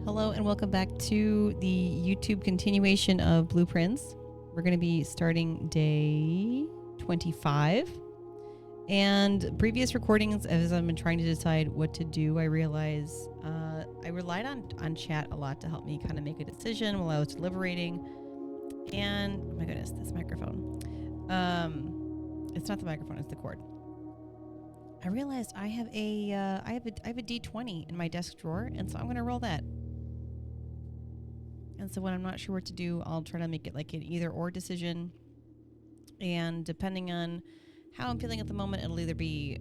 Hello and welcome back to the YouTube continuation of Blueprints. We're going to be starting day 25. And previous recordings, as I've been trying to decide what to do, I realized I relied on chat a lot to help me kind of make a decision while I was deliberating. And, oh my goodness, this microphone. It's not the microphone, it's the cord. I realized I have a D20 in my desk drawer, and so I'm going to roll that. And so when I'm not sure what to do, I'll try to make it like an either or decision. And depending on how I'm feeling at the moment, it'll be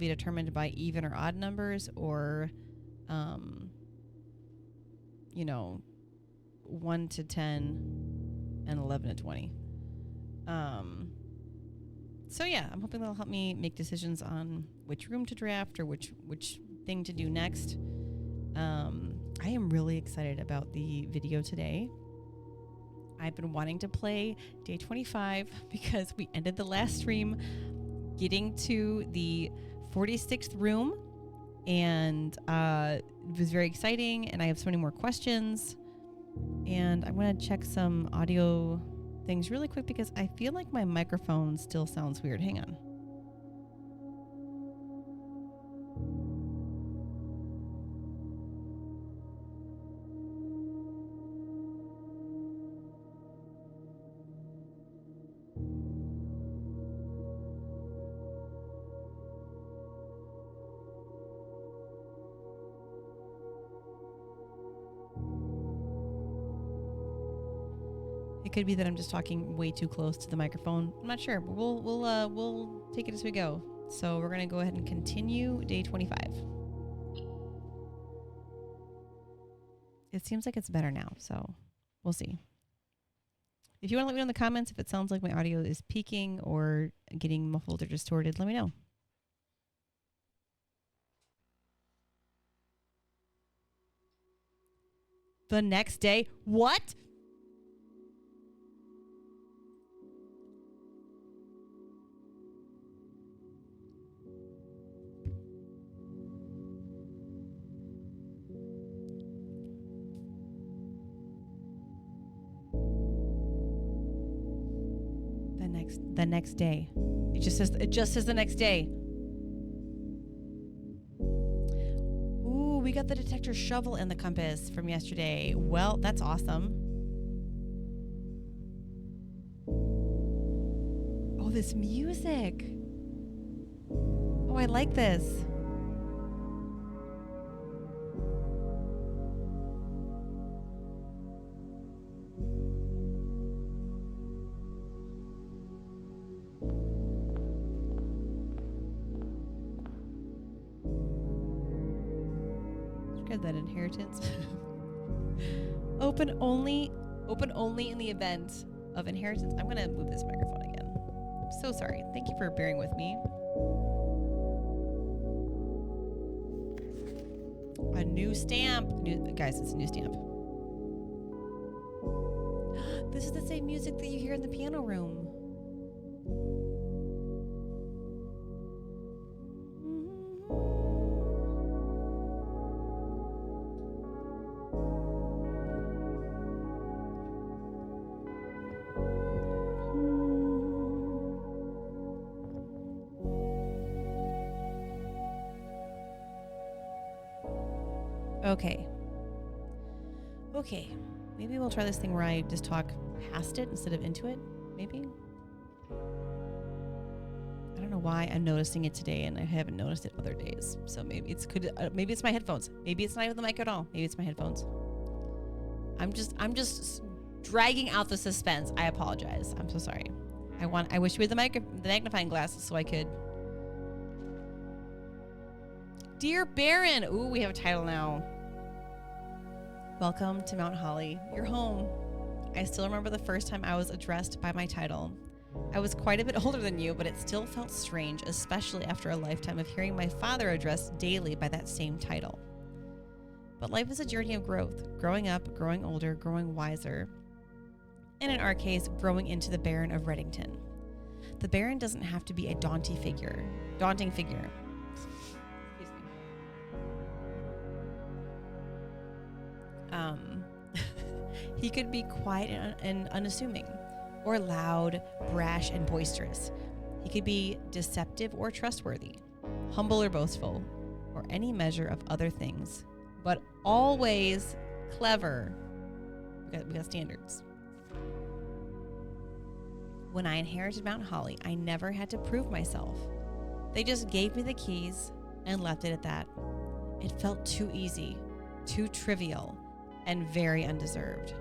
determined by even or odd numbers, or 1 to 10 and 11 to 20. So yeah, I'm hoping that'll help me make decisions on which room to draft or which thing to do next. I am really excited about the video today. I've been wanting to play day 25 because we ended the last stream getting to the 46th room, and it was very exciting, and I have so many more questions. And I'm going to check some audio things really quick because I feel like my microphone still sounds weird. Hang on. It could be that I'm just talking way too close to the microphone. I'm not sure, but we'll take it as we go. So we're gonna go ahead and continue day 25. It seems like it's better now, so we'll see. If you want to let me know in the comments if it sounds like my audio is peaking or getting muffled or distorted, let me know. The next day? What? The next day. It just says the next day. Ooh, we got the detector shovel and the compass from yesterday. Well, that's awesome. Oh, this music. Oh, I like this. That inheritance. Open only in the event of inheritance. I'm gonna move this microphone again. I'm so sorry. Thank you for bearing with me. A new stamp. Guys, it's a new stamp. This is the same music that you hear in the piano room. Okay. Maybe we'll try this thing where I just talk past it instead of into it. Maybe. I don't know why I'm noticing it today and I haven't noticed it other days. So maybe it's my headphones. Maybe it's not even the mic at all. Maybe it's my headphones. I'm just dragging out the suspense. I apologize. I'm so sorry. I wish we had the magnifying glasses so I could. Dear Baron. Ooh, we have a title now. Welcome to Mount Holly, your home. I still remember the first time I was addressed by my title. I was quite a bit older than you, but it still felt strange, especially after a lifetime of hearing my father addressed daily by that same title. But life is a journey of growth, growing up, growing older, growing wiser, and in our case, growing into the Baron of Reddington. The Baron doesn't have to be a daunting figure. Um, he could be quiet and unassuming, or loud, brash, and boisterous. He could be deceptive or trustworthy, humble or boastful, or any measure of other things, but always clever. We got standards. When I inherited Mount Holly, I never had to prove myself. They just gave me the keys and left it at that. It felt too easy, too trivial, and very undeserved.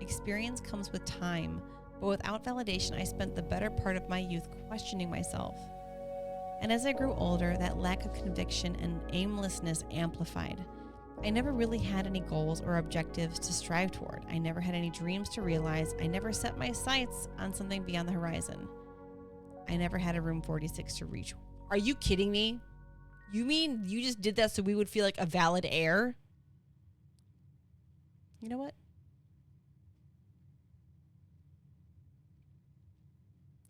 Experience comes with time, but without validation, I spent the better part of my youth questioning myself. And as I grew older, that lack of conviction and aimlessness amplified. I never really had any goals or objectives to strive toward. I never had any dreams to realize. I never set my sights on something beyond the horizon. I never had a room 46 to reach. Are you kidding me? You mean you just did that so we would feel like a valid heir? You know what?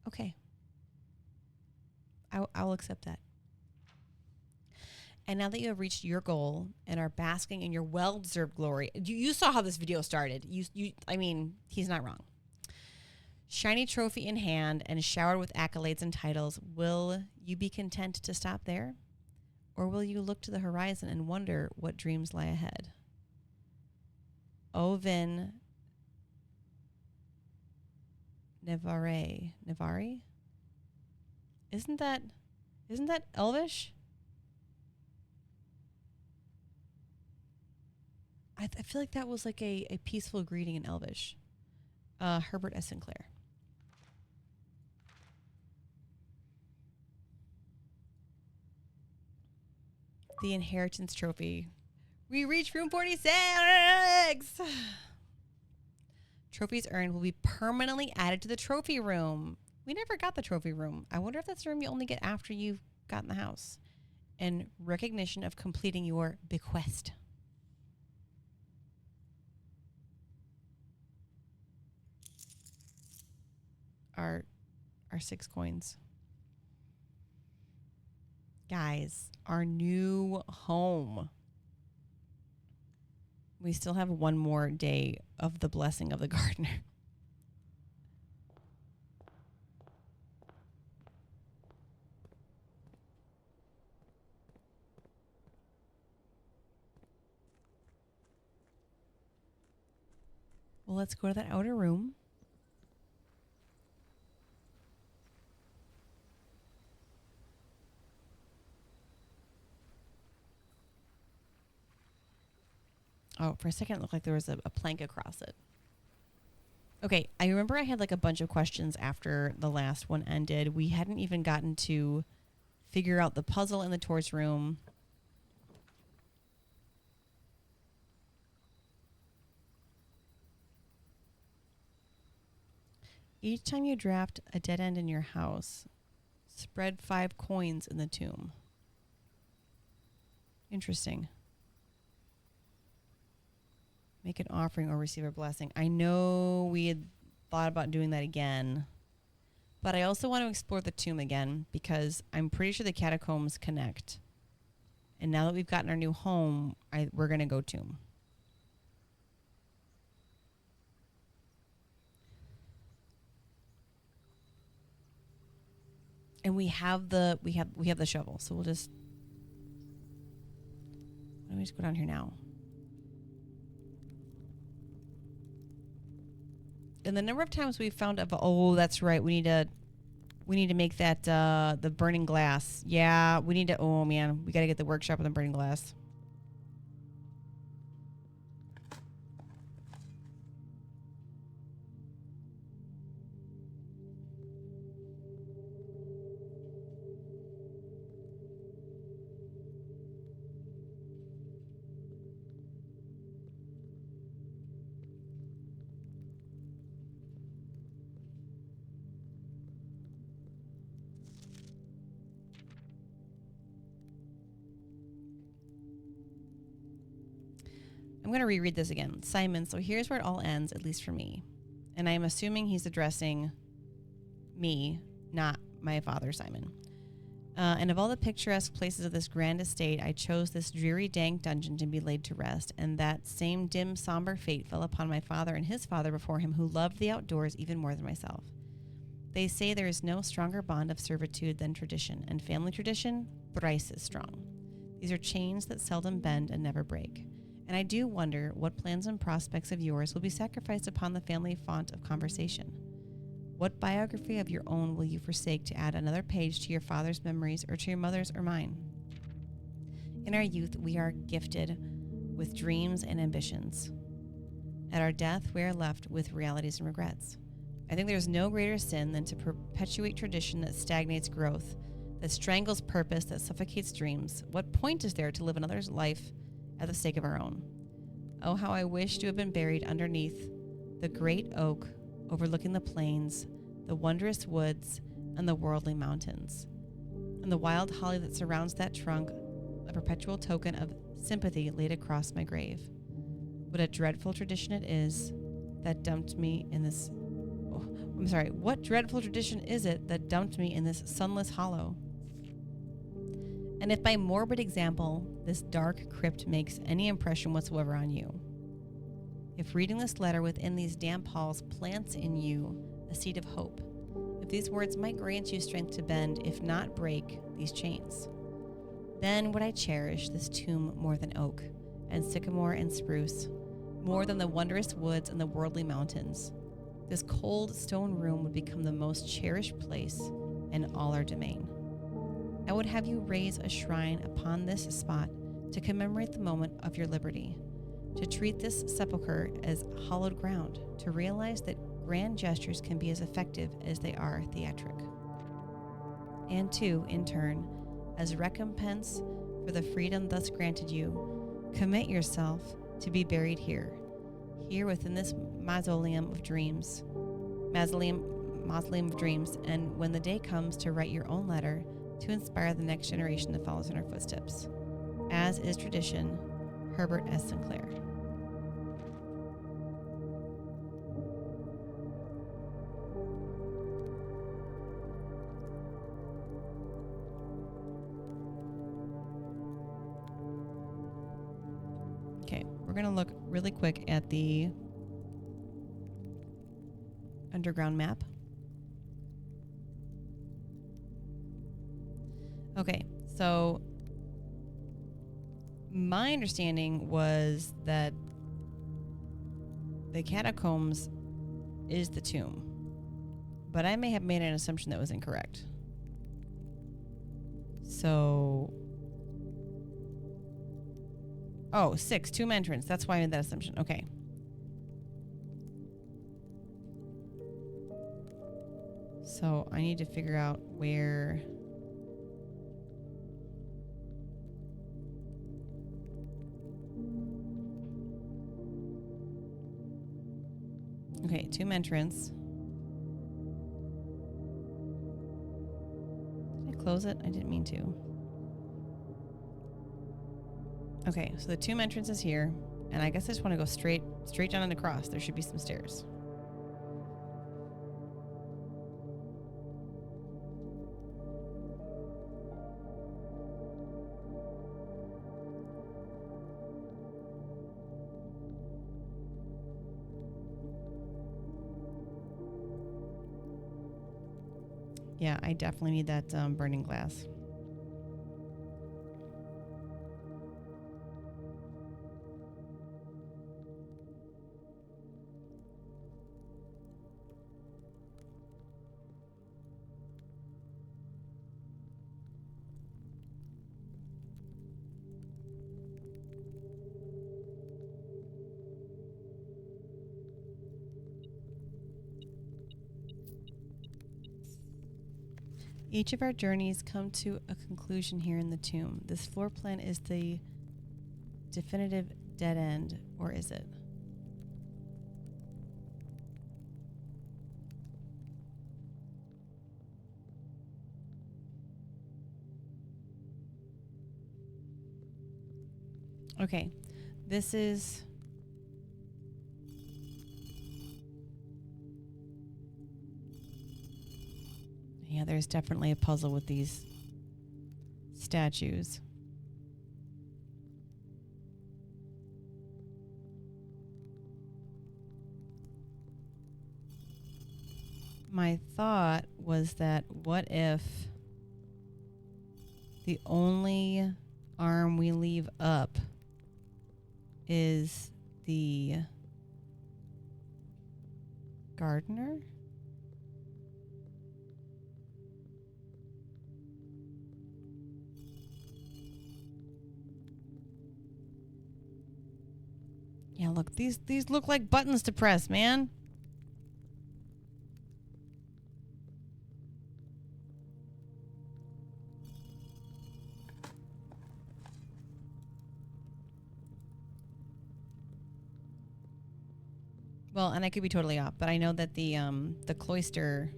Okay. I'll accept that. And now that you have reached your goal and are basking in your well-deserved glory, you saw how this video started. I mean, he's not wrong. Shiny trophy in hand and showered with accolades and titles, will you be content to stop there? Or will you look to the horizon and wonder what dreams lie ahead? Ovin Nevari? Isn't that Elvish? I feel like that was like a peaceful greeting in Elvish. Herbert S. Sinclair. The inheritance trophy. We reached room 46! Trophies earned will be permanently added to the trophy room. We never got the trophy room. I wonder if that's the room you only get after you've gotten the house. In recognition of completing your bequest. Our 6 coins. Guys, our new home. We still have one more day of the blessing of the gardener. Well, let's go to that outer room. Oh, for a second it looked like there was a plank across it. Okay, I remember I had like a bunch of questions after the last one ended. We hadn't even gotten to figure out the puzzle in the torch room. Each time you draft a dead end in your house, spread 5 coins in the tomb. Interesting. Make an offering or receive a blessing. I know we had thought about doing that again, but I also want to explore the tomb again because I'm pretty sure the catacombs connect. And now that we've gotten our new home, we're going to go tomb. And we have the shovel, so we'll just. Let me just go down here now. And the number of times we've found that's right. We need to make that the burning glass. Yeah, we need to. Oh man, we got to get the workshop with the burning glass. I'm going to reread this again. Simon, so here's where it all ends, at least for me. And I'm assuming he's addressing me, not my father, Simon. And of all the picturesque places of this grand estate, I chose this dreary, dank dungeon to be laid to rest, and that same dim, somber fate fell upon my father and his father before him, who loved the outdoors even more than myself. They say there is no stronger bond of servitude than tradition, and family tradition, thrice as strong. These are chains that seldom bend and never break. And I do wonder what plans and prospects of yours will be sacrificed upon the family font of conversation. What biography of your own will you forsake to add another page to your father's memories or to your mother's or mine? In our youth, we are gifted with dreams and ambitions. At our death, we are left with realities and regrets. I think there is no greater sin than to perpetuate tradition that stagnates growth, that strangles purpose, that suffocates dreams. What point is there to live another's life at the sake of our own? Oh, how I wish to have been buried underneath the great oak overlooking the plains, the wondrous woods, and the worldly mountains, and the wild holly that surrounds that trunk, a perpetual token of sympathy laid across my grave. What a dreadful tradition it is that dumped me in this... what dreadful tradition is it that dumped me in this sunless hollow? And if by morbid example, this dark crypt makes any impression whatsoever on you, if reading this letter within these damp halls plants in you a seed of hope, if these words might grant you strength to bend, if not break, these chains, then would I cherish this tomb more than oak and sycamore and spruce, more than the wondrous woods and the worldly mountains. This cold stone room would become the most cherished place in all our domain. I would have you raise a shrine upon this spot to commemorate the moment of your liberty, to treat this sepulchre as hallowed ground, to realize that grand gestures can be as effective as they are theatric. And to, in turn, as recompense for the freedom thus granted you, commit yourself to be buried here within this mausoleum of dreams, and when the day comes to write your own letter to inspire the next generation that follows in our footsteps. As is tradition, Herbert S. Sinclair. Okay, we're going to look really quick at the underground map. Okay, so my understanding was that the catacombs is the tomb, but I may have made an assumption that was incorrect. So, 6, tomb entrance. That's why I made that assumption. Okay. So I need to figure out where... Okay, tomb entrance. Did I close it? I didn't mean to. Okay, so the tomb entrance is here, and I guess I just want to go straight down and across. There should be some stairs. Yeah, I definitely need that burning glass. Each of our journeys come to a conclusion here in the tomb. This floor plan is the definitive dead end, or is it? Okay, this is... Yeah, there's definitely a puzzle with these statues. My thought was that what if the only arm we leave up is the gardener? Yeah, look, these look like buttons to press, man. Well, and I could be totally off, but I know that the cloister.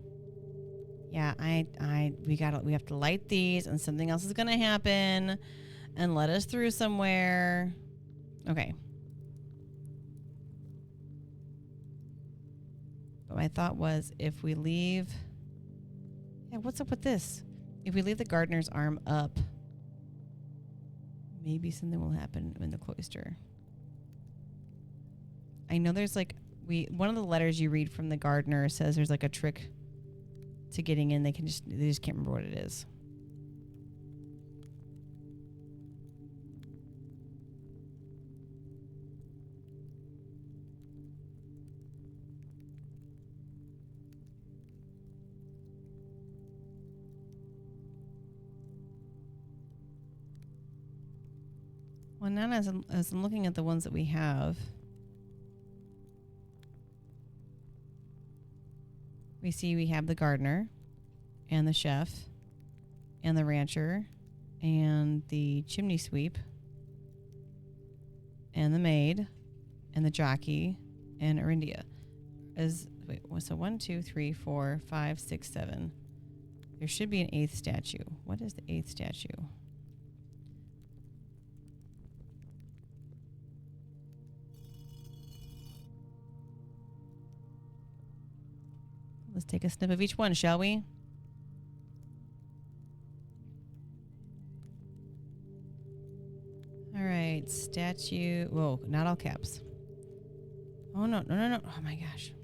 Yeah, we have to light these, and something else is gonna happen, and let us through somewhere. Okay. But my thought was, if we leave, yeah, what's up with this? If we leave the gardener's arm up, maybe something will happen in the cloister. I know there's like one of the letters you read from the gardener says there's like a trick to getting in. They just can't remember what it is. Well, now as I'm looking at the ones that we have, we see we have the gardener and the chef and the rancher and the chimney sweep and the maid and the jockey and Arindia. So 1, 2, 3, 4, 5, 6, 7. There should be an 8th statue. What is the 8th statue? Let's take a snip of each one, shall we? All right, statue. Whoa, not all caps. Oh, no. Oh, my gosh.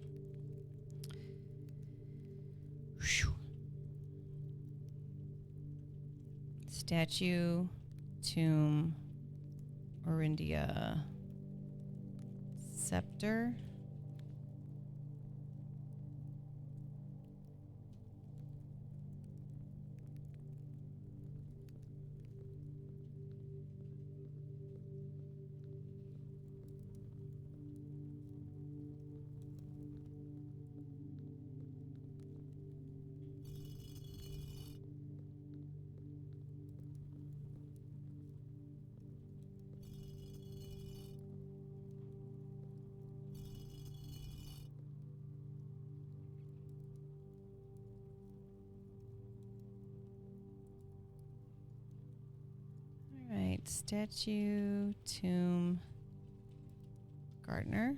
Whew. Statue, tomb, Orindia, scepter. Statue, tomb, gardener.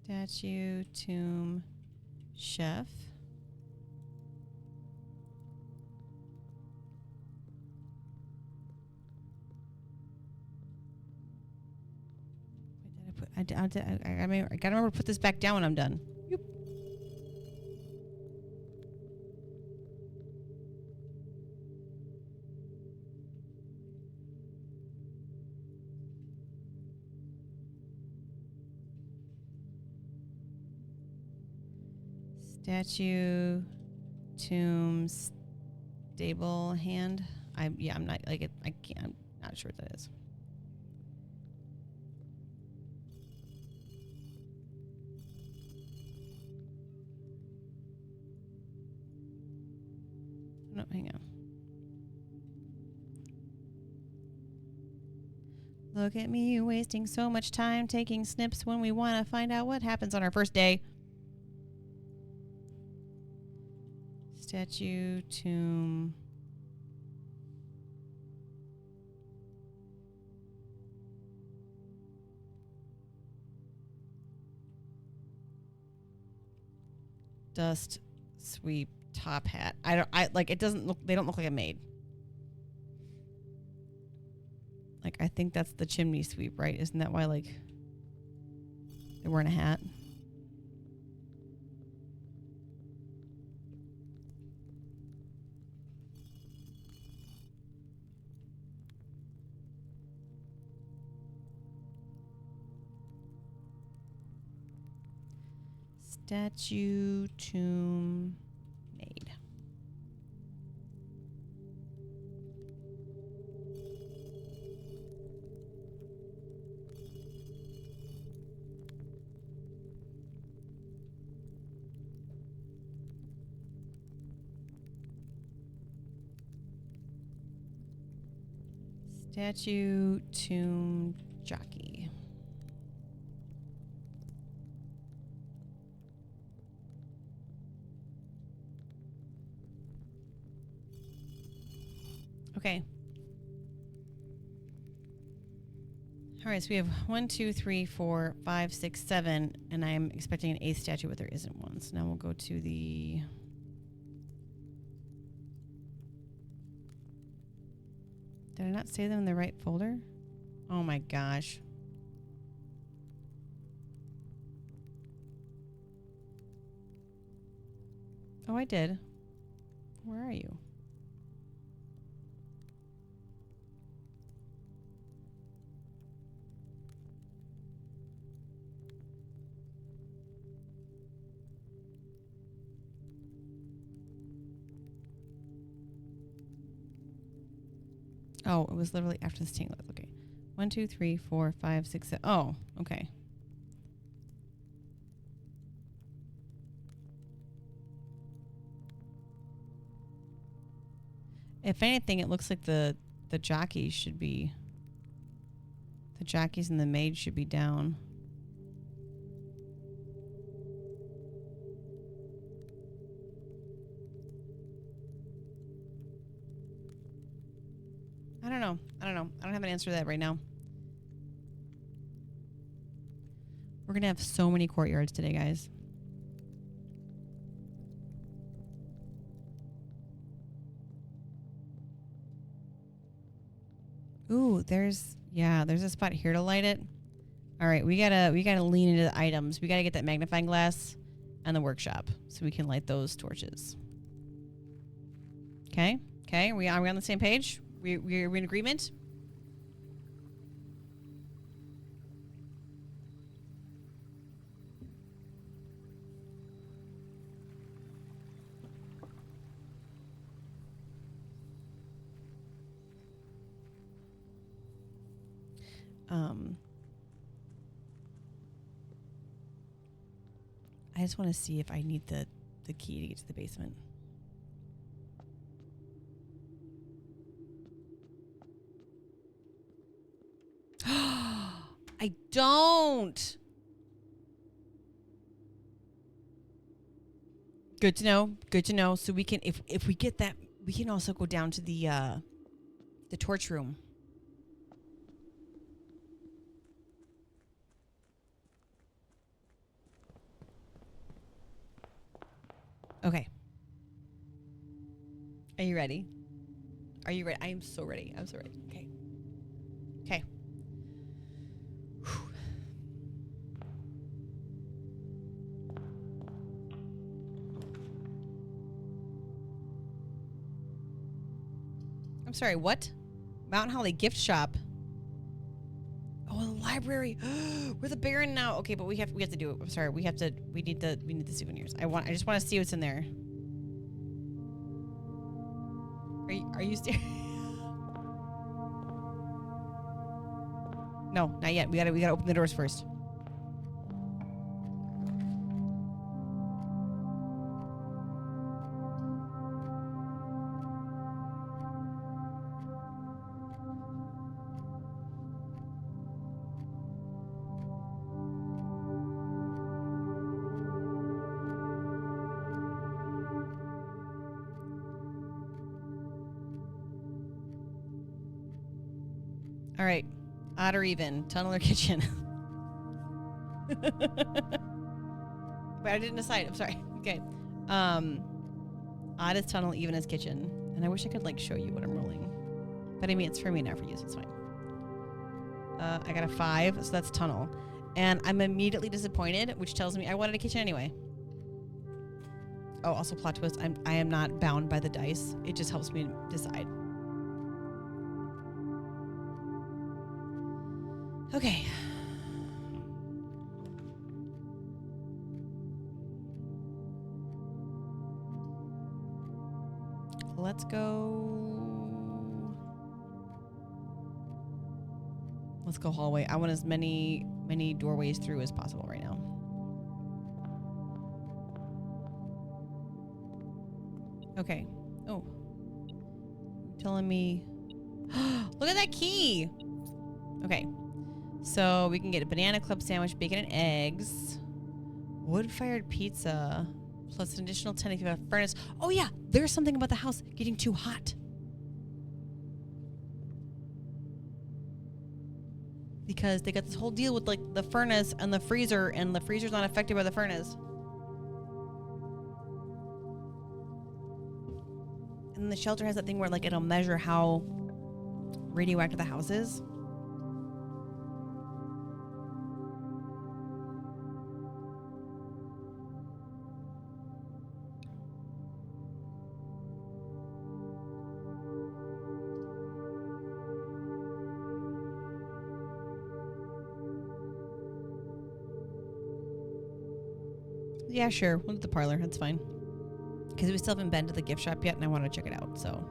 Statue, tomb, chef. I gotta remember to put this back down when I'm done. Yoop. Statue, tomb, stable hand. I'm not like it. I'm not sure what that is. No, hang on. Look at me wasting so much time taking snips when we want to find out what happens on our first day. Statue, tomb, dust sweep top hat. I like it doesn't look, they don't look like a maid. Like I think that's the chimney sweep, right? Isn't that why like they're wearing a hat? Statue, tomb, maid. Statue, tomb, jockey. Okay. All right, so we have 1, 2, 3, 4, 5, 6, 7, and I'm expecting an 8th statue, but there isn't one. So now we'll go to the... Did I not save them in the right folder? Oh my gosh. Oh, I did. Where are you? Oh, it was literally after this tangle. Okay. 1, 2, 3, 4, 5, 6, 7. Oh, okay. If anything, it looks like the jockeys should be... The jockeys and the maid should be down. I don't know. I don't have an answer to that right now. We're going to have so many courtyards today, guys. Ooh, there's a spot here to light it. All right, we gotta lean into the items. We gotta get that magnifying glass and the workshop so we can light those torches. Okay, are we on the same page? We're in agreement? I just want to see if I need the key to get to the basement. I don't. Good to know. Good to know. So we can, if we get that, we can also go down to the torch room. Okay. Are you ready? Are you ready? I am so ready. I'm so ready. Okay. Okay. I'm sorry, what? Mount Holly gift shop. Oh, the library. We're the Baron now. Okay, but we have to do it. I'm sorry. We need the souvenirs. I just want to see what's in there. Are you serious? No, not yet. We gotta open the doors first. All right, odd or even, tunnel or kitchen. Wait, I didn't decide. I'm sorry. Okay. Odd as tunnel, even as kitchen. And I wish I could like show you what I'm rolling. But I mean, it's for me, not for you, so it's fine. I got a 5, so that's tunnel. And I'm immediately disappointed, which tells me I wanted a kitchen anyway. Oh, also plot twist. I am not bound by the dice. It just helps me decide. Okay. Let's go. Let's go hallway. I want as many doorways through as possible right now. Okay. Oh. Telling me. Look at that key. Okay. So we can get a banana club sandwich, bacon and eggs, wood-fired pizza, plus an additional 10 if you have a furnace. Oh yeah, there's something about the house getting too hot. Because they got this whole deal with like the furnace and the freezer's not affected by the furnace. And the shelter has that thing where like it'll measure how radioactive the house is. Yeah, sure. We'll do the parlor. That's fine. Because we still haven't been to the gift shop yet, and I want to check it out, so.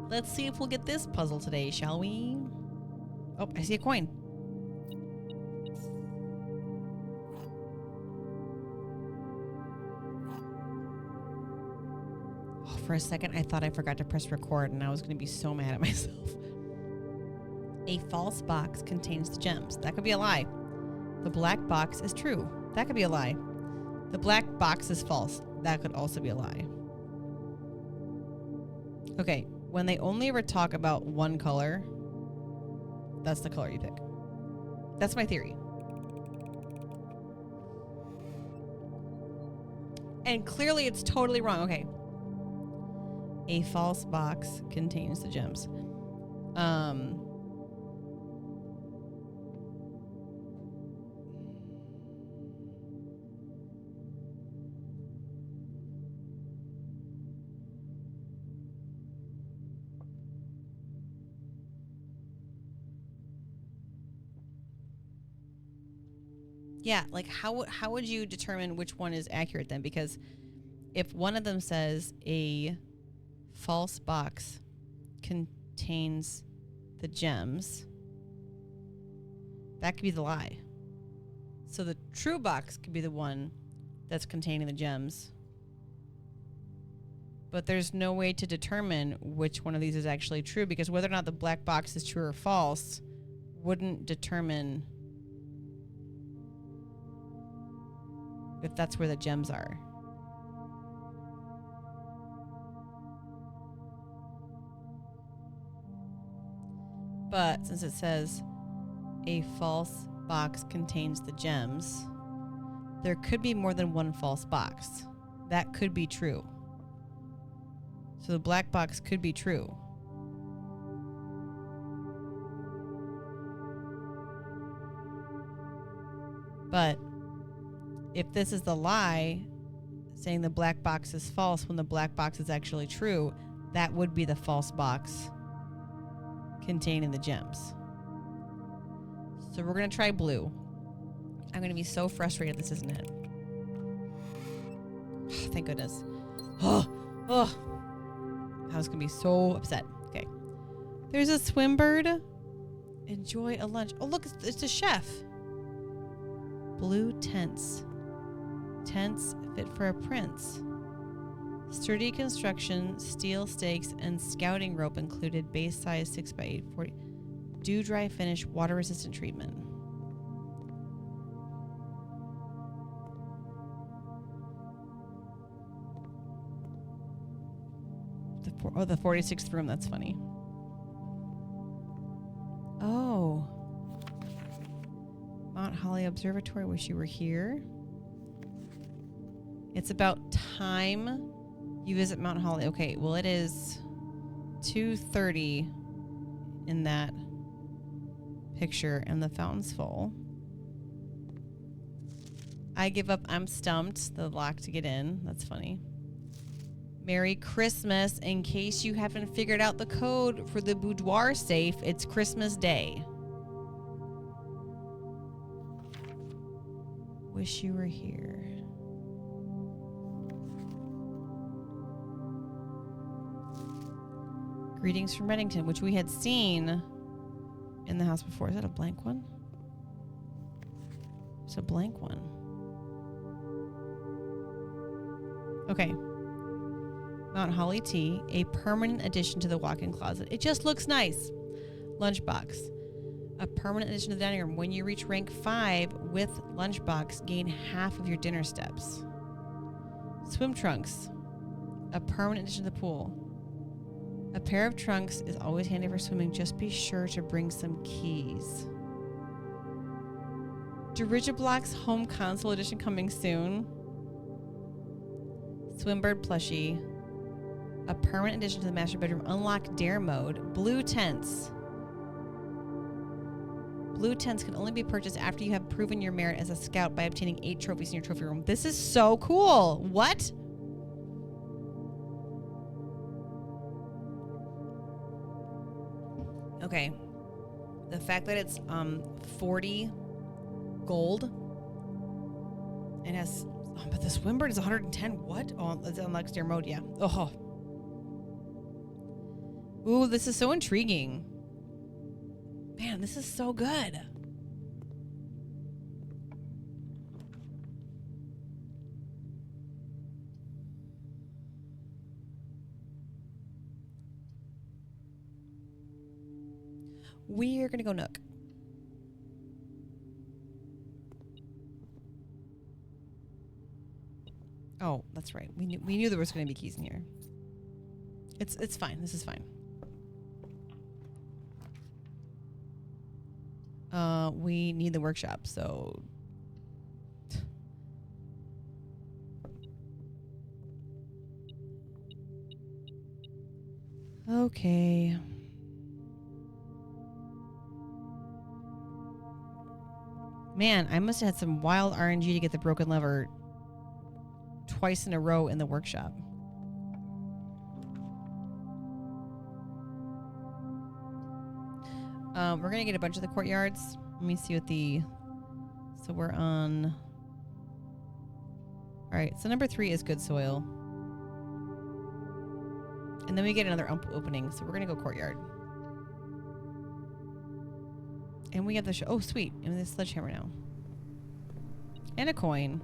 Let's see if we'll get this puzzle today, shall we? Oh, I see a coin. Oh, for a second, I thought I forgot to press record, and I was going to be so mad at myself. A false box contains the gems. That could be a lie. The black box is true. That could be a lie. The black box is false. That could also be a lie. Okay, when they only ever talk about one color, that's the color you pick. That's my theory. And clearly it's totally wrong. Okay. A false box contains the gems. Yeah, like how would you determine which one is accurate then? Because if one of them says a false box contains the gems, that could be the lie. So the true box could be the one that's containing the gems. But there's no way to determine which one of these is actually true, because whether or not the black box is true or false wouldn't determine if that's where the gems are. But since it says a false box contains the gems, there could be more than one false box. That could be true. So the black box could be true. But if this is the lie, saying the black box is false when the black box is actually true, that would be the false box containing the gems. So we're going to try blue. I'm going to be so frustrated this isn't it. Thank goodness. I was going to be so upset. Okay. There's a swim bird. Enjoy a lunch. Oh, look, it's a chef. Blue tents. Tents fit for a prince. Sturdy construction, steel stakes, and scouting rope included base size 6x8, 40. Dew dry finish, water resistant treatment. The 46th room, that's funny. Oh. Mount Holly Observatory, wish you were here. It's about time you visit Mount Holly. Okay, well it is 2:30 in that picture and the fountain's full. I give up. I'm stumped. The lock to get in. That's funny. Merry Christmas. In case you haven't figured out the code for the boudoir safe, it's Christmas Day. Wish you were here. Greetings from Reddington, which we had seen in the house before. Is that a blank one? It's a blank one. Okay. Mount Holly tea, a permanent addition to the walk-in closet. It just looks nice. Lunchbox, a permanent addition to the dining room. When you reach rank 5 with lunchbox, gain half of your dinner steps. Swim trunks, a permanent addition to the pool. A pair of trunks is always handy for swimming. Just be sure to bring some keys. Dirigiblocks Home Console Edition coming soon. Swimbird plushie. A permanent addition to the master bedroom. Unlock dare mode. Blue tents. Blue tents can only be purchased after you have proven your merit as a scout by obtaining 8 trophies in your trophy room. This is so cool. What? Okay. The fact that it's 40 gold and has but the Swimbird is 110. What? Oh, it's unlocks dare mode, yeah. Oh. Ooh, this is so intriguing. Man, this is so good. We're gonna go Nook. Oh, that's right. We knew there was gonna be keys in here. It's fine. This is fine. We need the workshop, so okay. Man, I must have had some wild RNG to get the broken lever twice in a row in the workshop. We're gonna get a bunch of the courtyards. Let me see what so we're on. All right, so number 3 is good soil. And then we get another opening, so we're gonna go courtyard. And we have the oh, sweet. And the sledgehammer now. And a coin.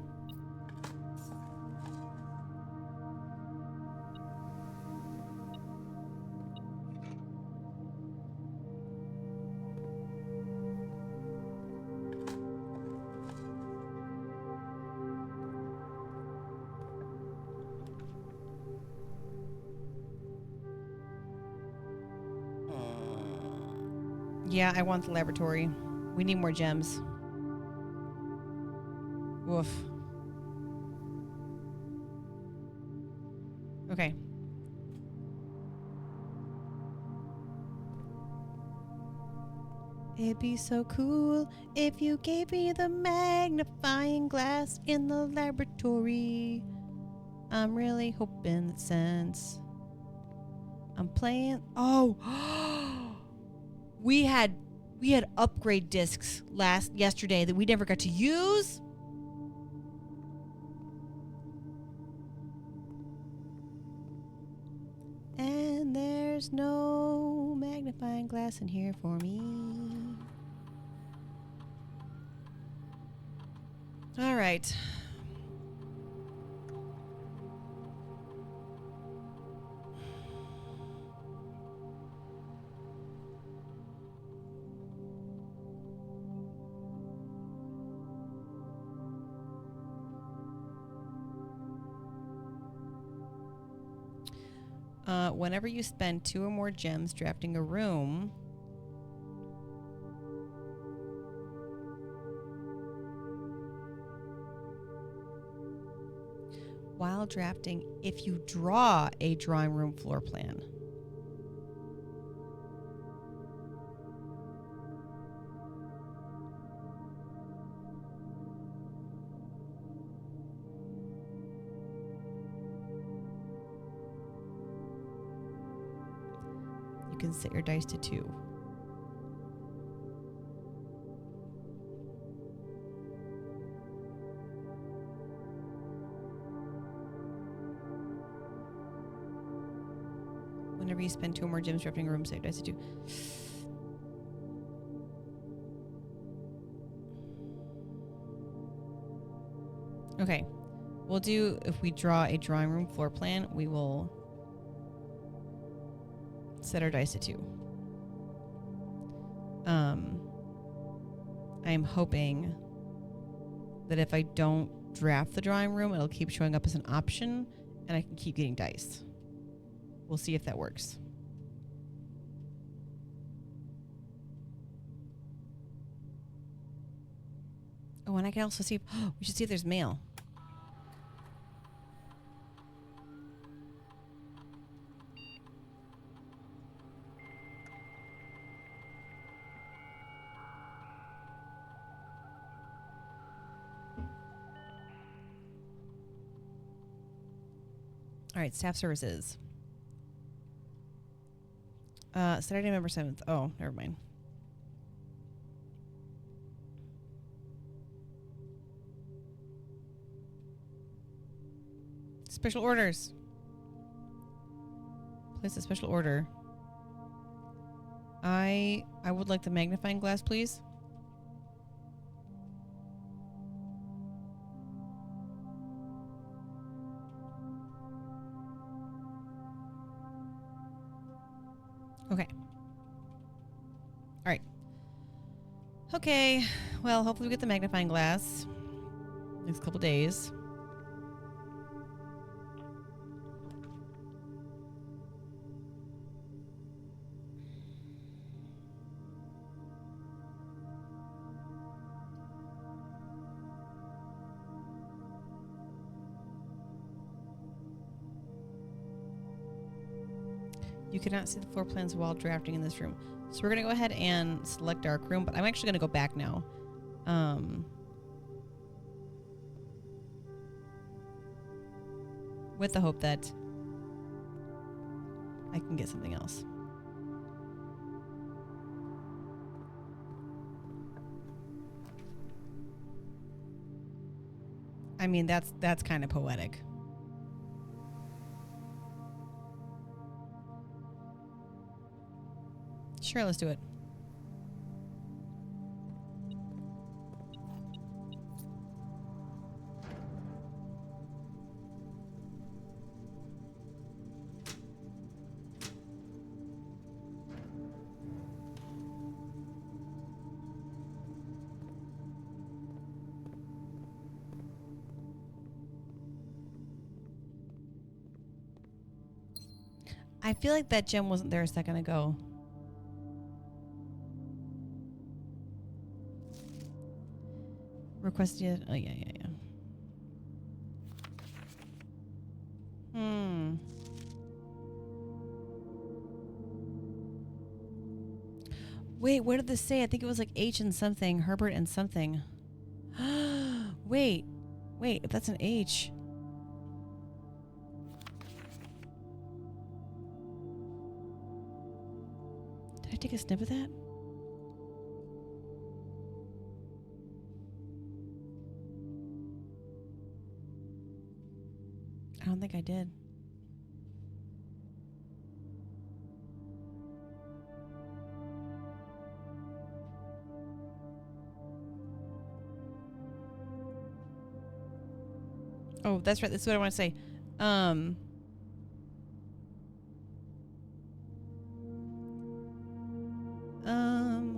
Yeah, I want the laboratory. We need more gems. Woof. Okay. It'd be so cool if you gave me the magnifying glass in the laboratory. I'm really hoping that since I'm playing. Oh, we had upgrade discs yesterday that we never got to use. And there's no magnifying glass in here for me. All right. Whenever you spend 2 or more gems drafting a room, while drafting if you draw a drawing room floor plan. You can set your dice to 2. Whenever you spend 2 or more gems drafting a room, set your dice to 2. Okay. We'll do, if we draw a drawing room floor plan, we will set our dice to 2. I'm hoping that if I don't draft the drawing room, it'll keep showing up as an option and I can keep getting dice. We'll see if that works. Oh, and I can also see if, we should see if there's mail. All right, staff services. Saturday, November 7th. Oh, never mind. Special orders. Place a special order. I would like the magnifying glass, please. Okay. All right. Okay. Well, hopefully we get the magnifying glass next couple days. You cannot see the floor plans while drafting in this room. So we're going to go ahead and select dark room, but I'm actually going to go back now. With the hope that I can get something else. I mean, that's kind of poetic. Sure, let's do it. I feel like that gem wasn't there a second ago. Requested. Oh, yeah. Wait, what did this say? I think it was like H and something. Herbert and something. Wait, if that's an H. Did I take a snip of that? I don't think I did. Oh, that's right. That's what I want to say.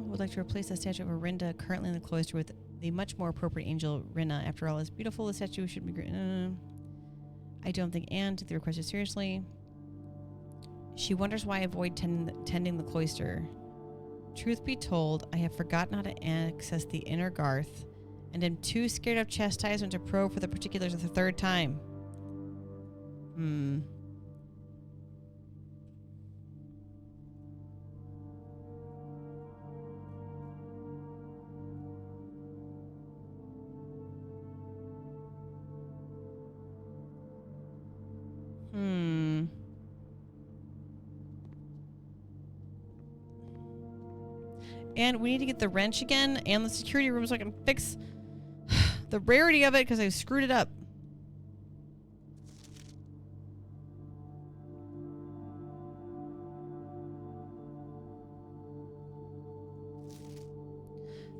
Would like to replace the statue of Arinda currently in the cloister with the much more appropriate angel Rinna. After all, as beautiful the statue should be. I don't think Anne took the request seriously. She wonders why I avoid tending the cloister. Truth be told, I have forgotten how to access the inner garth, and am too scared of chastisement to probe for the particulars of the third time. Hmm. Hmm. And we need to get the wrench again and the security room so I can fix the rarity of it because I screwed it up.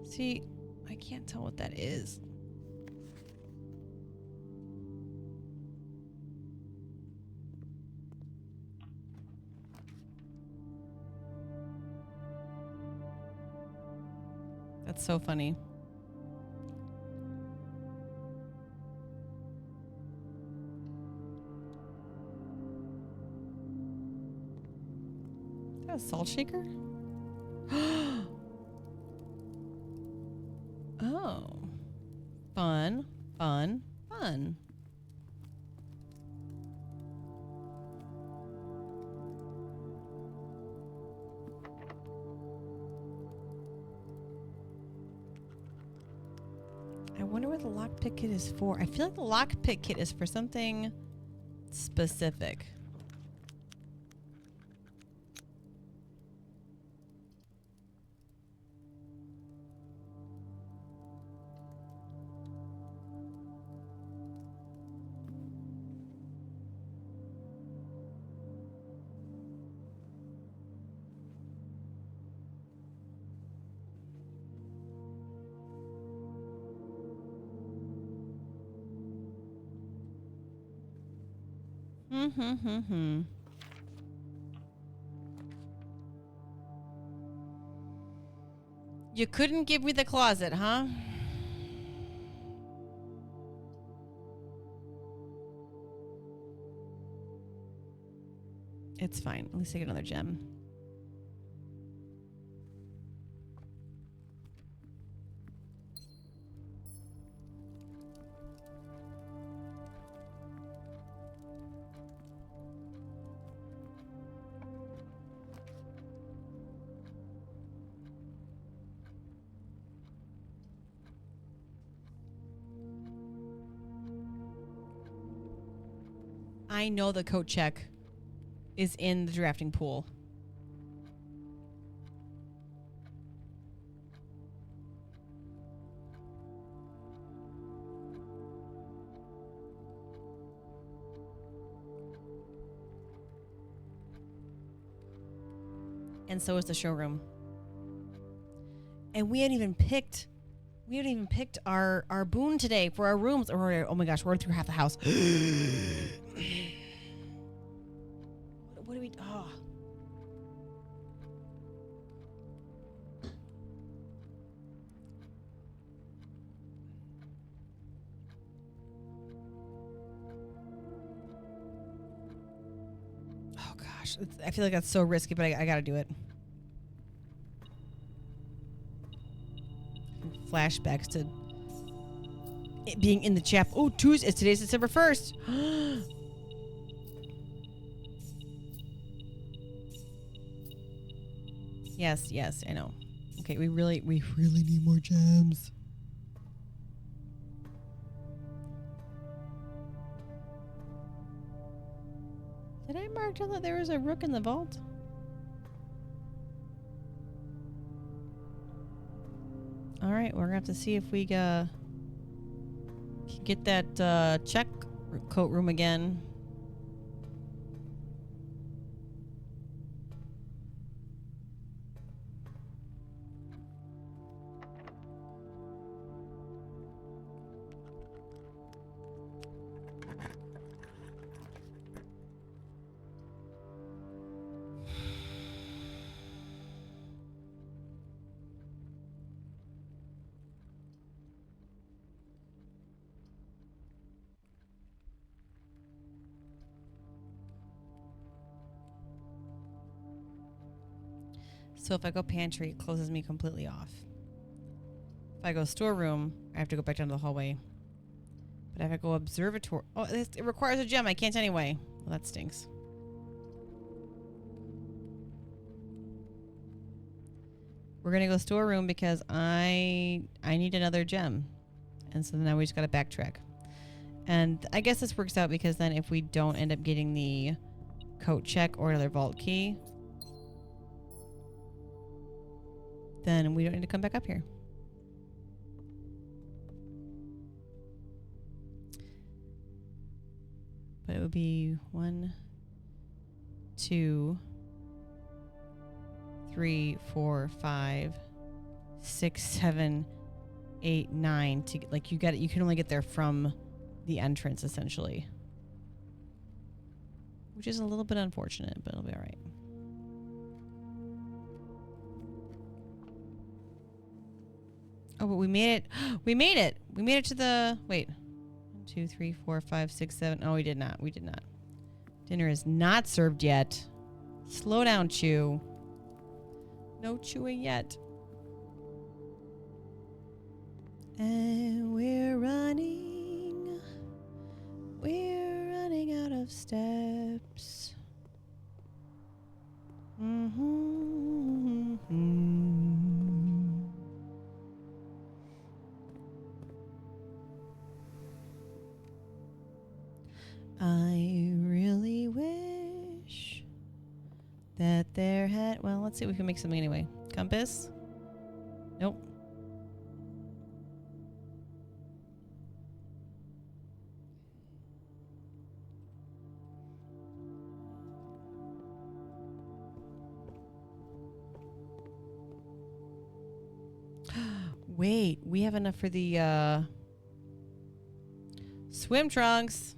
See, I can't tell what that is. That's so funny. Is that a salt shaker? Oh. Fun, fun, fun. I wonder what the lockpick kit is for. I feel like the lockpick kit is for something specific. You couldn't give me the closet, huh? It's fine. At least I get another gem. I know the coat check is in the drafting pool. And so is the showroom. And we hadn't even picked our boon today for our rooms. Or oh my gosh, we're through half the house. What do we? Oh. Oh gosh, I feel like that's so risky, but I gotta do it. Flashbacks to it being in the chapel. Oh, Tuesday. Today's December 1st. Yes, I know. Okay, we really need more gems. Did I mark down that there was a rook in the vault? All right, we're gonna have to see if we can get that check coat room again. So if I go pantry, it closes me completely off. If I go storeroom, I have to go back down to the hallway. But if I go observatory... Oh, it requires a gem. I can't anyway. Well, that stinks. We're gonna go storeroom because I need another gem. And so now we just gotta backtrack. And I guess this works out because then if we don't end up getting the coat check or another vault key, then we don't need to come back up here. But it would be 1, 2, 3, 4, 5, 6, 7, 8, 9 to get, like, you can only get there from the entrance essentially, which is a little bit unfortunate, but it'll be all right. Oh, but we made it. We made it. We made it to the, wait. 1, 2, 3, 4, 5, 6, 7. Oh, we did not. We did not. Dinner is not served yet. Slow down, Chew. No chewing yet. And we're running. We're running out of steps. I really wish that there had... Well, let's see if we can make something anyway. Compass? Nope. Wait, we have enough for the swim trunks.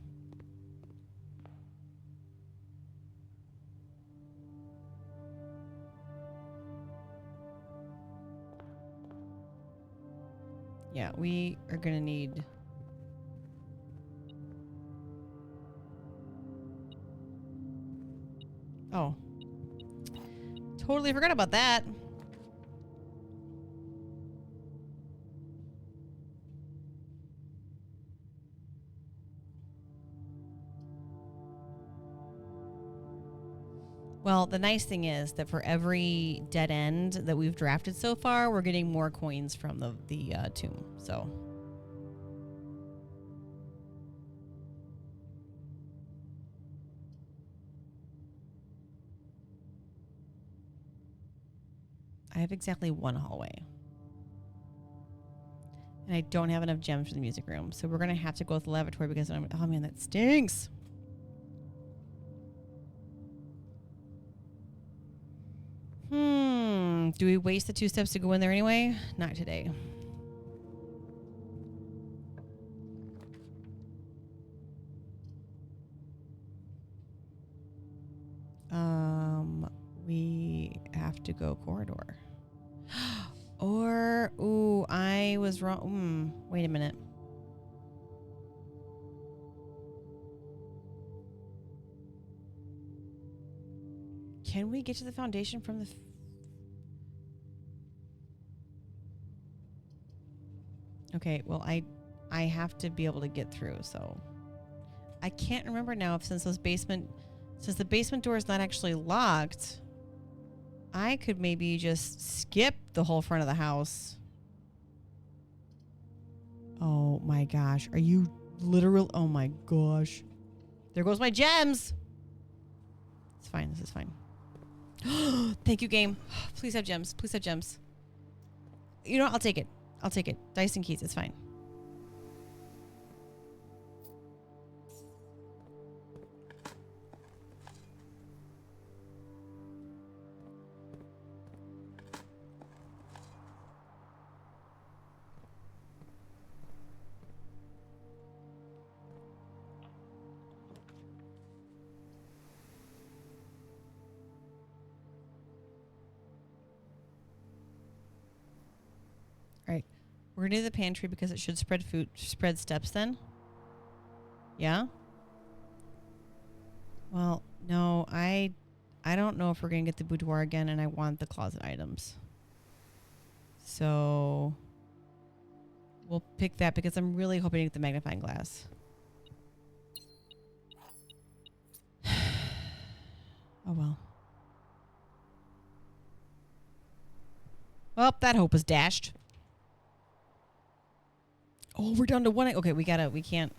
Yeah, we are gonna need... Oh. Totally forgot about that. Well, the nice thing is that for every dead end that we've drafted so far, we're getting more coins from the tomb. So I have exactly one hallway. And I don't have enough gems for the music room. So we're going to have to go with the lavatory because oh man, that stinks. Do we waste the 2 steps to go in there anyway? Not today. We have to go corridor. Or, ooh, I was wrong. Wait a minute. Can we get to the foundation from the... Okay, well, I have to be able to get through, so... I can't remember now if since the basement door is not actually locked, I could maybe just skip the whole front of the house. Oh my gosh. Are you literal? Oh my gosh. There goes my gems. It's fine. This is fine. Thank you, game. Please have gems. Please have gems. You know what? I'll take it. I'll take it. Dice and keys. It's fine. Right. We're gonna do the pantry because it should spread steps then. Yeah? Well, no, I don't know if we're gonna get the boudoir again, and I want the closet items. So we'll pick that because I'm really hoping to get the magnifying glass. Oh, well. Oh, that hope is dashed. Oh, we're down to one. Okay, we can't.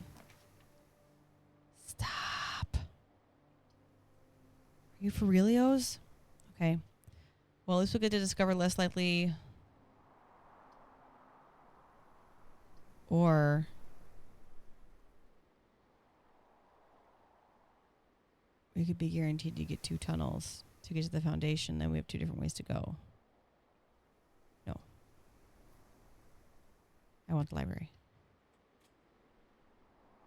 Stop. Are you for realios? Okay. Well, at least we'll get to discover less likely. Or. We could be guaranteed to get 2 tunnels to get to the foundation. Then we have 2 different ways to go. No. I want the library.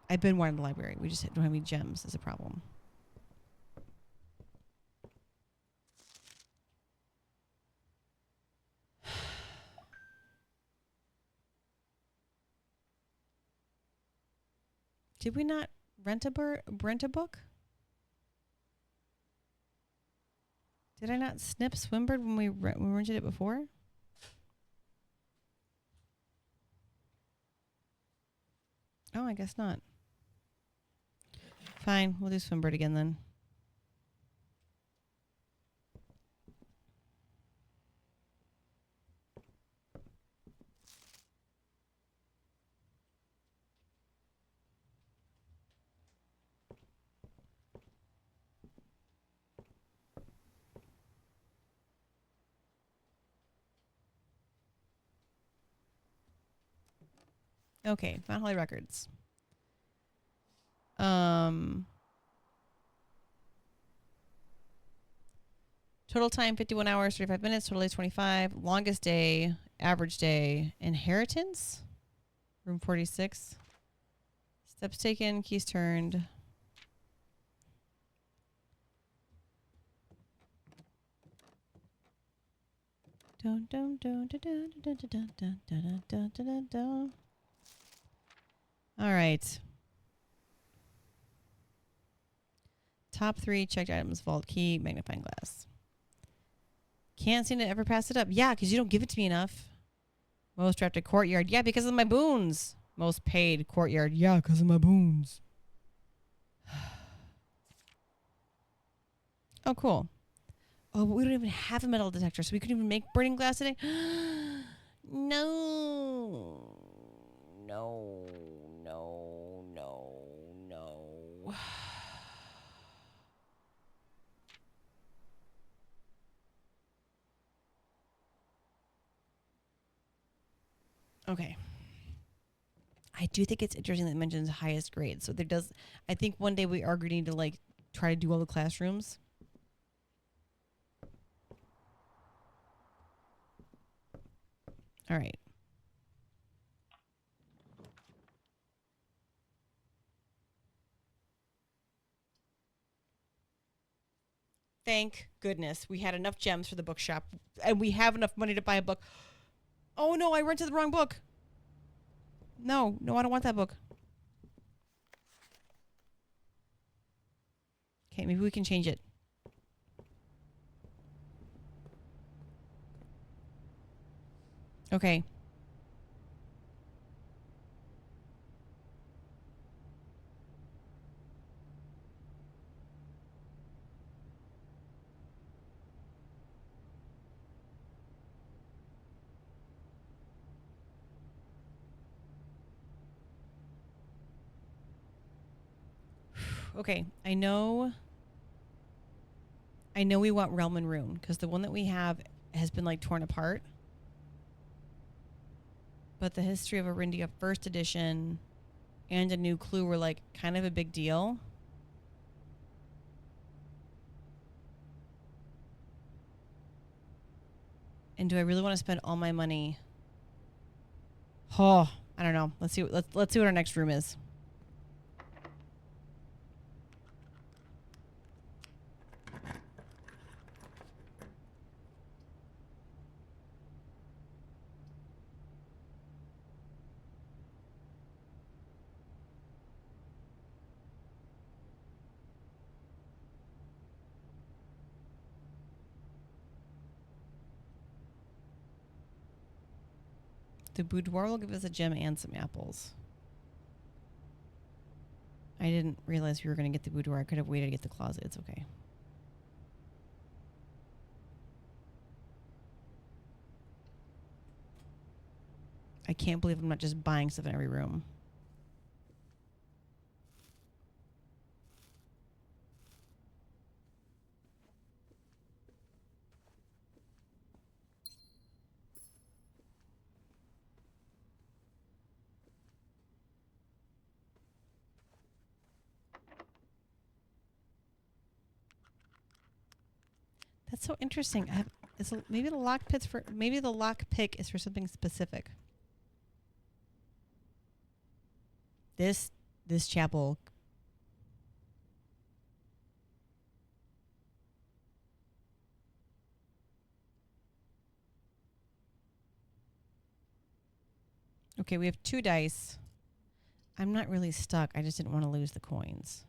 I've been wanting the library. We just don't have any gems as a problem. Did we not rent a book? Did I not snip Swimbird when we rented it before? Oh, I guess not. Fine, we'll do Swimbird again then. Okay, Mount Holly Records. Total time 51 hours, 35 minutes. Total day 25. Longest day, average day. Inheritance. Room 46. Steps taken, keys turned. Dun, dun, dun, dun, dun, dun, dun, dun, dun, dun, dun, dun, dun. All right. Top 3 checked items: vault key, magnifying glass. Can't seem to ever pass it up. Yeah, because you don't give it to me enough. Most drafted courtyard. Yeah, because of my boons. Most paid courtyard. Yeah, because of my boons. Oh, cool. Oh, but we don't even have a metal detector, so we couldn't even make burning glass today. No. No. No. No. No. Okay. I do think it's interesting that it mentions highest grade. So there does, I think one day we are going to need to like try to do all the classrooms. All right. Thank goodness we had enough gems for the bookshop and we have enough money to buy a book. Oh no, I rented the wrong book. No, I don't want that book. Okay, maybe we can change it. Okay. Okay, I know we want Realm and Rune because the one that we have has been like torn apart. But the history of Arindia first edition and a new clue were like kind of a big deal. And do I really want to spend all my money? Oh, I don't know. Let's see what our next room is. The boudoir will give us a gem and some apples. I didn't realize we were going to get the boudoir. I could have waited to get the closet. It's okay. I can't believe I'm not just buying stuff in every room. That's so interesting. Maybe the lock pick is for something specific. This chapel. Okay, we have 2 dice. I'm not really stuck. I just didn't want to lose the coins.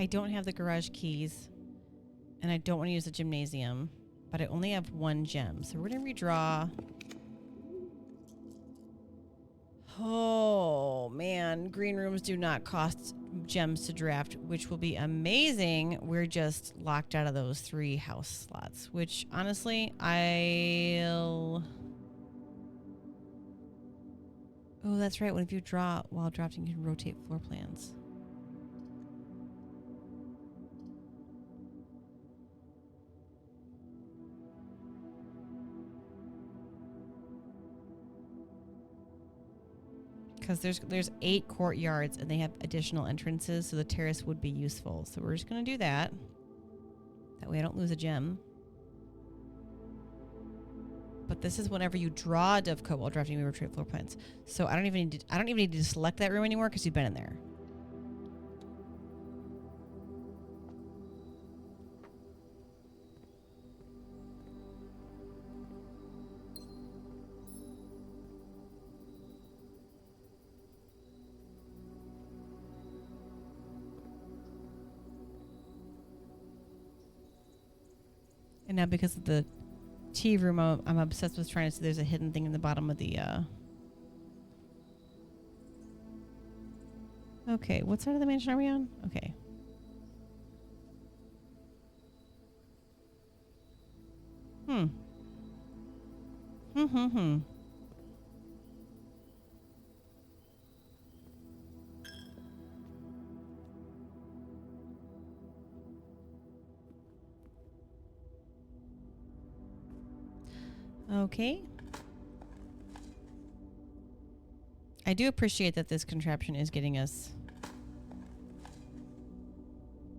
I don't have the garage keys, and I don't want to use the gymnasium, but I only have 1 gem. So we're going to redraw. Oh, man. Green rooms do not cost gems to draft, which will be amazing. We're just locked out of those 3 house slots, which honestly, I'll... Oh, that's right. When if you draw while drafting, you can rotate floor plans. Because there's 8 courtyards and they have additional entrances, so the terrace would be useful. So we're just going to do that. That way I don't lose a gem. But this is whenever you draw a Dovecote while drafting your rotate floor plans. So I don't even need to select that room anymore because you've been in there. And now because of the tea room, I'm obsessed with trying to see there's a hidden thing in the bottom of the... Okay, what side of the mansion are we on? Okay. Okay. I do appreciate that this contraption is getting us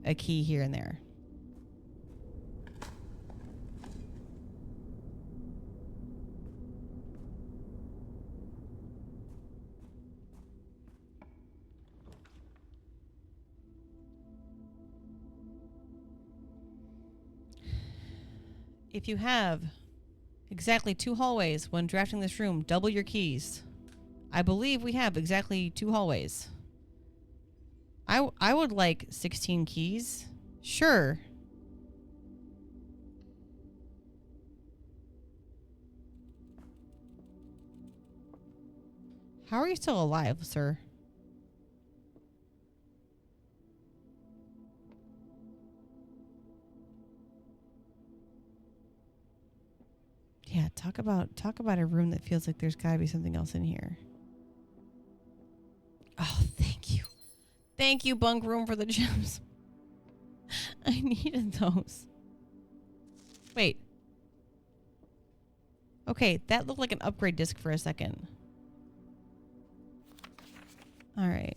a key here and there. If you have exactly 2 hallways when drafting this room, double your keys. I believe we have exactly 2 hallways. I would like 16 keys. Sure. How are you still alive, sir? Yeah, talk about a room that feels like there's got to be something else in here. Oh, thank you. Thank you, bunk room, for the gems. I needed those. Wait. Okay, that looked like an upgrade disc for a second. All right.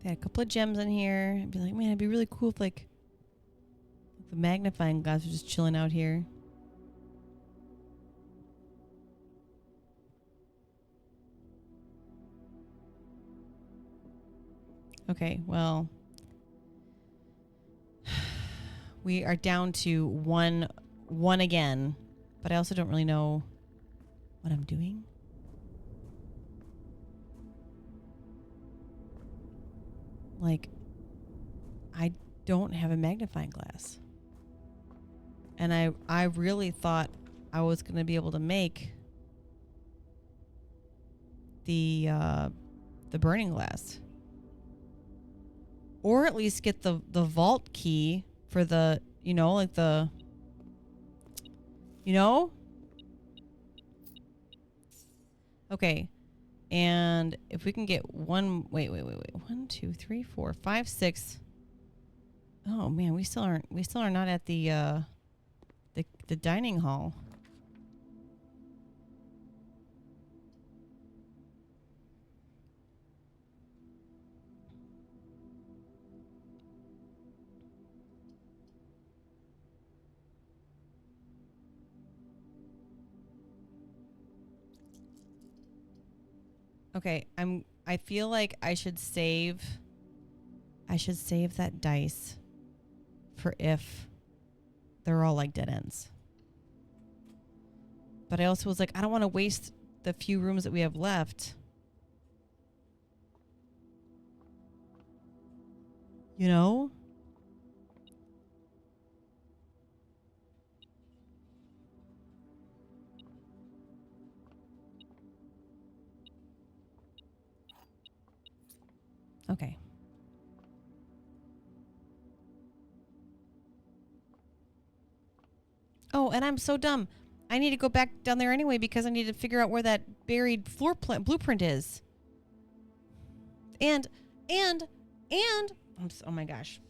They had a couple of gems in here. I'd be like, man, it'd be really cool if like the magnifying glass was just chilling out here. Okay, well, we are down to one again, but I also don't really know what I'm doing. Like, I don't have a magnifying glass. And I really thought I was going to be able to make the burning glass. Or at least get the vault key for the, you know, like the, you know? Okay. And if we can get one, wait. 1, 2, 3, 4, 5, 6. Oh man, we still are not at the dining hall. Okay, I feel like I should save that dice for if they're all like dead ends. But I also was like, I don't want to waste the few rooms that we have left. You know? Okay. Oh, and I'm so dumb. I need to go back down there anyway because I need to figure out where that buried floor plan blueprint is. And oh my gosh.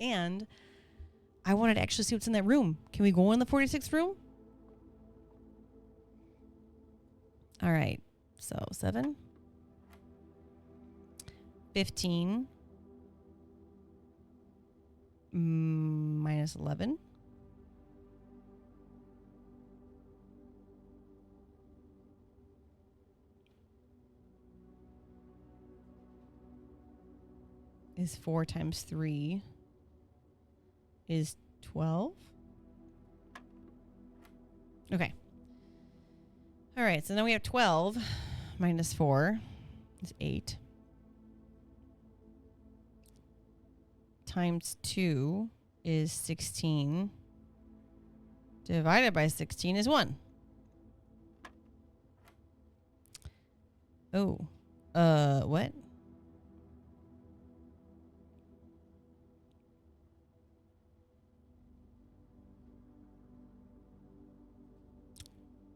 And I wanted to actually see what's in that room. Can we go in the 46th room? All right. So 7, 15, minus 11. Is 4 times 3 is 12. Okay. All right, so now we have 12 minus 4 is 8. Times 2 is 16. Divided by 16 is 1. Oh. What?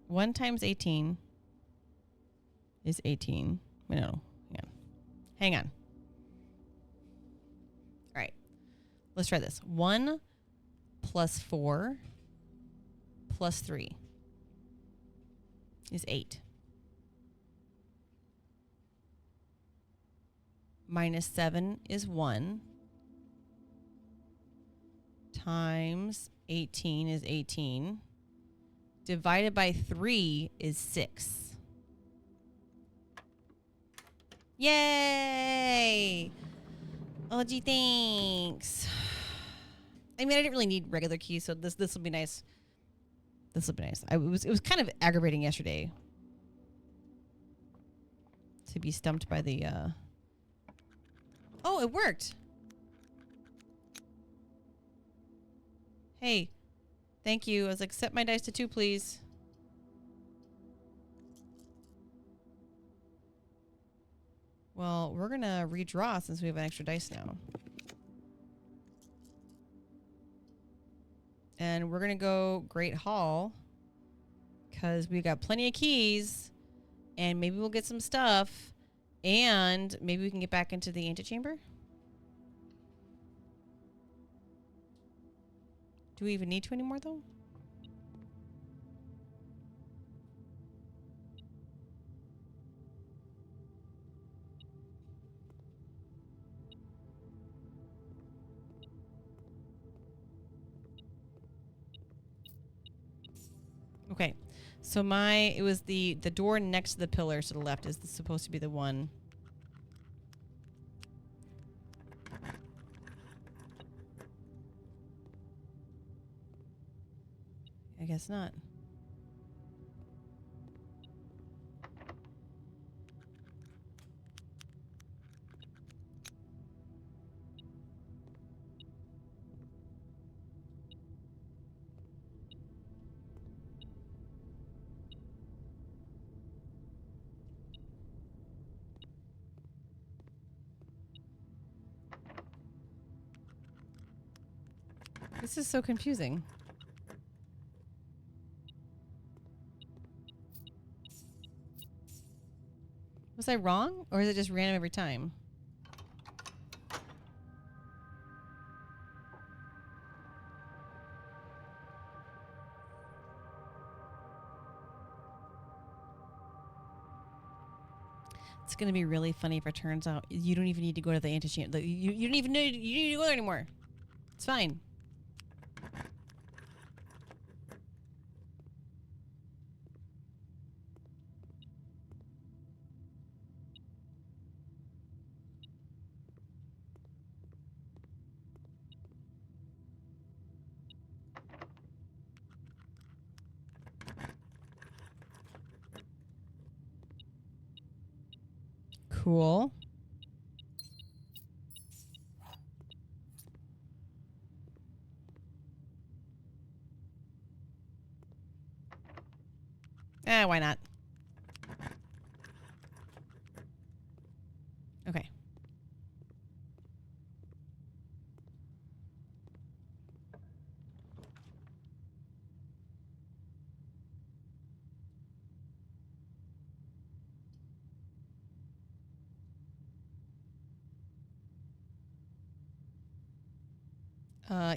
One times 18 is 18. Wait, no. Hang on. All right. Let's try this. 1 plus 4 plus 3 is 8. Minus 7 is 1. Times 18 is 18. Divided by 3 is 6. Yay! Oh, gee, thanks. I mean, I didn't really need regular keys, so this will be nice. This will be nice. It was kind of aggravating yesterday to be stumped by the. Oh, it worked. Hey, thank you. I was like, set my dice to 2, please. Well, we're gonna redraw since we have an extra dice now. And we're gonna go Great Hall because we got plenty of keys, and maybe we'll get some stuff, and maybe we can get back into the antechamber. Do we even need to anymore though? So it was the door next to the pillar to the left is supposed to be the one. I guess not. This is so confusing. Was I wrong? Or is it just random every time? It's going to be really funny if it turns out you don't even need to go to the antechamber. You don't even need to go there anymore. It's fine. Cool. Why not? Okay.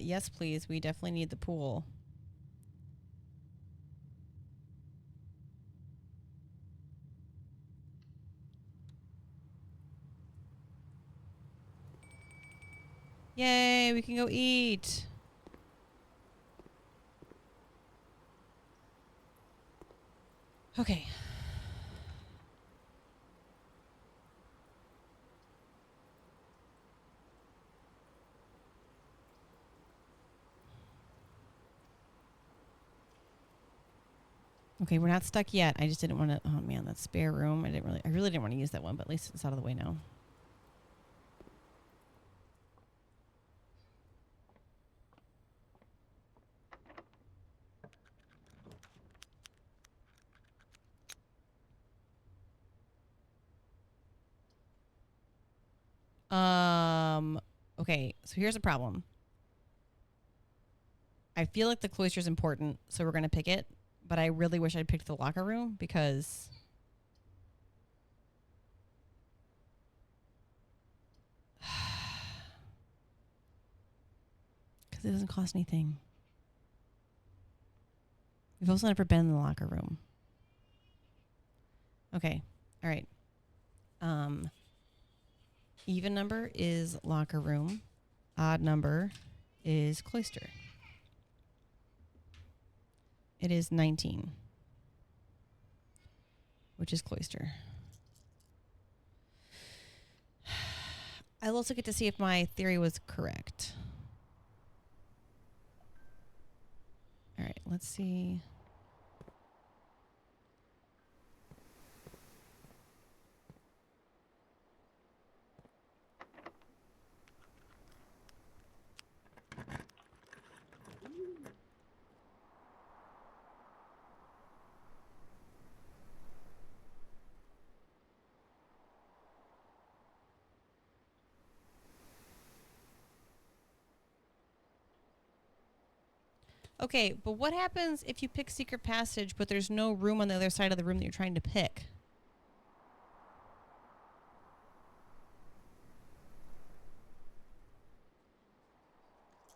Yes, please. We definitely need the pool. Yay, we can go eat. Okay. Okay, we're not stuck yet. I just didn't want to. Oh man, that spare room. I really didn't want to use that one, but at least it's out of the way now. Okay, so here's a problem. I feel like the cloister is important, so we're gonna pick it. But I really wish I'd picked the locker room because it doesn't cost anything. We've also never been in the locker room. Okay, all right. Even number is locker room. Odd number is cloister. It is 19, which is cloister. I'll also get to see if my theory was correct. All right, let's see. Okay, but what happens if you pick secret passage, but there's no room on the other side of the room that you're trying to pick?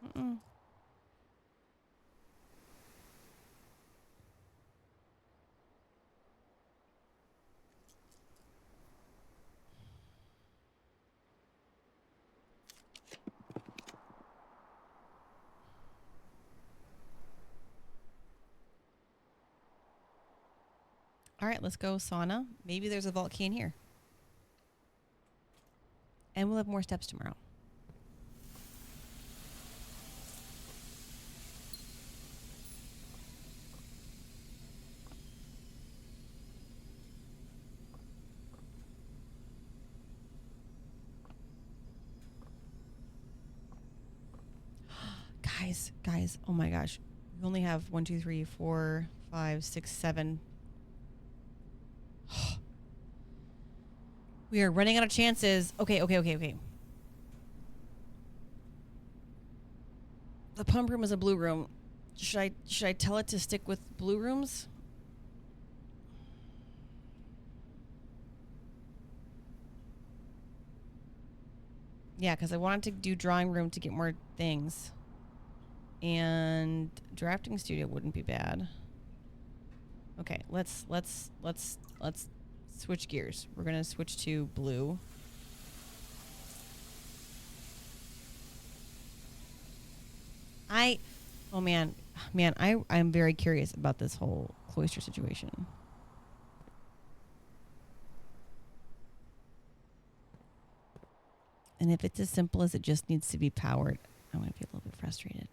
Mm-mm. All right, let's go sauna. Maybe there's a vault key in here. And we'll have more steps tomorrow. Guys, oh my gosh. We only have 1, 2, 3, 4, 5, 6, 7. We are running out of chances. Okay. The pump room is a blue room. Should I tell it to stick with blue rooms? Yeah, because I wanted to do drawing room to get more things. And drafting studio wouldn't be bad. Okay, let's switch gears. We're gonna switch to blue. I'm very curious about this whole cloister situation. And if it's as simple as it just needs to be powered, I'm gonna be a little bit frustrated.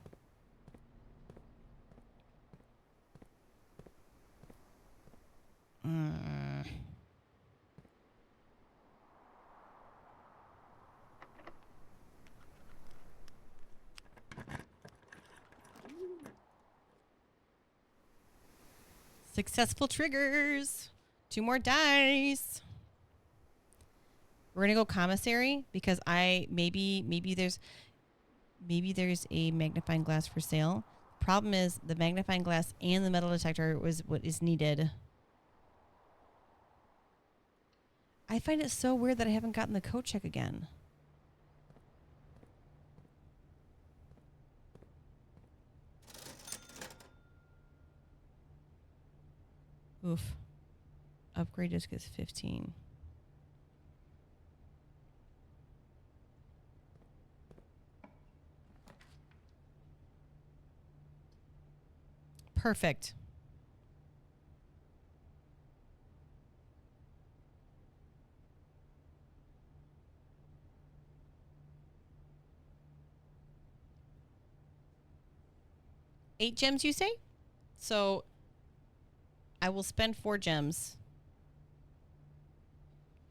Successful triggers. 2 more dice. We're gonna go commissary because maybe there's a magnifying glass for sale. Problem is the magnifying glass and the metal detector was what is needed. I find it so weird that I haven't gotten the code check again. Oof. Upgrade disc is 15. Perfect. Eight gems, you say? So I will spend 4 gems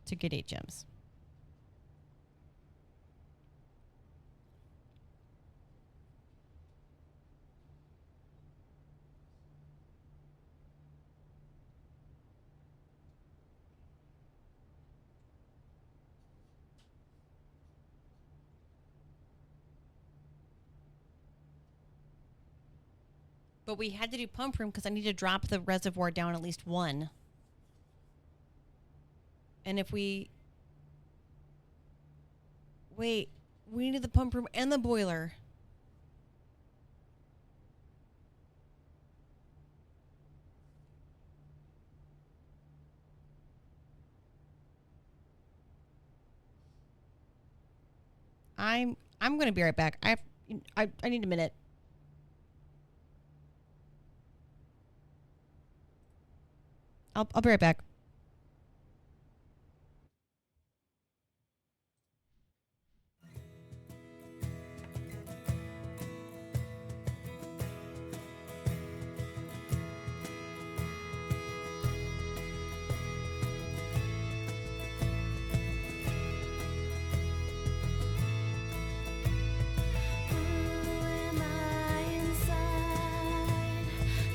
to get 8 gems. But we had to do pump room because I need to drop the reservoir down at least 1. And if we... Wait, we needed the pump room and the boiler. I'm going to be right back. I need a minute. I'll be right back.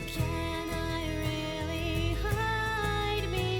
Can I really hide me?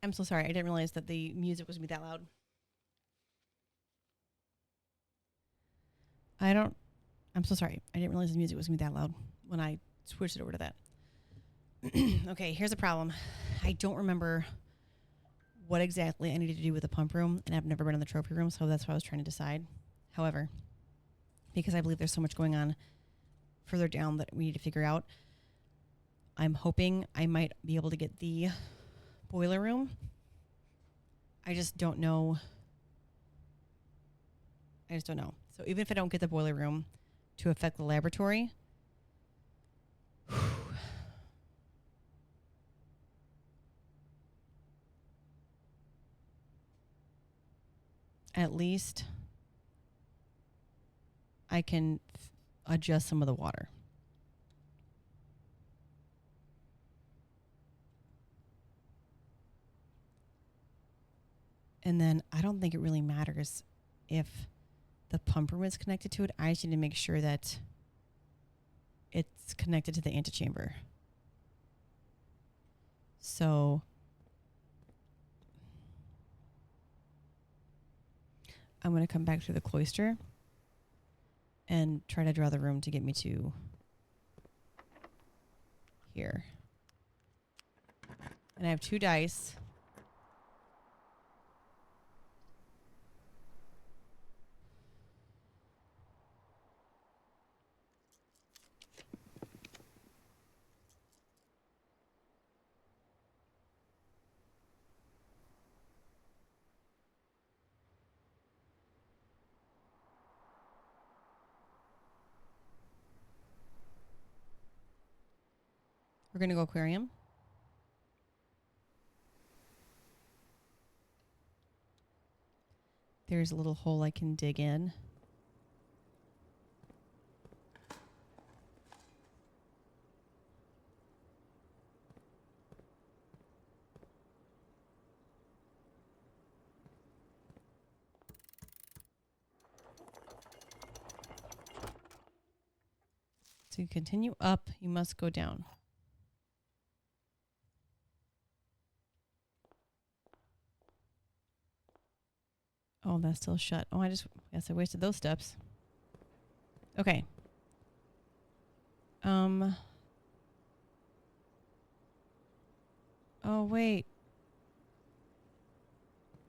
I'm so sorry. I didn't realize that the music was going to be that loud. I'm so sorry. I didn't realize the music was going to be that loud when I switched it over to that. Okay, here's a problem. I don't remember what exactly I needed to do with the pump room, and I've never been in the trophy room, so that's what I was trying to decide. However, because I believe there's so much going on further down that we need to figure out, I'm hoping I might be able to get the boiler room. I just don't know. So even if I don't get the boiler room to affect the laboratory, at least I can adjust some of the water. And then I don't think it really matters if the pump room is connected to it. I just need to make sure that it's connected to the antechamber. So I'm going to come back through the cloister and try to draw the room to get me to here. And I have 2 dice. We're going to go aquarium. There's a little hole I can dig in. To continue up, you must go down. Oh, that's still shut. Oh, I guess I wasted those steps. Okay. Oh, wait.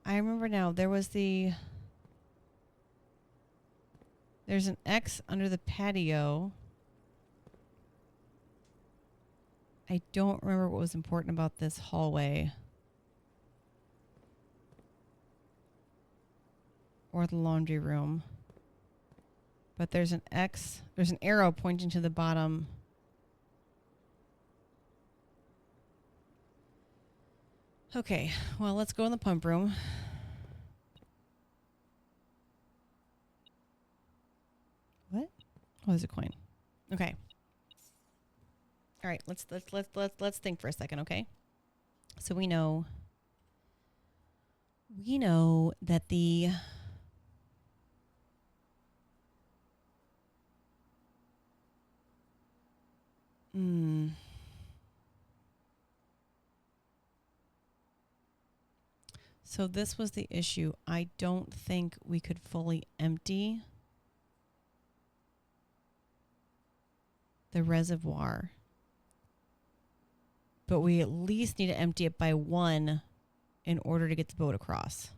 I remember now. There's an X under the patio. I don't remember what was important about this hallway. Or the laundry room. But there's an X. There's an arrow pointing to the bottom. Okay, well, let's go in the pump room. What? Oh, there's a coin. Okay. All right, let's think for a second, okay? So we know that the So this was the issue. I don't think we could fully empty the reservoir. But we at least need to empty it by 1 in order to get the boat across.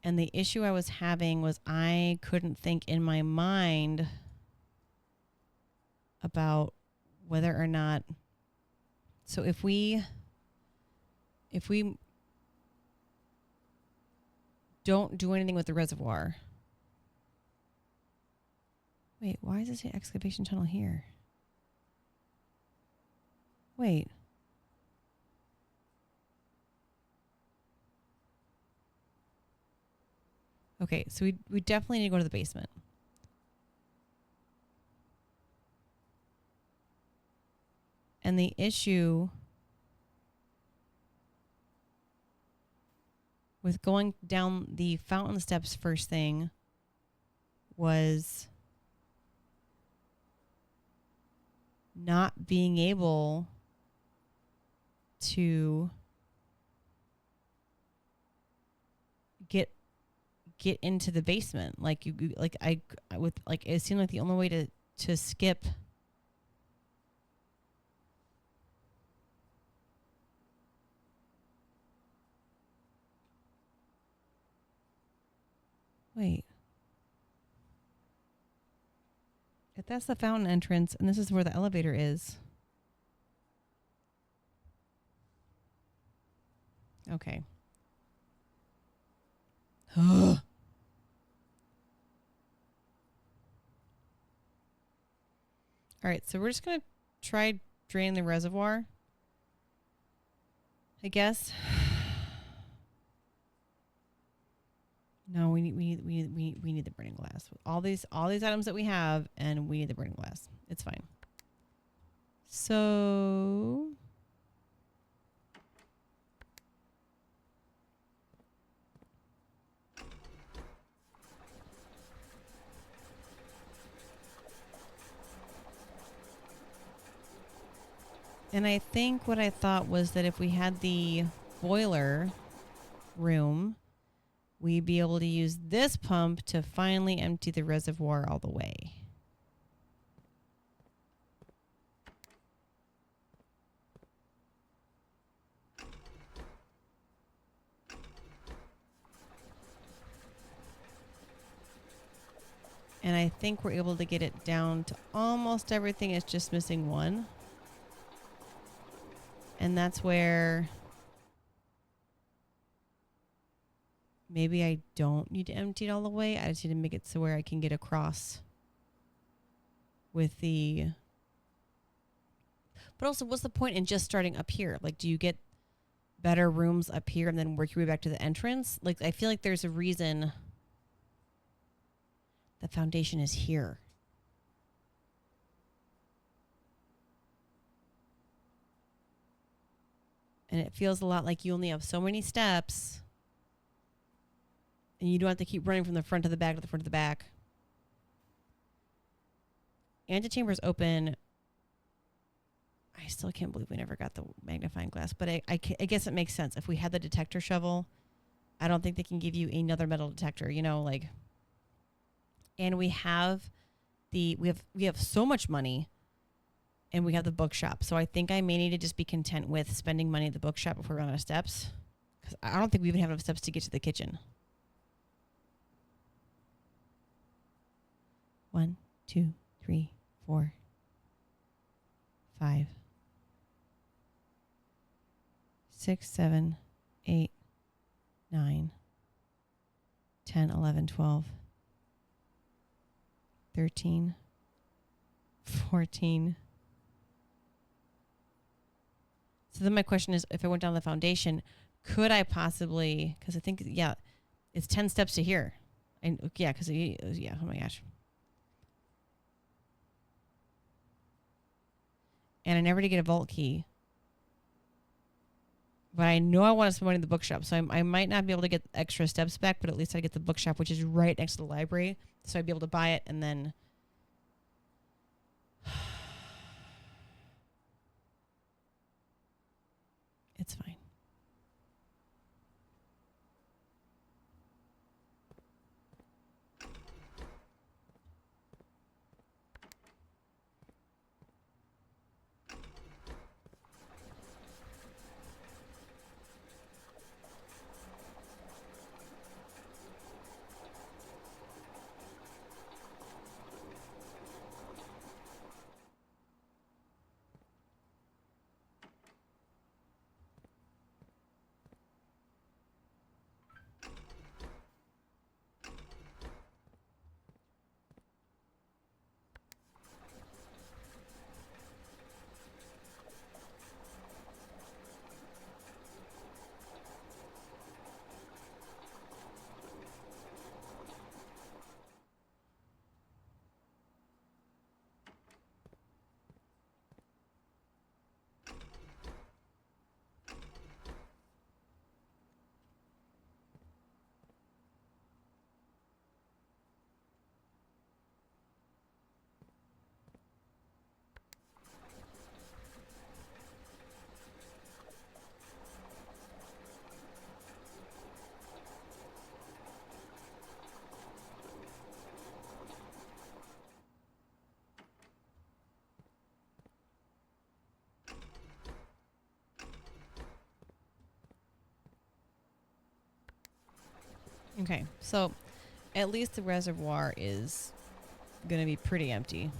And the issue I was having was I couldn't think in my mind about whether or not. So if we don't do anything with the reservoir. Wait, why does it say excavation tunnel here? Wait. Okay, so we definitely need to go to the basement. And the issue with going down the fountain steps first thing was not being able to get into the basement. Like it seemed like the only way to skip. Wait. If that's the fountain entrance and this is where the elevator is. Okay. All right, so we're just going to try drain the reservoir, I guess. No, we need the burning glass. All these items that we have, and we need the burning glass. It's fine. So and I think what I thought was that if we had the boiler room, we'd be able to use this pump to finally empty the reservoir all the way. And I think we're able to get it down to almost everything. It's just missing one. And that's where maybe I don't need to empty it all the way. I just need to make it so where I can get across with the... But also, what's the point in just starting up here? Like, do you get better rooms up here and then work your way back to the entrance? Like, I feel like there's a reason the foundation is here. And it feels a lot like you only have so many steps. And you don't have to keep running from the front to the back to the front to the back. Antechamber's open. I still can't believe we never got the magnifying glass. But I guess it makes sense. If we had the detector shovel, I don't think they can give you another metal detector. You know, like... And we have we have so much money, and we have the bookshop. So I think I may need to just be content with spending money at the bookshop before we run out of steps, because I don't think we even have enough steps to get to the kitchen. 1, 2, 3, 4, 5, 6, 7, 8, 9, 10, 11, 12. 13, 14. So then my question is, if I went down the foundation, could I possibly, because I think, yeah, it's 10 steps to here. And yeah, because, yeah, oh my gosh. And I never did get a vault key. But I know I want to spend money in the bookshop, so I might not be able to get extra steps back, but at least I get the bookshop, which is right next to the library. So I'd be able to buy it and then... It's fine. Okay, so at least the reservoir is going to be pretty empty.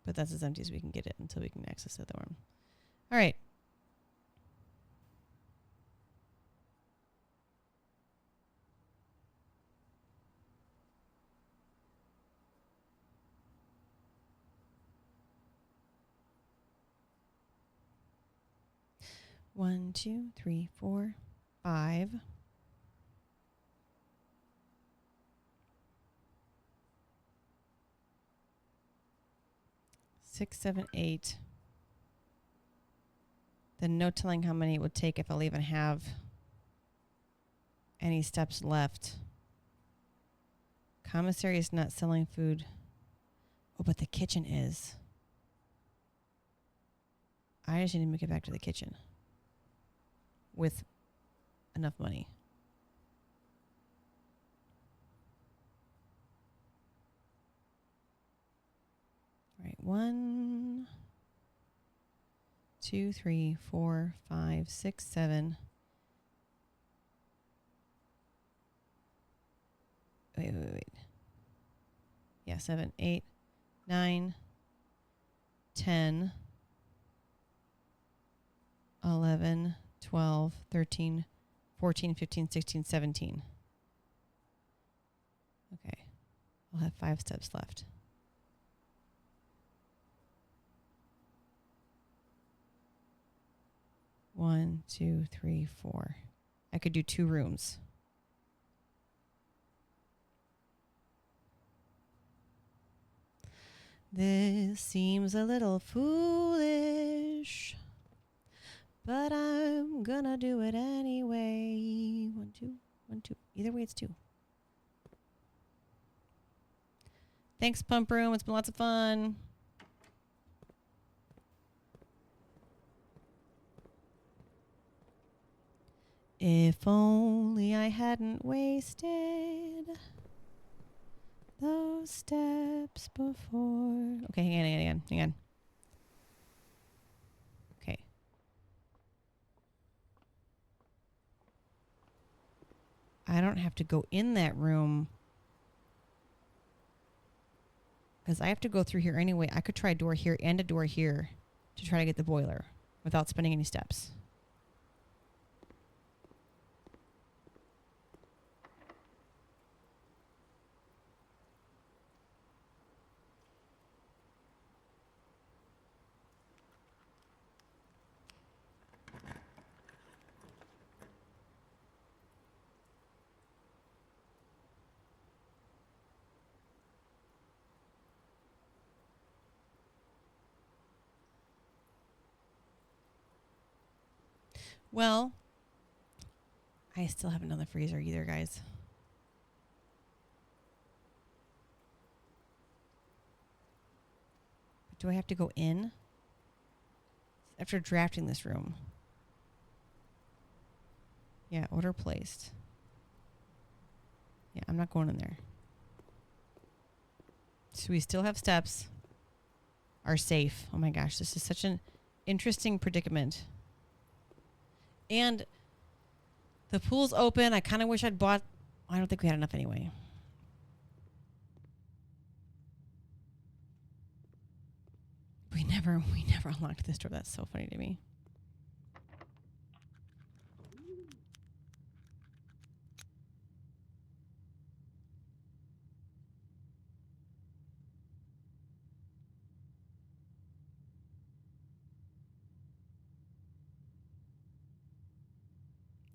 But that's as empty as we can get it until we can access the other one. All right. One, two, three, four, 5. 6, 7, 8. Then no telling how many it would take if I'll even have any steps left. Commissary is not selling food. Oh, but the kitchen is. I just need to make it back to the kitchen with enough money. All right, 1, 2, 3, 4, 5, 6, 7. Wait. Yeah, 7, 8, 9, 10, 11, 12, 13, 14, 15, 16, 17. Okay. I'll have 5 steps left. One, 2, 3, 4. I could do 2 rooms. This seems a little foolish, but I'm gonna do it anyway. 1, 2, 1, 2. Either way, it's 2. Thanks, Pump Room. It's been lots of fun. If only I hadn't wasted those steps before. Okay, hang on. Okay. I don't have to go in that room because I have to go through here anyway. I could try a door here and a door here to try to get the boiler without spending any steps. Well, I still have another freezer either, guys. But do I have to go in? After drafting this room. Yeah, order placed. Yeah, I'm not going in there. So we still have steps. Are safe. Oh my gosh, this is such an interesting predicament. And the pool's open. I kind of wish I'd bought... I don't think we had enough anyway. We never unlocked this door. That's so funny to me.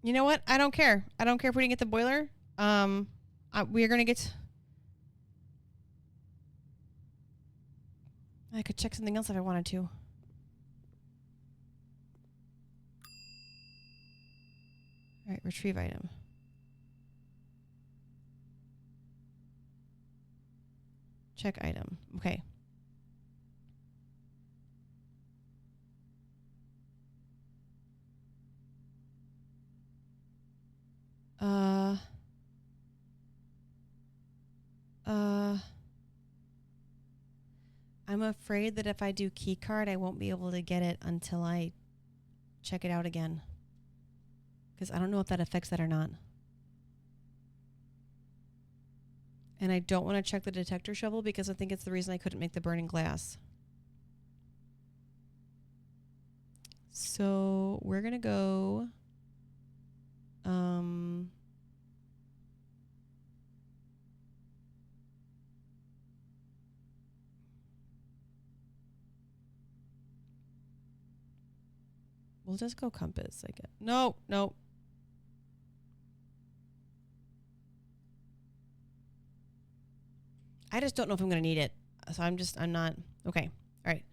You know what? I don't care. I don't care if we didn't get the boiler. We are going to get... I could check something else if I wanted to. All right, retrieve item. Check item. Okay. I'm afraid that if I do key card, I won't be able to get it until I check it out again. Because I don't know if that affects that or not. And I don't want to check the detector shovel because I think it's the reason I couldn't make the burning glass. So we're going to go... we'll just go compass, I guess. No. I just don't know if I'm going to need it. So I'm not. Okay. All right.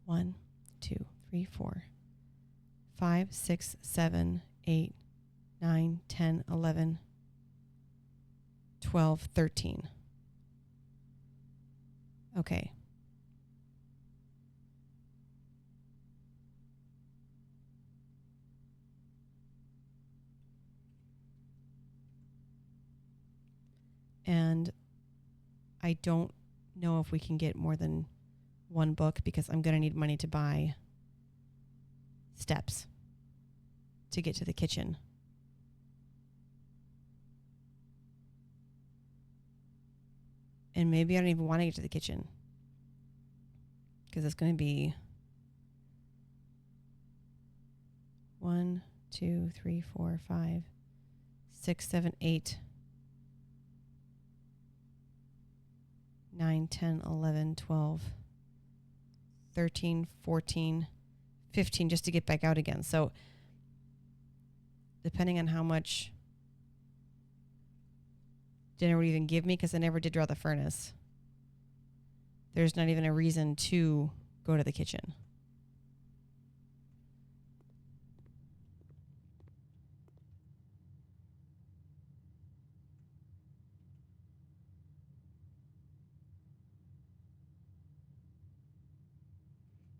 One, 2, 3, 4, 5, 6, 7, 8, 9, 10, 11, 12, 13. Okay. And I don't know if we can get more than one book because I'm going to need money to buy steps to get to the kitchen. And maybe I don't even want to get to the kitchen because it's going to be 1, 2, 3, 4, 5, 6, 7, 8, 9, 10, 11, 12, 13, 14, 15 just to get back out again. So depending on how much dinner would even give me, because I never did draw the furnace, there's not even a reason to go to the kitchen.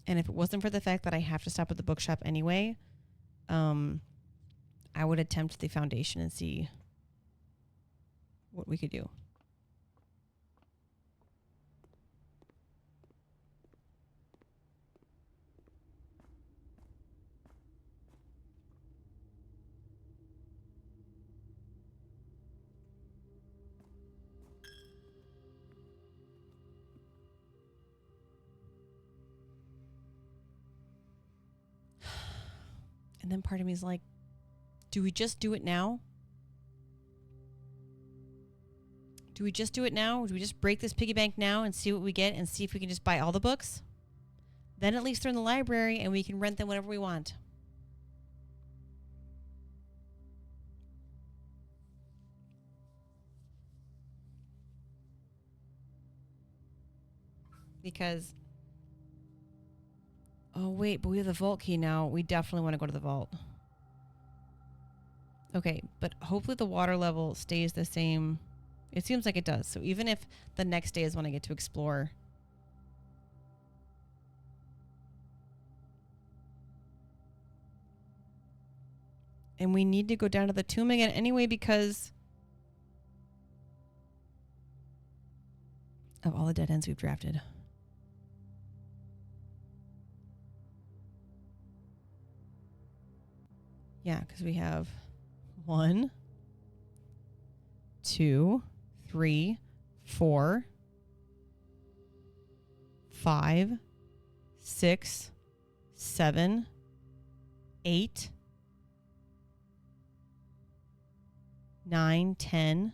And if it wasn't for the fact that I have to stop at the bookshop anyway, I would attempt the foundation and see what we could do. And then part of me is like, do we just do it now? Do we just do it now? Do we just break this piggy bank now and see what we get and see if we can just buy all the books? Then at least they're in the library and we can rent them whenever we want. Because, oh wait, but we have the vault key now. We definitely want to go to the vault. Okay, but hopefully the water level stays the same. It seems like it does. So even if the next day is when I get to explore. And we need to go down to the tomb again anyway because of all the dead ends we've drafted. Yeah, because we have 1, 2, 3, 4, 5, 6, 7, 8, 9, 10.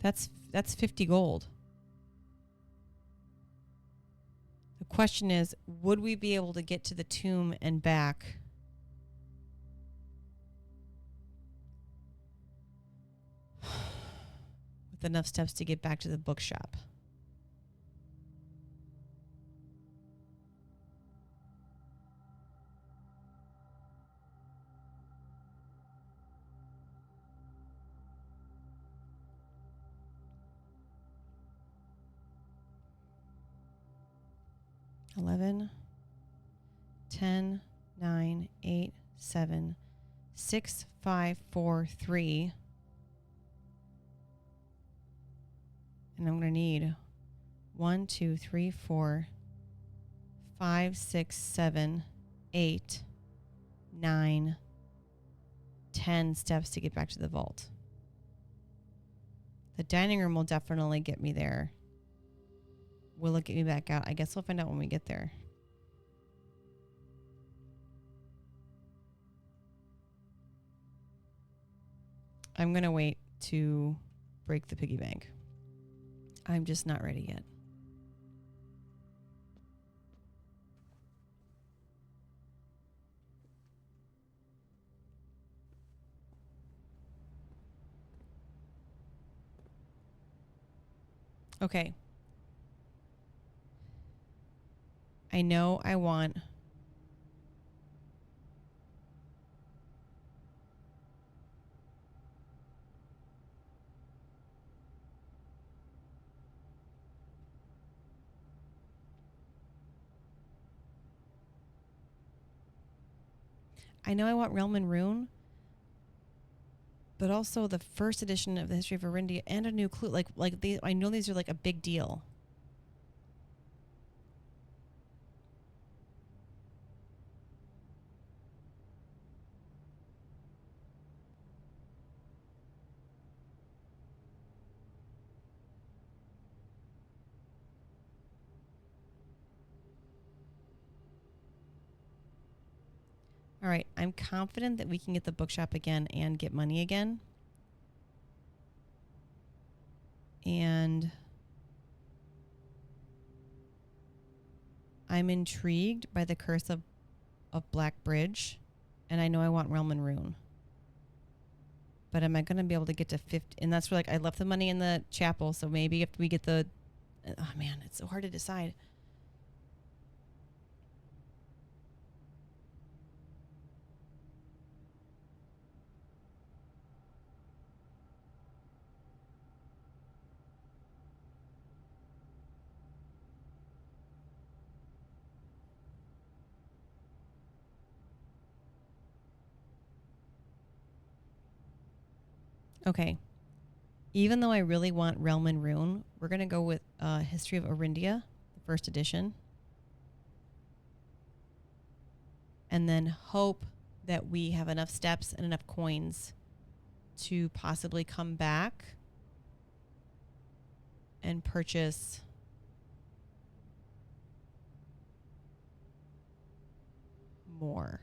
That's 50 gold. The question is, would we be able to get to the tomb and back with enough steps to get back to the bookshop? $11, 10, 9, 8, 7, 6543. And I'm going to need 1, 2, 3, 4, 5, 6, 7, 8, 9, 10 steps to get back to the vault. The dining room will definitely get me there. Will it get me back out? I guess we'll find out when we get there. I'm going to wait to break the piggy bank. I'm just not ready yet. Okay. I know I want... I know I want Realm and Rune, but also the first edition of the History of Arindia and a new clue. Like these, I know these are like a big deal. All right, I'm confident that we can get the bookshop again and get money again. And I'm intrigued by the Curse of Black Bridge, and I know I want Realm and Rune. But am I going to be able to get to 50? And that's where, like, I left the money in the chapel, so maybe if we get the... Oh, man, it's so hard to decide. Okay. Even though I really want Realm and Rune, we're going to go with History of Arindia, the first edition. And then hope that we have enough steps and enough coins to possibly come back and purchase more.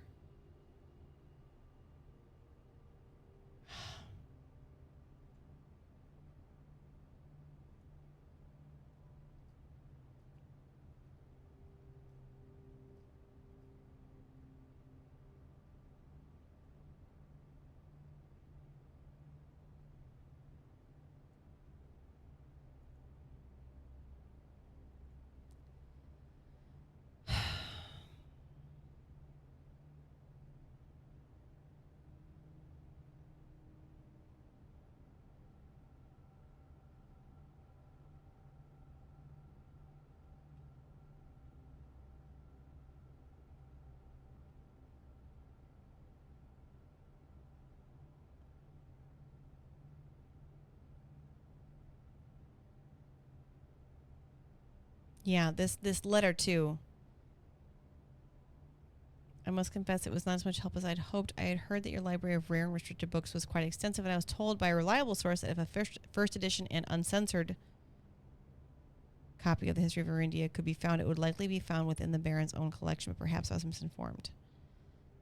Yeah, this letter too. I must confess it was not as much help as I'd hoped. I had heard that your library of rare and restricted books was quite extensive, and I was told by a reliable source that if a first edition and uncensored copy of the History of Arindia could be found, it would likely be found within the Baron's own collection, but perhaps I was misinformed.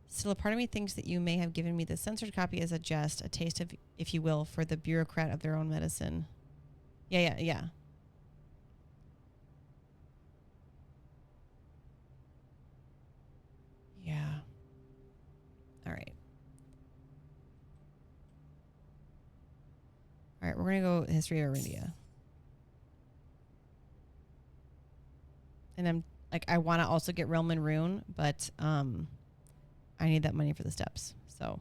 Still, a part of me thinks that you may have given me the censored copy as a jest, a taste of, if you will, for the bureaucrat of their own medicine. Yeah. Yeah. All right. All right, we're going to go History of Arindia. And I'm like, I want to also get Realm and Rune, but I need that money for the steps. So,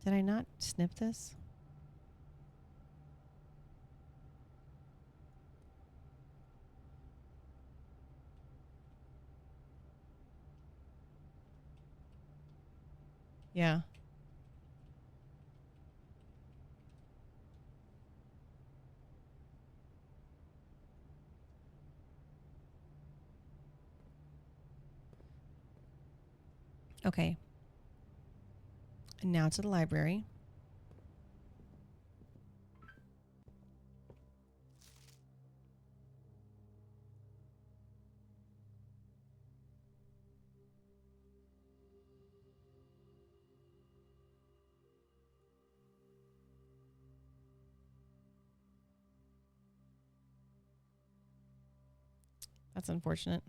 did I not snip this? Yeah. Okay. And now to the library. That's unfortunate.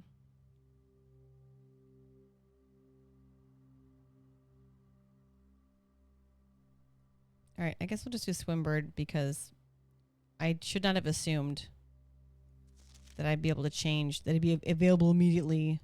All right, I guess we'll just do Swimbird because I should not have assumed that I'd be able to change, that it'd be available immediately.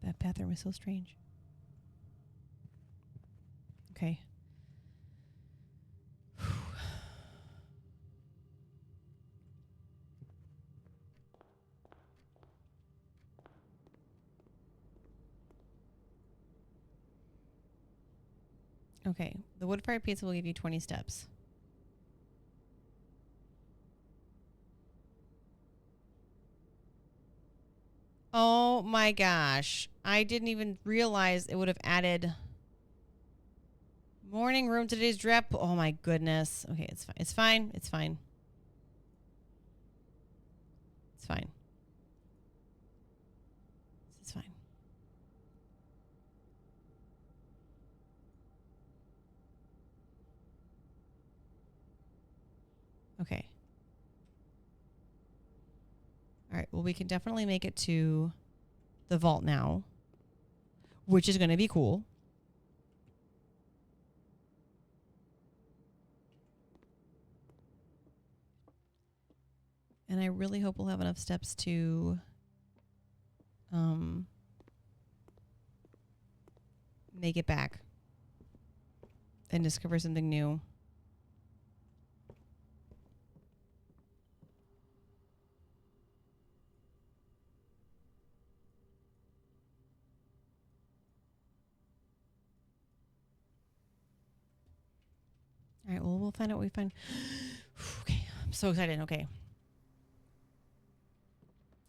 That bathroom is so strange. Okay. Okay. The wood-fired pizza will give you 20 steps. Oh my gosh. I didn't even realize it would have added morning room to today's draft. Oh my goodness. Okay, it's fine. It's fine. It's fine. It's fine. It's fine. Okay. All right. Well, we can definitely make it to the vault now, which is going to be cool. And I really hope we'll have enough steps to make it back and discover something new. All right, well, we'll find out what we find. Okay, I'm so excited. Okay.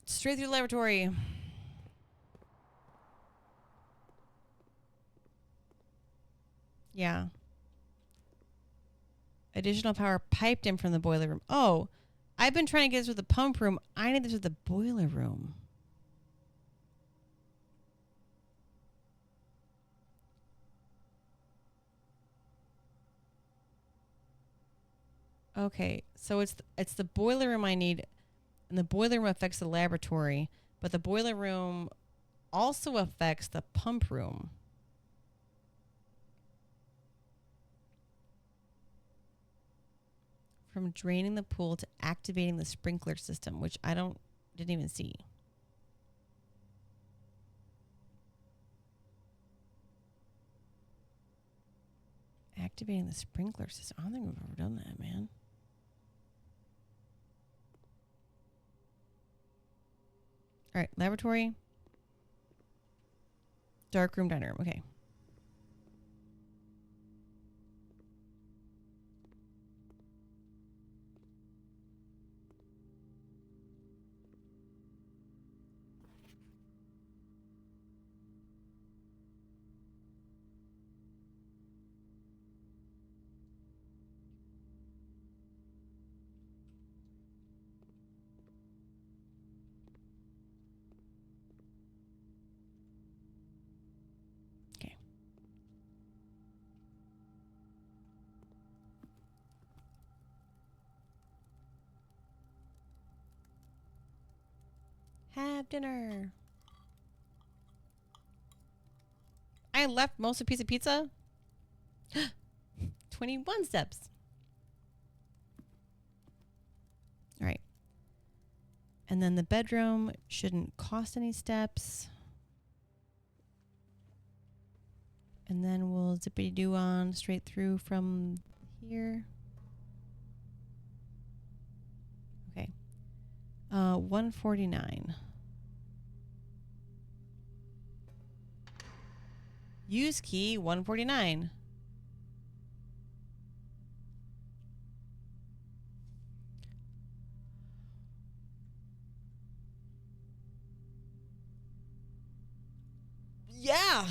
Straight through the laboratory. Yeah. Additional power piped in from the boiler room. Oh, I've been trying to get this with the pump room. I need this with the boiler room. Okay, so it's the boiler room I need, and the boiler room affects the laboratory, but the boiler room also affects the pump room. From draining the pool to activating the sprinkler system, which didn't even see. Activating the sprinkler system. I don't think we've ever done that, man. All right, laboratory. Dark room, dining room. Okay. Okay. Have dinner. I left most of a piece of pizza. 21 steps. All right. And then the bedroom shouldn't cost any steps. And then we'll zippity-doo on straight through from here. Okay. 149. Use key 149. Yeah.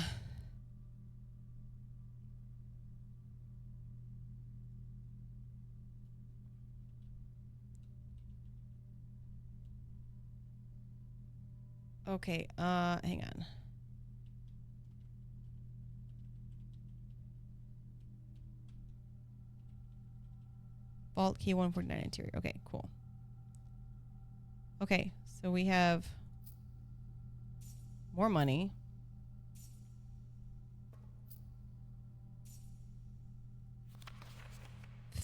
Okay, hang on. Vault key 149 interior. Okay, cool. Okay, so we have more money.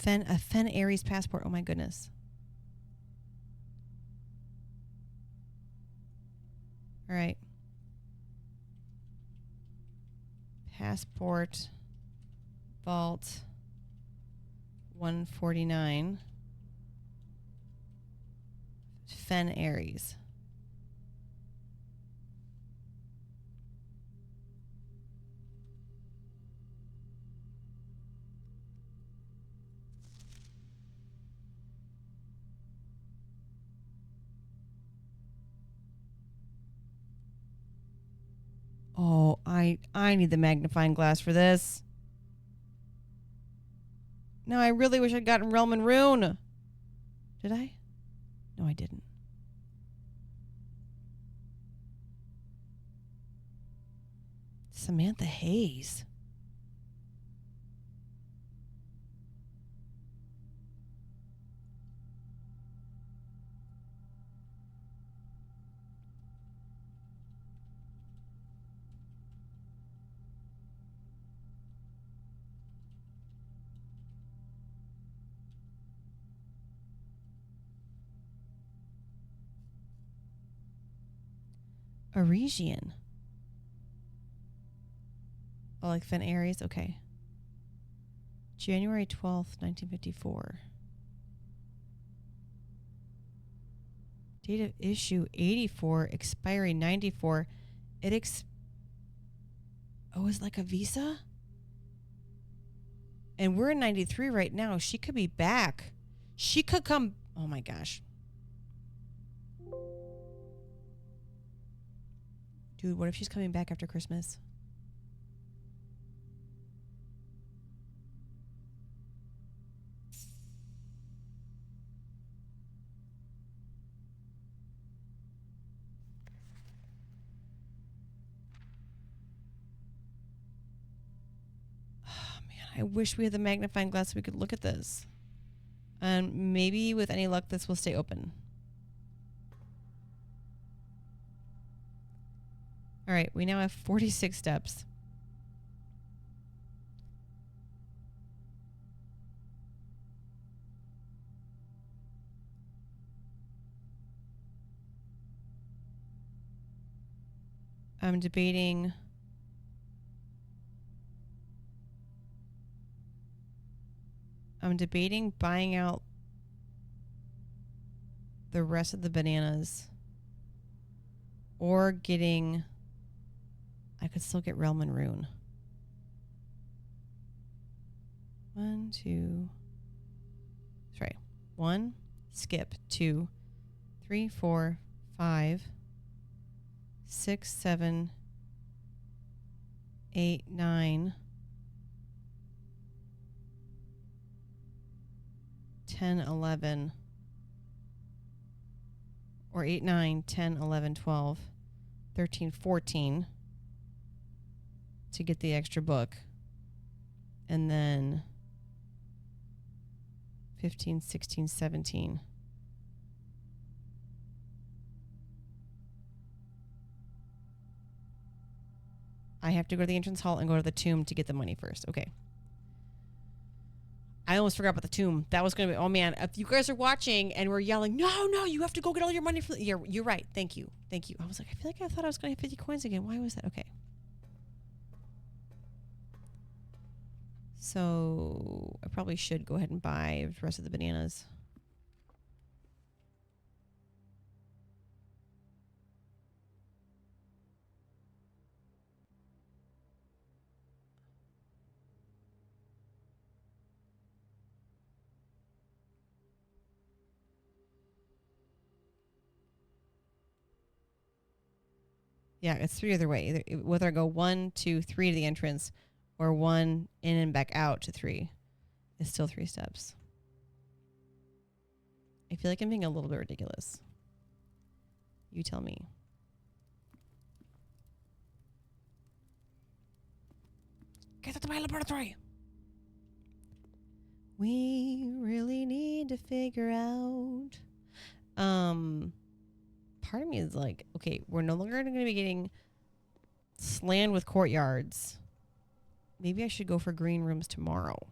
A Fen Aries passport. Oh my goodness. All right. Passport. Vault. 149. Fen Aries. Oh, I need the magnifying glass for this. No, I really wish I'd gotten Realm and Rune. Did I? No, I didn't. Samantha Hayes. Arisian. Oh, like Fen Aries? Okay. January 12th, 1954. Date of issue 84, expiry 94. Oh, it's like a visa? And we're in 93 right now. She could be back. She could come. Oh my gosh. Dude, what if she's coming back after Christmas? Oh, man, I wish we had the magnifying glass so we could look at this. And maybe with any luck, this will stay open. All right, we now have 46 steps. I'm debating buying out the rest of the bananas or getting... I could still get Realm and Rune. 1, 2... Sorry. 1, skip. 2, 3, 4, 5, 6, 7, 8, 9, 10, 11, or 8, 9, 10, 11, 12, 13, 14 to get the extra book. And then 15, 16, 17. I have to go to the entrance hall and go to the tomb to get the money first. Okay. I almost forgot about the tomb. That was going to be, oh man, if you guys are watching and we're yelling, no, you have to go get all your money from you're right. Thank you. I was like, I feel like I thought I was going to have 50 coins again. Why was that? Okay. So I probably should go ahead and buy the rest of the bananas. Yeah, it's 3 other way. Whether I go 1, 2, 3 to the entrance or 1 in and back out to 3. It's still 3 steps. I feel like I'm being a little bit ridiculous. You tell me. Get out of my laboratory! We really need to figure out. Part of me is like, okay, we're no longer going to be getting slammed with courtyards. Maybe I should go for green rooms tomorrow.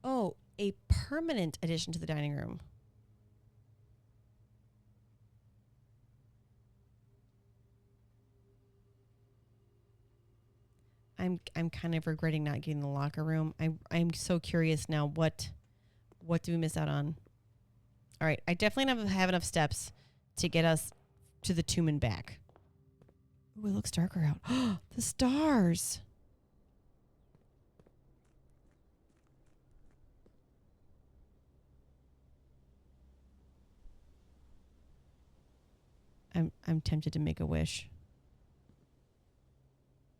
Oh, a permanent addition to the dining room. I'm kind of regretting not getting the locker room. I'm so curious now. What do we miss out on? All right, I definitely don't have enough steps to get us to the tomb and back. Ooh, it looks darker out. The stars. I'm tempted to make a wish.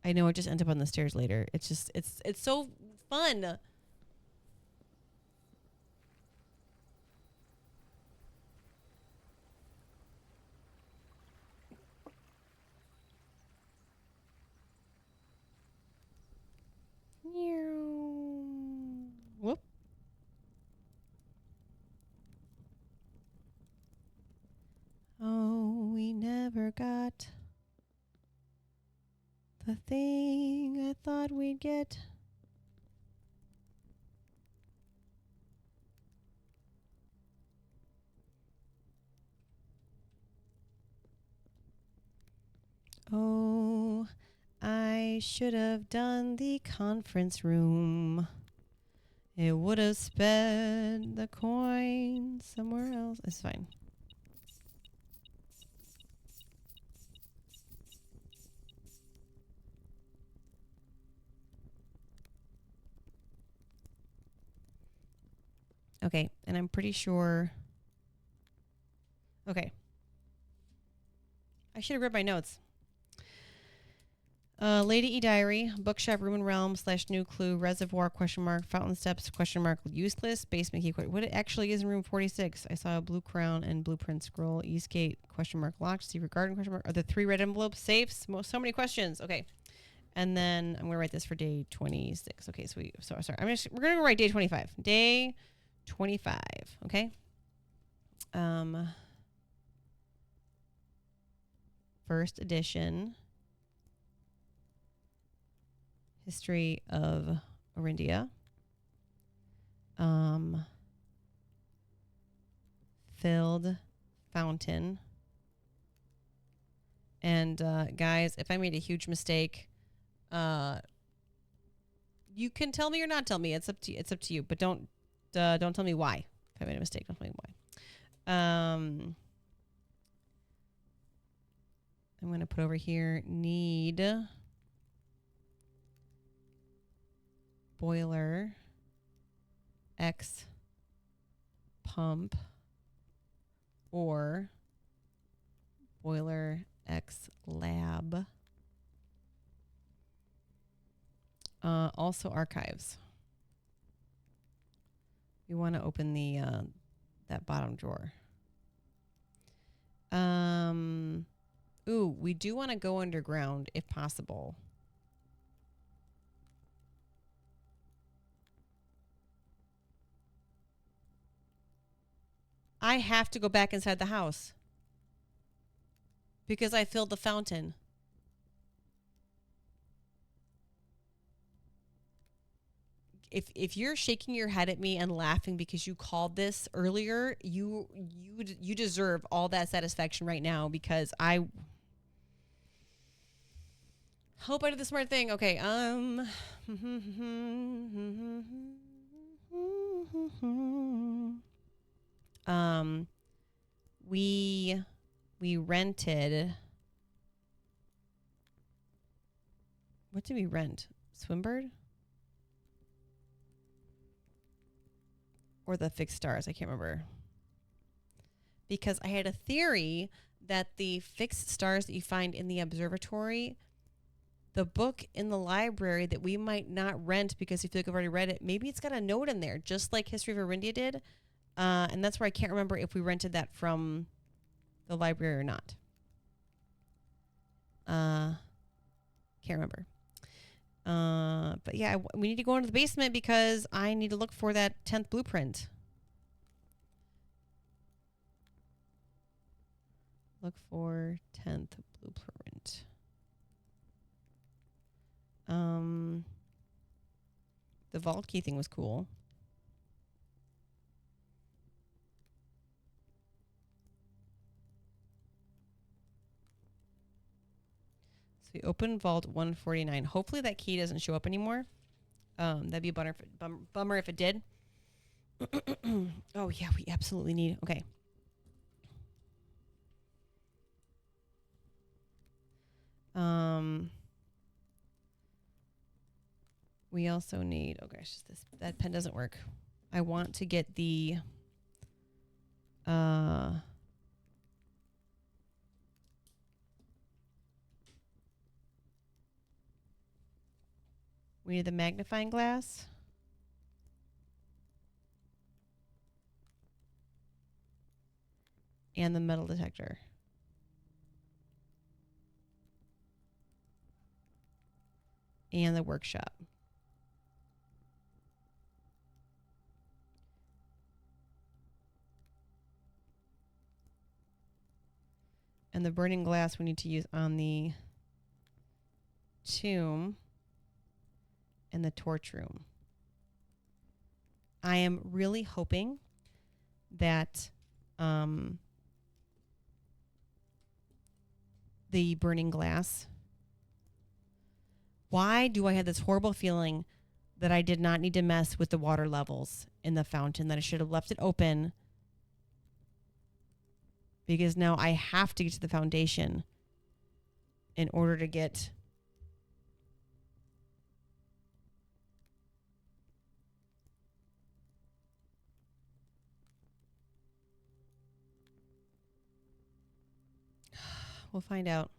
I know I just end up on the stairs later. It's just it's so fun. Whoop. Oh, we never got the thing I thought we'd get. Oh, I should have done the conference room. It would have spent the coin somewhere else. It's fine. Okay, and I'm pretty sure. Okay. I should have read my notes. Lady E Diary, bookshop, room and realm / new clue, reservoir, ? Fountain steps, ? Useless, basement key. What it actually is in room 46? I saw a blue crown and blueprint scroll. East gate, ? Locked, secret garden, ? Are the 3 red envelopes safes? So many questions. Okay. And then I'm going to write this for day 26. Okay, sorry. We're going to write day 25. Day 25. Okay. First edition. History of Orindia. Filled fountain. And guys, if I made a huge mistake, you can tell me or not tell me. It's up to you. But don't tell me why. If I made a mistake, don't tell me why. I'm going to put over here, need boiler X pump or boiler X lab Also archives. We want to open the that bottom drawer. Ooh, we do want to go underground if possible. I have to go back inside the house because I filled the fountain. If you're shaking your head at me and laughing because you called this earlier, you deserve all that satisfaction right now because I hope I did the smart thing. Okay. We rented. What did we rent? Swimbird? Or the fixed stars? I can't remember. Because I had a theory that the fixed stars that you find in the observatory, the book in the library that we might not rent because we feel like I've already read it, maybe it's got a note in there, just like History of Arindia did. And that's where I can't remember if we rented that from the library or not. Can't remember. But yeah, we need to go into the basement because I need to look for that 10th blueprint. Look for 10th blueprint. The vault key thing was cool. So we open vault 149. Hopefully that key doesn't show up anymore. That'd be a bummer if it did. Oh yeah, we absolutely need. Okay. We also need. Oh gosh, that pen doesn't work. I want to get the. We need the magnifying glass. And the metal detector. And the workshop. And the burning glass we need to use on the tomb and the torch room. I am really hoping that the burning glass. Why do I have this horrible feeling that I did not need to mess with the water levels in the fountain, that I should have left it open? Because now I have to get to the foundation in order to get we'll find out.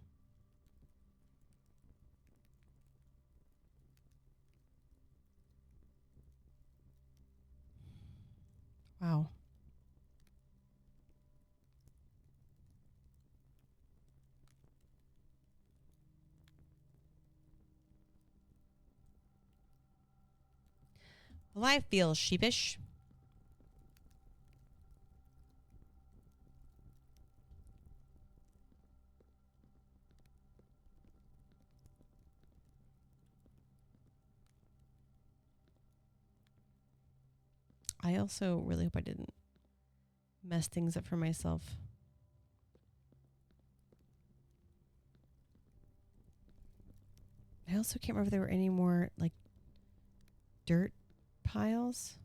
Wow. Well, I feel sheepish. I also really hope I didn't mess things up for myself. I also can't remember if there were any more like dirt piles.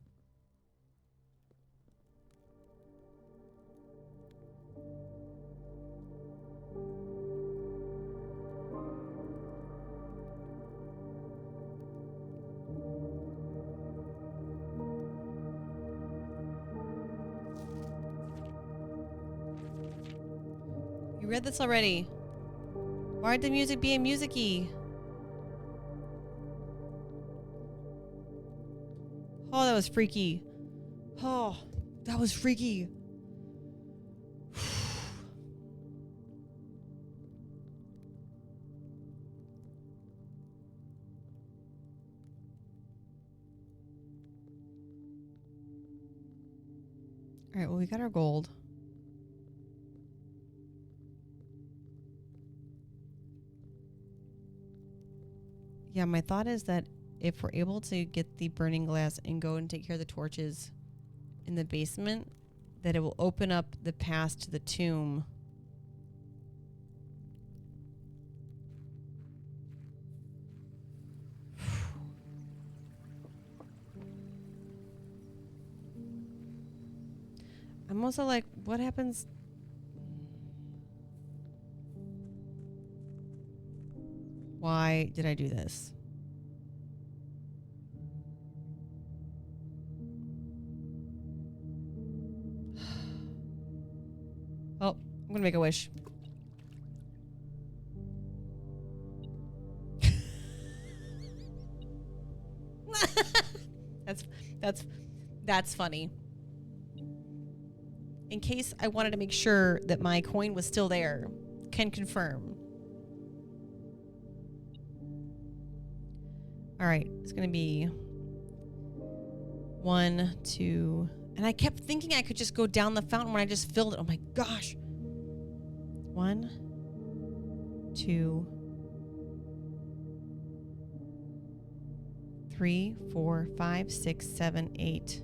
You read this already. Why'd the music be music-y? Oh, that was freaky. Oh, that was freaky. All right, well, we got our gold. Yeah, my thought is that if we're able to get the burning glass and go and take care of the torches in the basement, that it will open up the path to the tomb. I'm also like, what happens? Why did I do this? Oh, I'm gonna make a wish. That's funny. In case I wanted to make sure that my coin was still there, can confirm. All right, it's gonna be 1, 2, and I kept thinking I could just go down the fountain when I just filled it. Oh my gosh. 1, 2, 3, 4, 5, 6, 7, 8,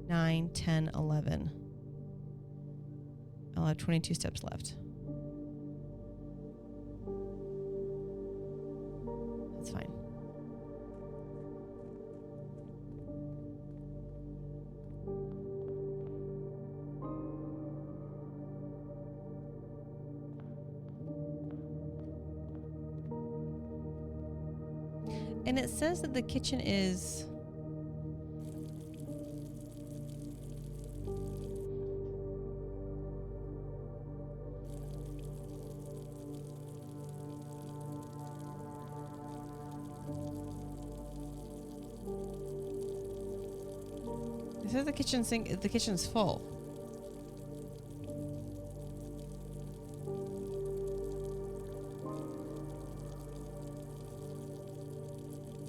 9, 10, 11. I'll have 22 steps left. That's fine. And it says that the kitchen is... It says the kitchen sink, the kitchen's full.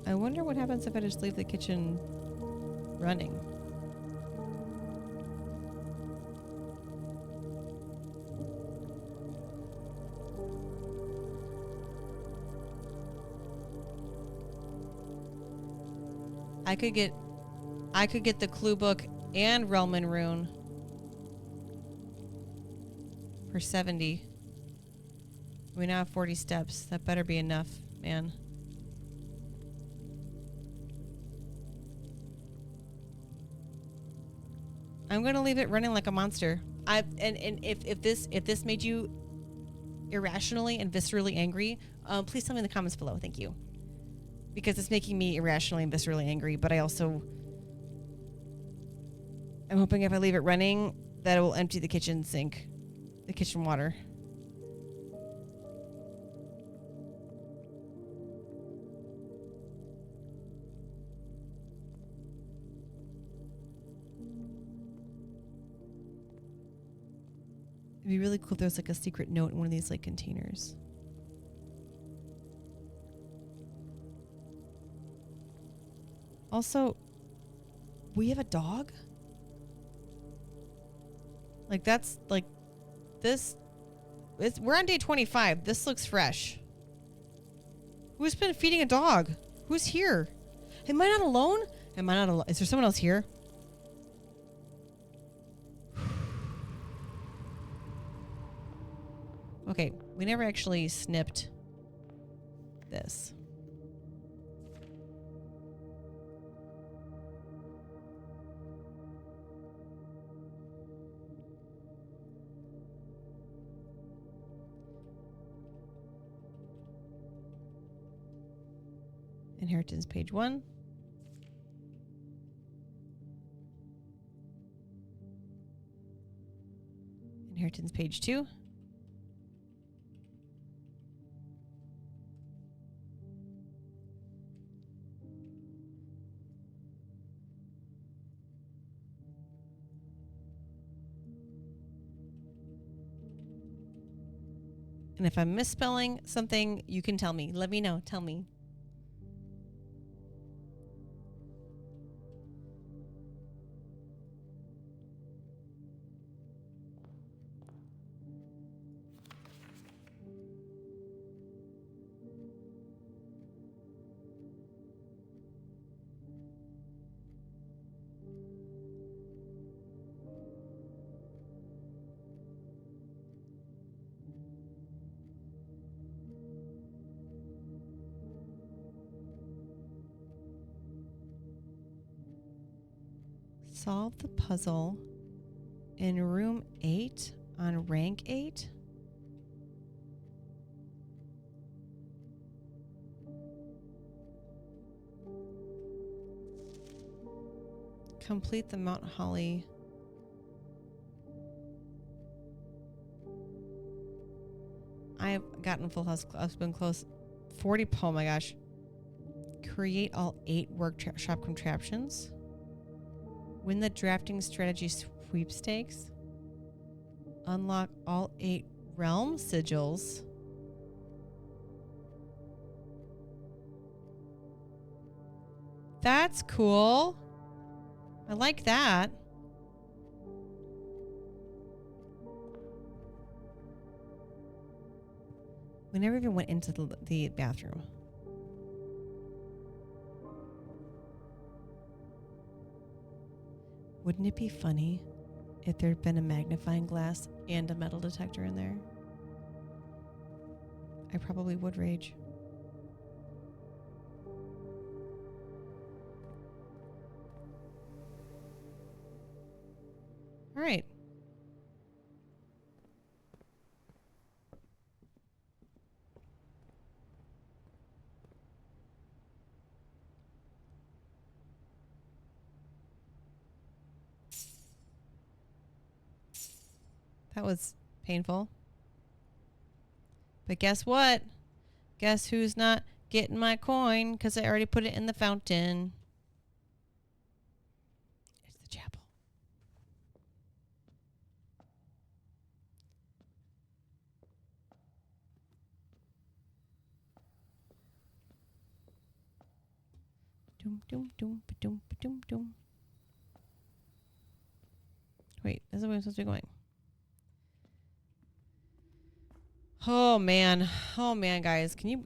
I wonder what happens if I just leave the kitchen running. I could get the clue book and Relman rune for 70. We now have 40 steps. That better be enough, man. I'm gonna leave it running like a monster. And if this made you irrationally and viscerally angry, please tell me in the comments below. Thank you. Because it's making me irrationally and viscerally angry, but I'm hoping if I leave it running that it will empty the kitchen sink, the kitchen water. It'd be really cool if there's like a secret note in one of these like containers. Also, we have a dog? Like that's like this. We're on day 25. This looks fresh. Who's been feeding a dog? Who's here? Am I not alone? Am I not alone? Is there someone else here? Okay, we never actually snipped this. Inheritance page 1. Inheritance page 2. And if I'm misspelling something, you can tell me. Let me know. Tell me. Solve the puzzle in room 8 on rank 8. Complete the Mount Holly. I've gotten full house. I've been close. 40. Oh my gosh. Create all 8 workshop contraptions. Win the drafting strategy sweepstakes. Unlock all 8 realm sigils. That's cool. I like that. We never even went into the bathroom. Wouldn't it be funny if there'd been a magnifying glass and a metal detector in there? I probably would rage. All right. That was painful. But guess what? Guess who's not getting my coin because I already put it in the fountain. It's the chapel. Doom, doom, doom, ba-doom, ba-doom, doom. Wait, this is where I'm supposed to be going. Oh man, guys, can you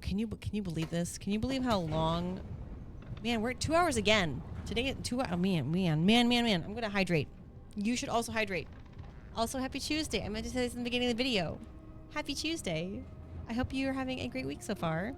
believe this? Can you believe how long? Man, we're at 2 hours again today. At 2 hours. Oh, man. I'm gonna hydrate. You should also hydrate. Also, happy Tuesday. I meant to say this in the beginning of the video. Happy Tuesday. I hope you are having a great week so far.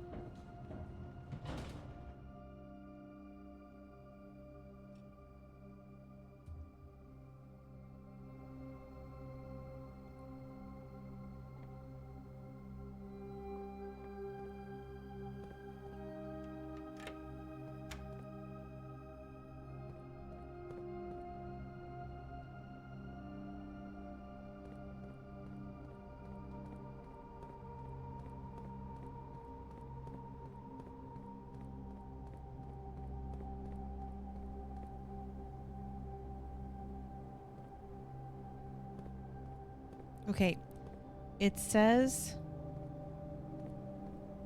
Okay, it says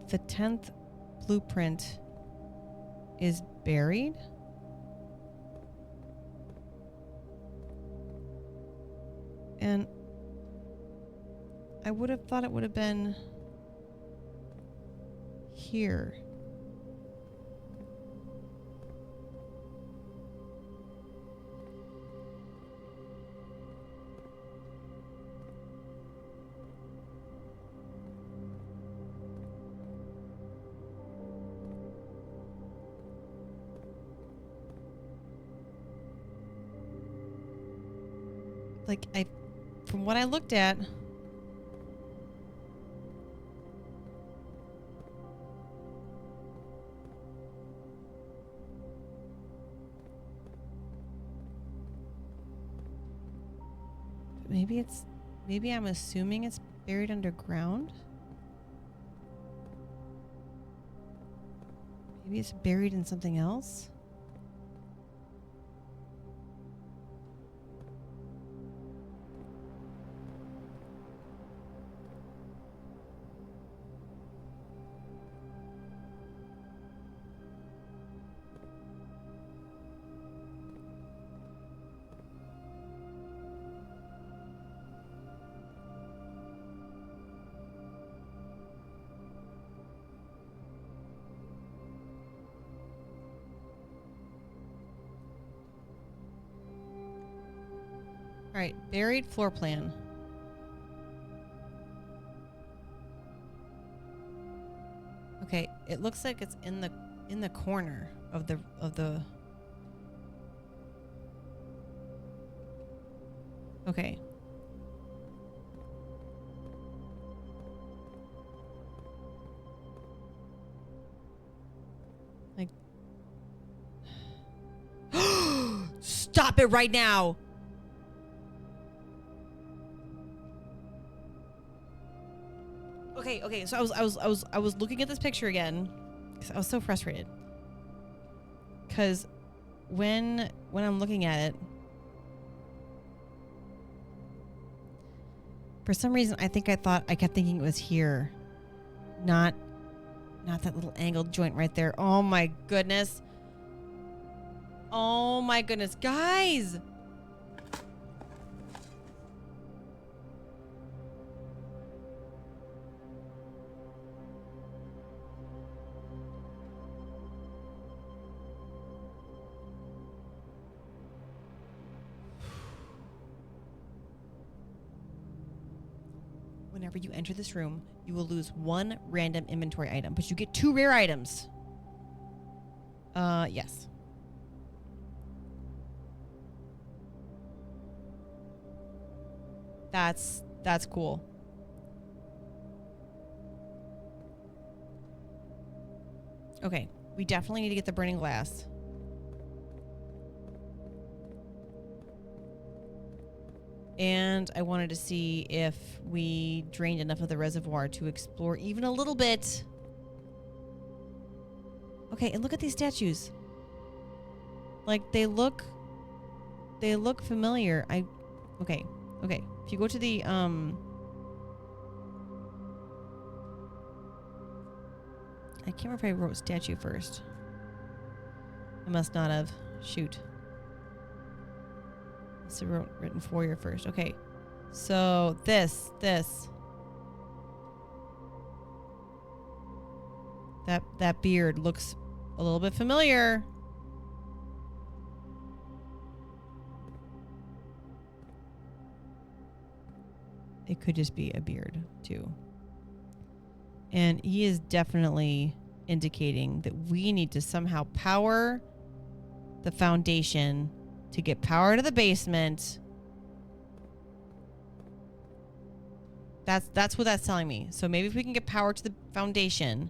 the 10th blueprint is buried. And I would have thought it would have been here. Like, from what I looked at, maybe I'm assuming it's buried underground. Maybe it's buried in something else. All right, buried floor plan. Okay, it looks like it's in the corner of the Okay. Like stop it right now. Okay, so I was looking at this picture again because I was so frustrated. Cuz when I'm looking at it, for some reason I kept thinking it was here. Not that little angled joint right there. Oh my goodness. Oh my goodness, guys. Whenever you enter this room, you will lose one random inventory item, but you get 2 rare items. Yes. That's cool. Okay, we definitely need to get the burning glass. And I wanted to see if we drained enough of the reservoir to explore even a little bit. Okay, and look at these statues. Like, they look familiar. Okay. If you go to the, I can't remember if I wrote statue first. I must not have. Shoot. It's written foyer first. Okay. So this. That beard looks a little bit familiar. It could just be a beard too. And he is definitely indicating that we need to somehow power the foundation to get power to the basement. That's what that's telling me. So maybe if we can get power to the foundation.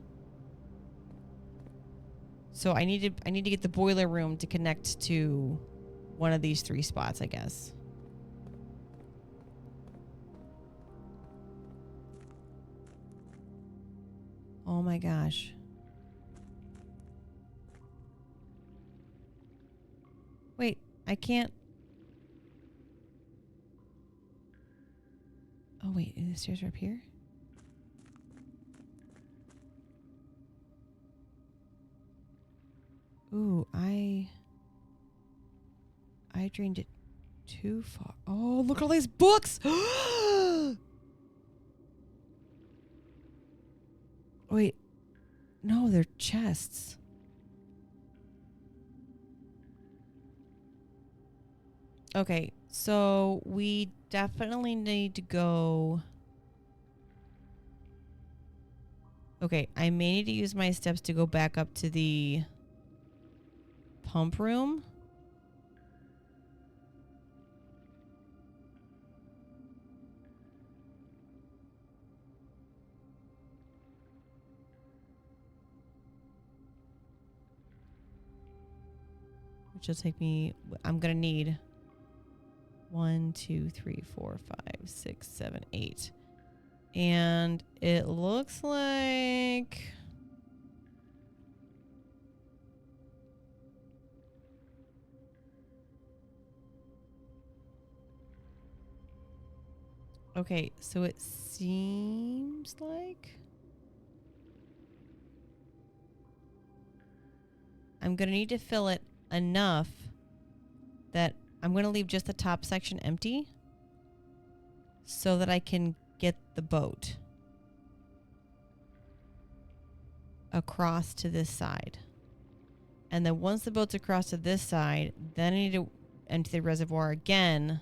So I need to get the boiler room to connect to one of these 3 spots, I guess. Oh my gosh. Wait, I can't. Oh wait, the stairs are up here? Ooh, I drained it too far. Oh, look at all these books! Wait. No, they're chests. Okay, so we definitely need to go. Okay, I may need to use my steps to go back up to the pump room. Which will take me, I'm gonna need 1, 2, 3, 4, 5, 6, 7, 8. And it looks like okay, so it seems like I'm gonna need to fill it enough that I'm gonna leave just the top section empty so that I can get the boat across to this side. And then once the boat's across to this side, then I need to empty the reservoir again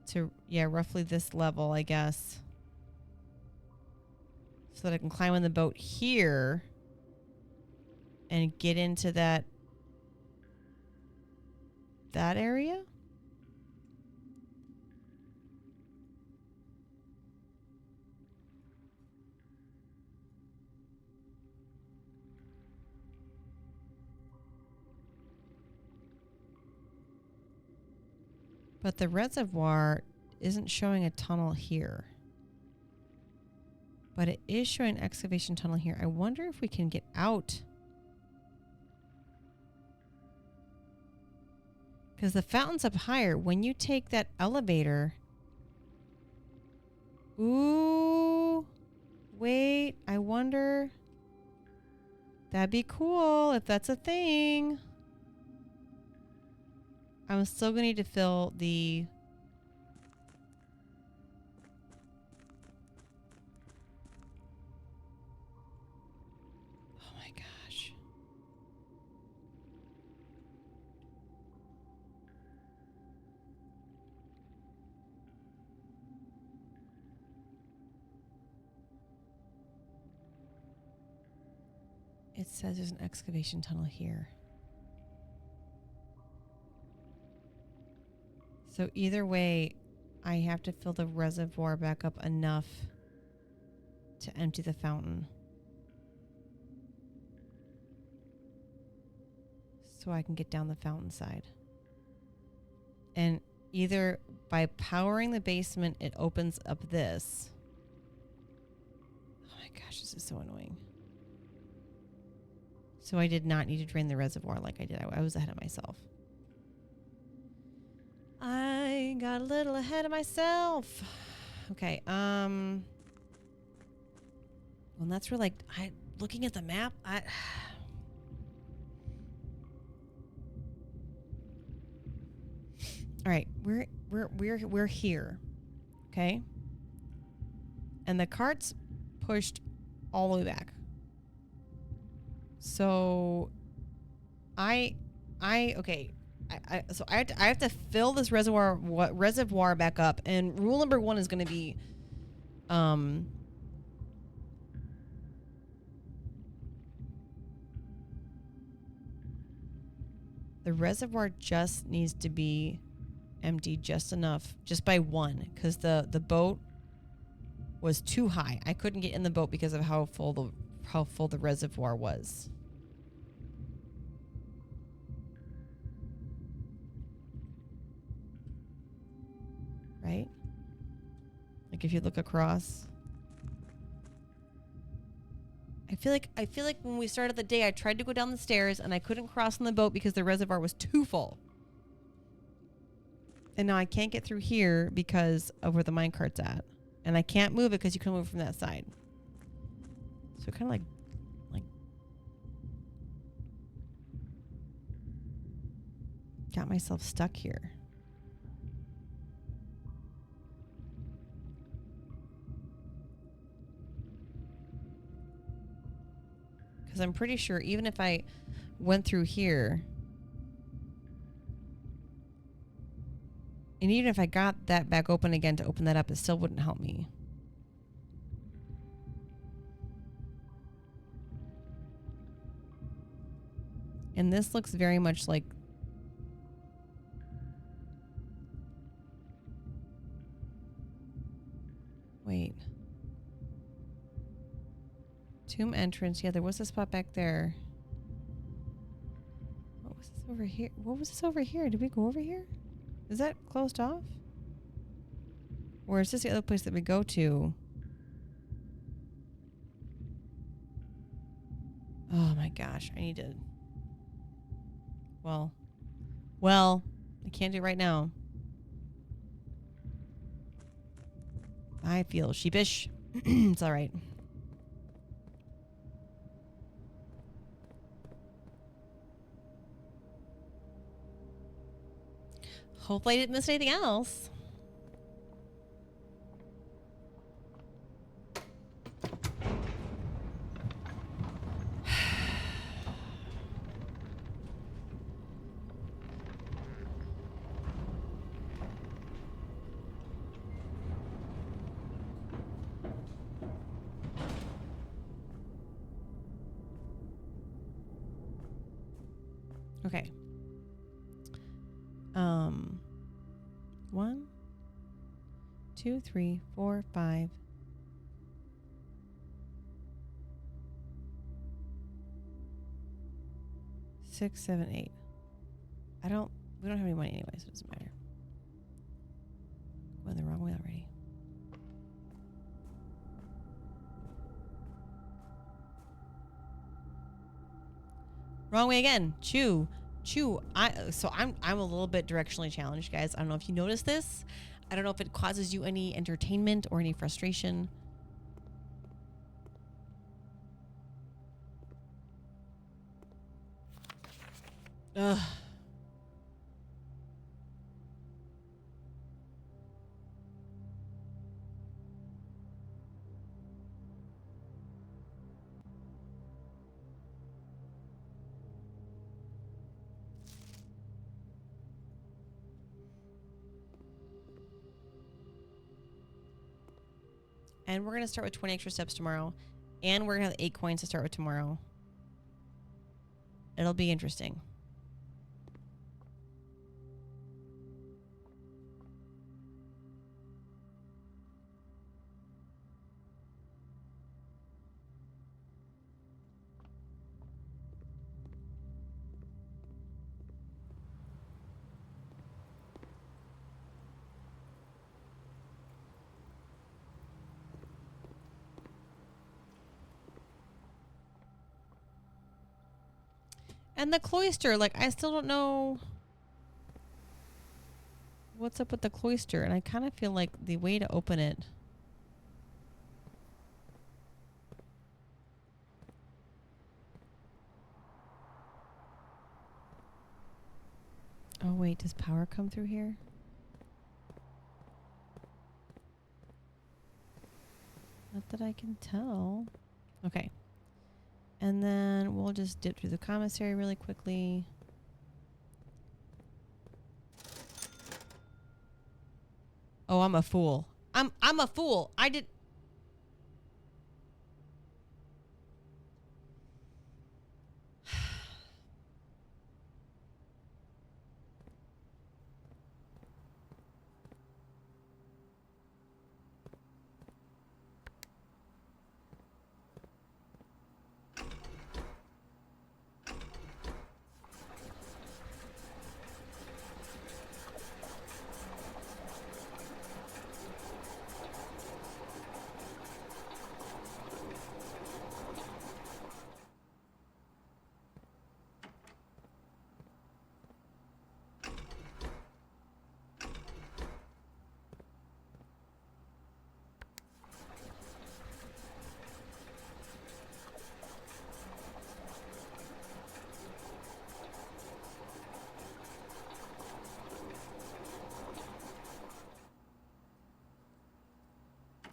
to, yeah, roughly this level, I guess. So that I can climb on the boat here and get into that area? But the reservoir isn't showing a tunnel here. But it is showing an excavation tunnel here. I wonder if we can get out. Because the fountain's up higher. When you take that elevator... Ooh. Wait. I wonder... That'd be cool if that's a thing. I'm still going to need to fill the... Oh my gosh. It says there's an excavation tunnel here. So either way, I have to fill the reservoir back up enough to empty the fountain. So I can get down the fountain side. And either by powering the basement, it opens up this. Oh my gosh, this is so annoying. So I did not need to drain the reservoir like I did. I was ahead of myself. I got a little ahead of myself. Okay, well, that's where, like, looking at the map, all right, we're here, okay? And the cart's pushed all the way back. So, okay. So I have to fill this reservoir back up, and rule number 1 is going to be, the reservoir just needs to be empty just enough, just by 1, because the boat was too high. I couldn't get in the boat because of how full the reservoir was. Right? Like if you look across. I feel like when we started the day, I tried to go down the stairs and I couldn't cross on the boat because the reservoir was too full. And now I can't get through here because of where the minecart's at. And I can't move it because you can move from that side. So kind of like got myself stuck here. Because I'm pretty sure even if I went through here, and even if I got that back open again to open that up, it still wouldn't help me. And this looks very much like... Wait. Tomb entrance. Yeah, there was a spot back there. What was this over here? What was this over here? Did we go over here? Is that closed off? Or is this the other place that we go to? Oh my gosh. I need to... Well, I can't do it right now. I feel sheepish. It's all right. Hopefully I didn't miss anything else. Okay. 1, 2, 3, 4, 5. 6, 7, 8. We don't have any money anyway, so it doesn't matter. Going the wrong way already. Wrong way again. Chew. I'm a little bit directionally challenged, guys. I don't know if you noticed this. I don't know if it causes you any entertainment or any frustration. Ugh. And we're going to start with 20 extra steps tomorrow. And we're going to have 8 coins to start with tomorrow. It'll be interesting. And the cloister, like, I still don't know what's up with the cloister. And I kind of feel like the way to open it... Oh, wait, does power come through here? Not that I can tell. Okay. And then we'll just dip through the commissary really quickly. Oh, I'm a fool. I'm a fool. I did...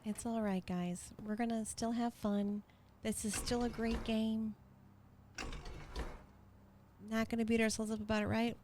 It's all right, guys. We're going to still have fun. This is still a great game. Not going to beat ourselves up about it, right?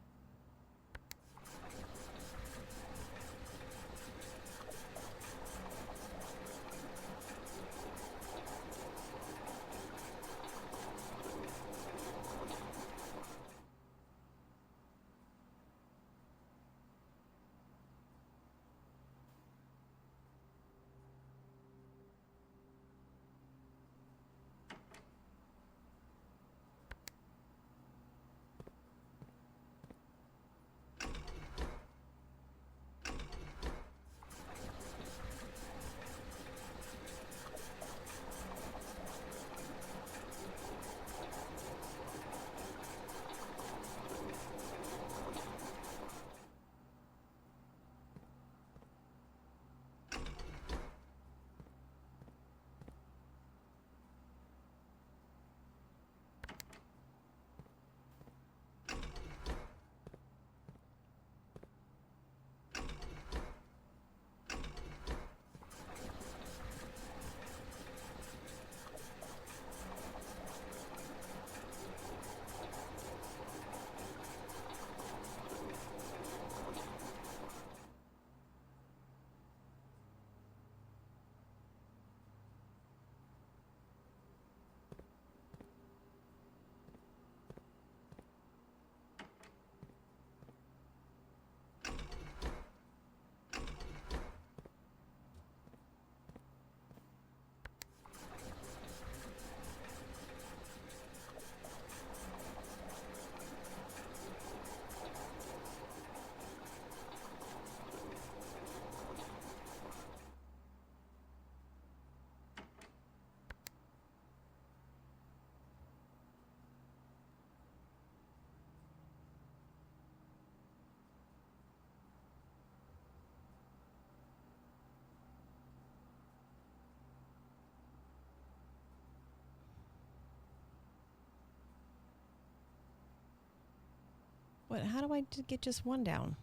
What? How do I get just one down?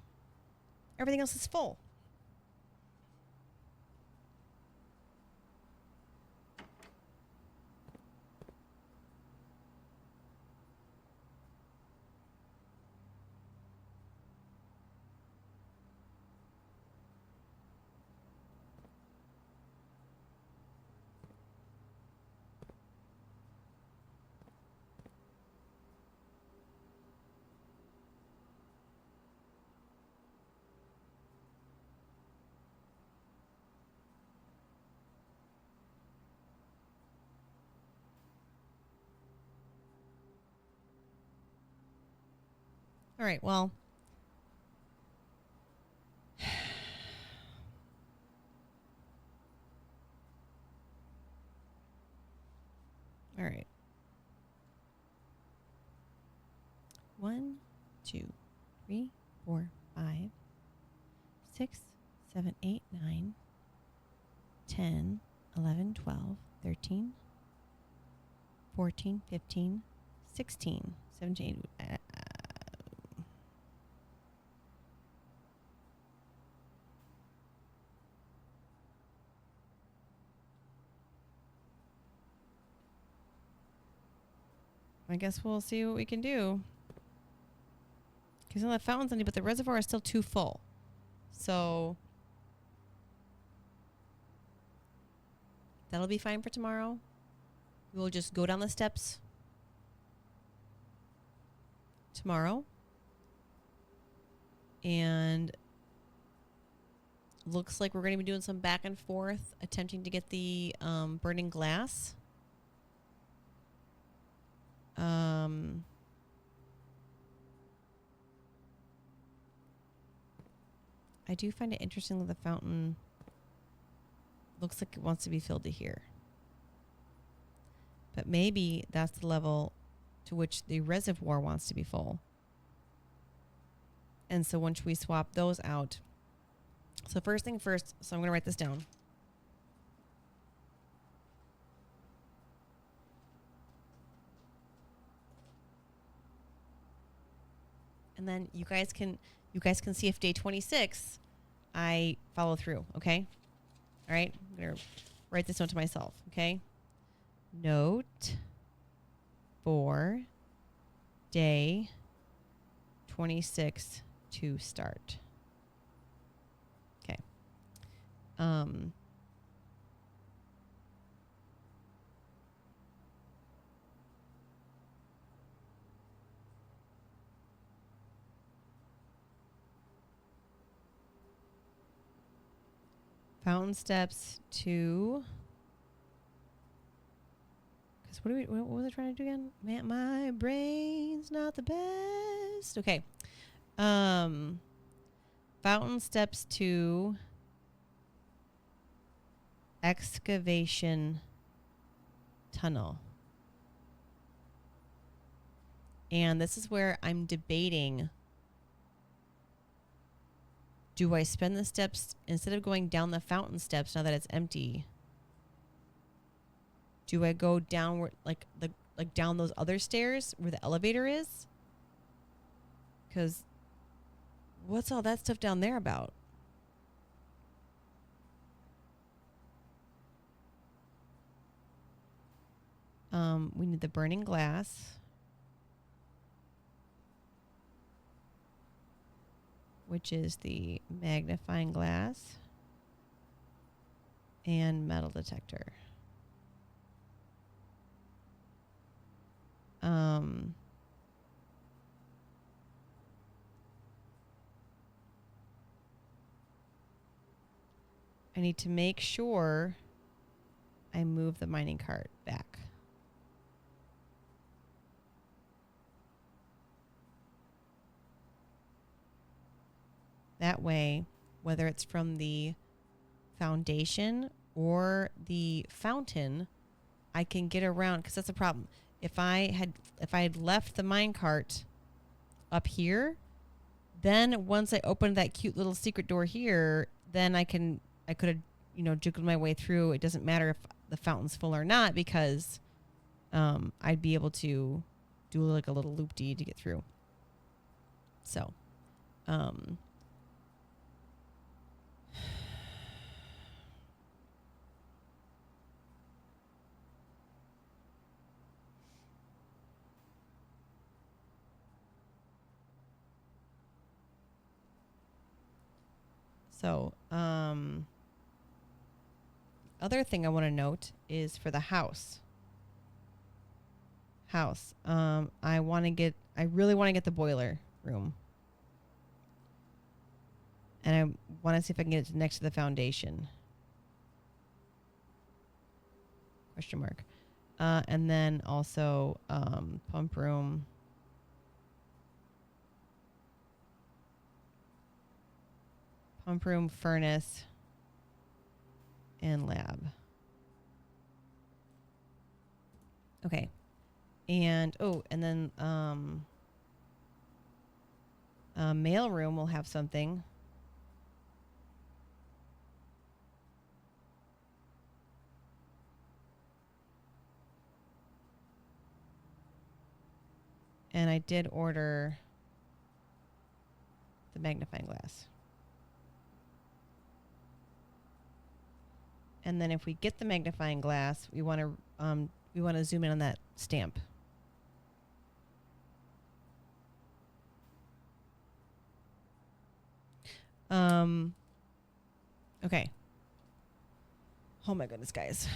Everything else is full. All right, well. All right. 1, 2, 3, 4, 5, 6, 7, 8, 9, 10, 11, 12, 13, 14, 15, 16, 17, I guess we'll see what we can do. Because the fountain's empty, but the reservoir is still too full. So that'll be fine for tomorrow. We'll just go down the steps tomorrow. And looks like we're going to be doing some back and forth, attempting to get the burning glass. I do find it interesting that the fountain looks like it wants to be filled to here. But maybe that's the level to which the reservoir wants to be full. And so once we swap those out. So first thing first, so I'm going to write this down. And then you guys can see if day 26 I follow through, okay? All right? I'm going to write this note to myself, okay? Note for day 26 to start. Okay. Fountain steps to. Because what was I trying to do again? Man, my brain's not the best. Okay. Fountain steps to excavation tunnel. And this is where I'm debating. Do I spend the steps instead of going down the fountain steps now that it's empty? Do I go down like down those other stairs where the elevator is? Because what's all that stuff down there about? We need the burning glass. Which is the magnifying glass and metal detector. I need to make sure I move the mining cart back. That way, whether it's from the foundation or the fountain, I can get around, because that's a problem. If I had left the minecart up here, then once I opened that cute little secret door here, then I could have jiggled my way through. It doesn't matter if the fountain's full or not, because I'd be able to do like a little loop-de to get through. So, other thing I want to note is for the house. I really want to get the boiler room. And I want to see if I can get it next to the foundation. Question mark. And then also pump room. Pump room, furnace, and lab. Okay. And then mail room will have something. And I did order the magnifying glass. And then if we get the magnifying glass, we want to zoom in on that stamp. Okay. Oh my goodness, guys.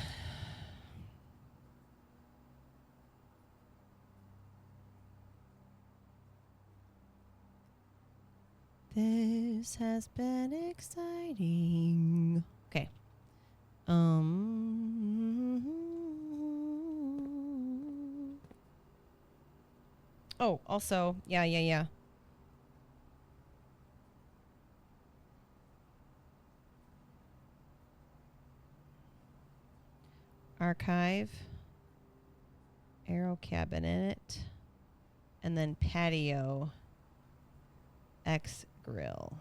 This has been exciting. Okay. Oh, also, yeah. Archive, arrow cabinet, and then patio, X grill.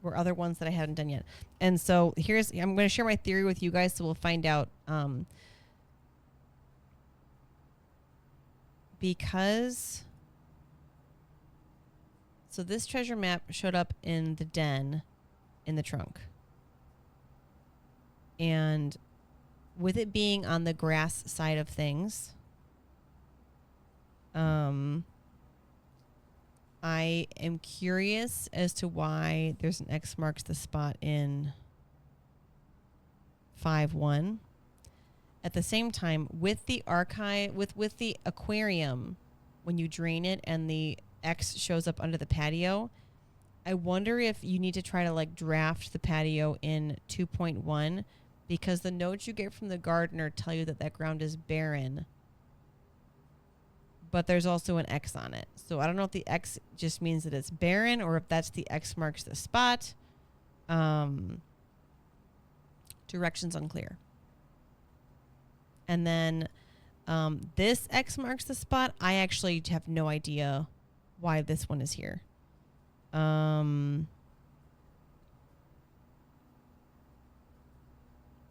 Were other ones that I haven't done yet. And so I'm going to share my theory with you guys, so we'll find out. Because, so this treasure map showed up in the den, in the trunk. And with it being on the grass side of things, I am curious as to why there's an X marks the spot in 5.1. At the same time, with the archive, with the aquarium, when you drain it and the X shows up under the patio, I wonder if you need to try to like draft the patio in 2.1, because the notes you get from the gardener tell you that that ground is barren, but there's also an X on it. So I don't know if the X just means that it's barren or if that's the X marks the spot. Directions unclear. And then this X marks the spot. I actually have no idea why this one is here.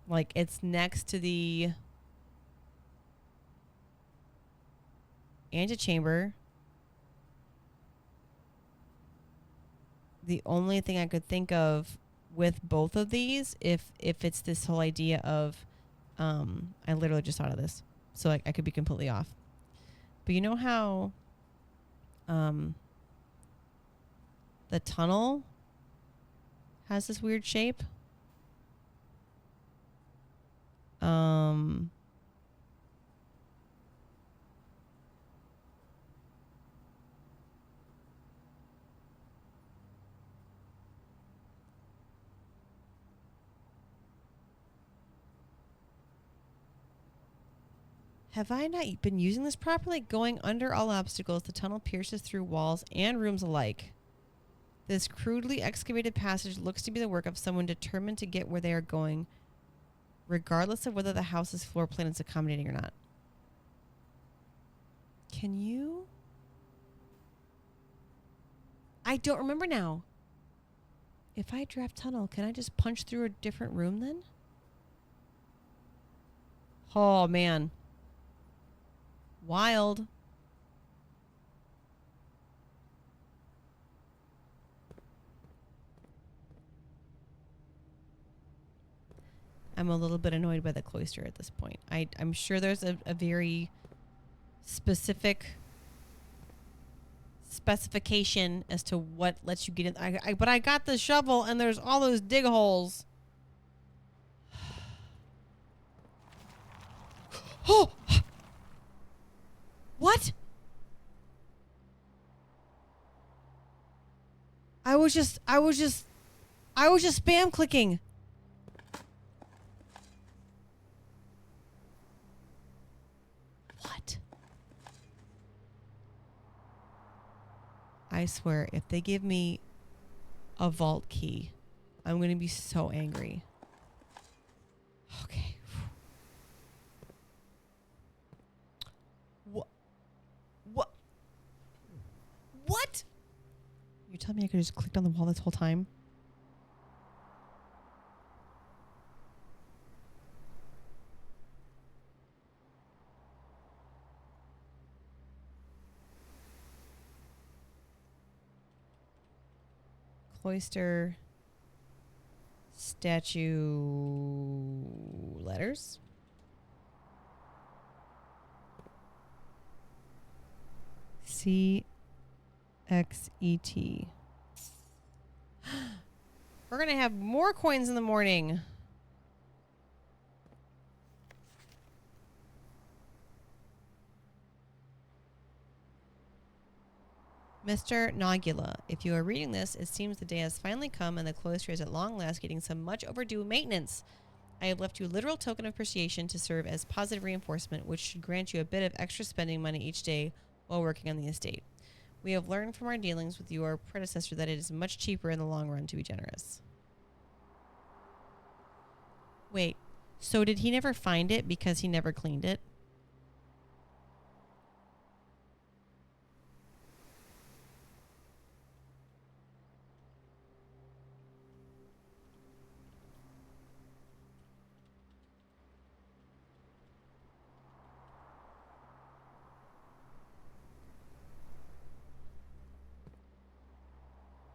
Like it's next to the antechamber. The only thing I could think of with both of these, if it's this whole idea of, I literally just thought of this, so I could be completely off. But you know how the tunnel has this weird shape? Have I not been using this properly? Going under all obstacles, the tunnel pierces through walls and rooms alike. This crudely excavated passage looks to be the work of someone determined to get where they are going, regardless of whether the house's floor plan is accommodating or not. Can you? I don't remember now. If I draft tunnel, can I just punch through a different room then? Oh, man. Wild. I'm a little bit annoyed by the cloister at this point. I'm sure there's a very specification as to what lets you get in. But I got the shovel and there's all those dig holes. Oh! What? I was just spam clicking. What? I swear, if they give me a vault key, I'm going to be so angry. Okay. What? You tell me I could have just clicked on the wall this whole time? Cloister statue letters. CXET. We're gonna have more coins in the morning. Mr. Nogula, if you are reading this, it seems the day has finally come and the cloister is at long last getting some much overdue maintenance. I have left you a literal token of appreciation to serve as positive reinforcement, which should grant you a bit of extra spending money each day while working on the estate. We have learned from our dealings with your predecessor that it is much cheaper in the long run to be generous. Wait, so did he never find it because he never cleaned it?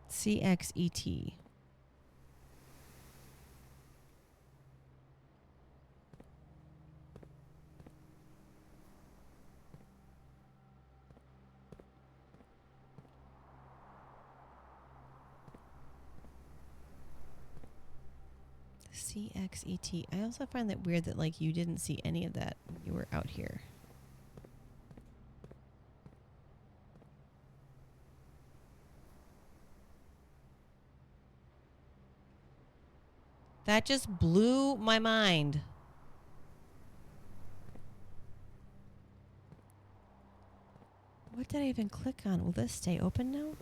CXET. CXET. I also find that weird that like you didn't see any of that when you were out here. That just blew my mind. What did I even click on? Will this stay open now?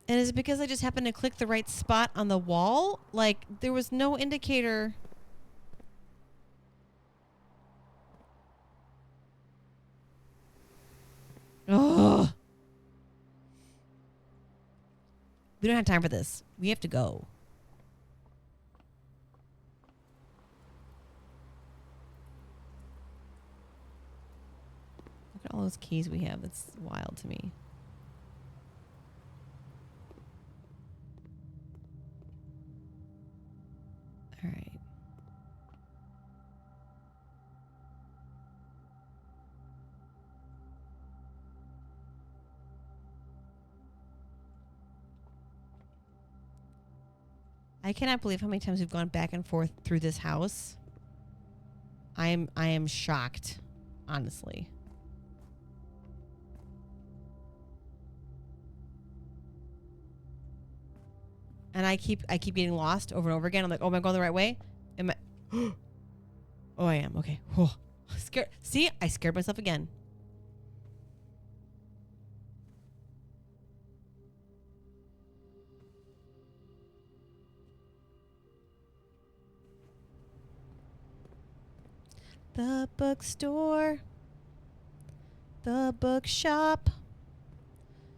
And is it because I just happened to click the right spot on the wall? Like, there was no indicator. Ugh. We don't have time for this. We have to go. Look at all those keys we have. That's wild to me. All right. I cannot believe how many times we've gone back and forth through this house. I am shocked, honestly. And I keep getting lost over and over again. I'm like, oh, am I going the right way? Am I? Oh, I am. Okay. Oh, scared. See, I scared myself again. The bookstore. The bookshop.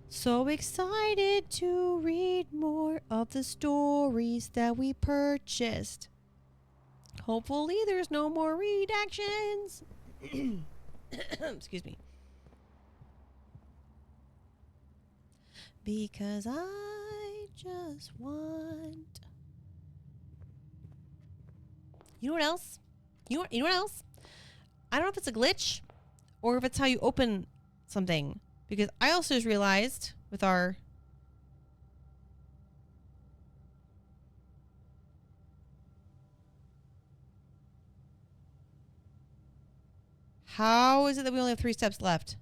So excited to read more of the stories that we purchased. Hopefully there's no more redactions. Excuse me. Because I just want... You know what else? You know what else? I don't know if it's a glitch or if it's how you open something. Because I also just realized with our... How is it that we only have 3 steps left?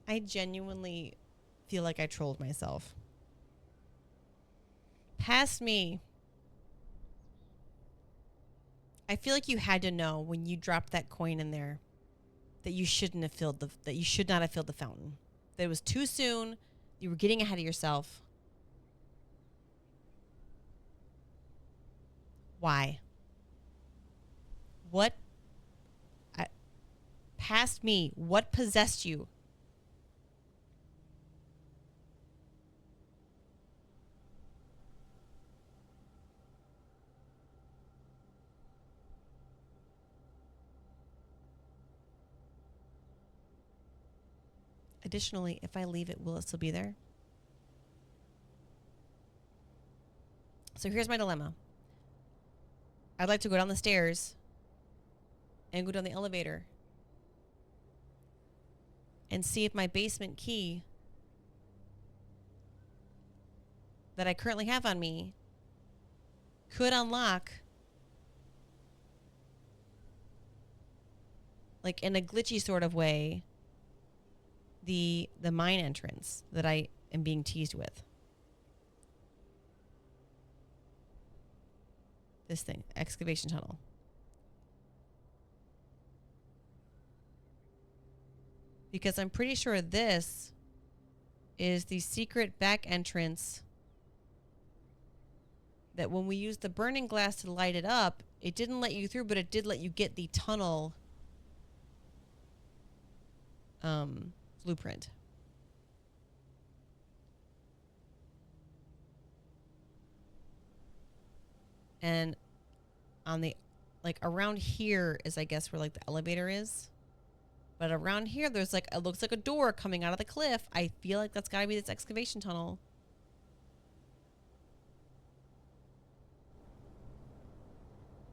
I genuinely feel like I trolled myself. Past me. I feel like you had to know when you dropped that coin in there that you shouldn't have filled that you should not have filled the fountain. That it was too soon. You were getting ahead of yourself. Why? What? Past me. What possessed you? Additionally, if I leave it, will it still be there? So here's my dilemma. I'd like to go down the stairs and go down the elevator and see if my basement key that I currently have on me could unlock, like in a glitchy sort of way, the mine entrance that I am being teased with. This thing, excavation tunnel. Because I'm pretty sure this is the secret back entrance that when we used the burning glass to light it up, it didn't let you through, but it did let you get the tunnel blueprint. And on the, like around here is, I guess, where like the elevator is. But around here, there's like, it looks like a door coming out of the cliff. I feel like that's gotta be this excavation tunnel.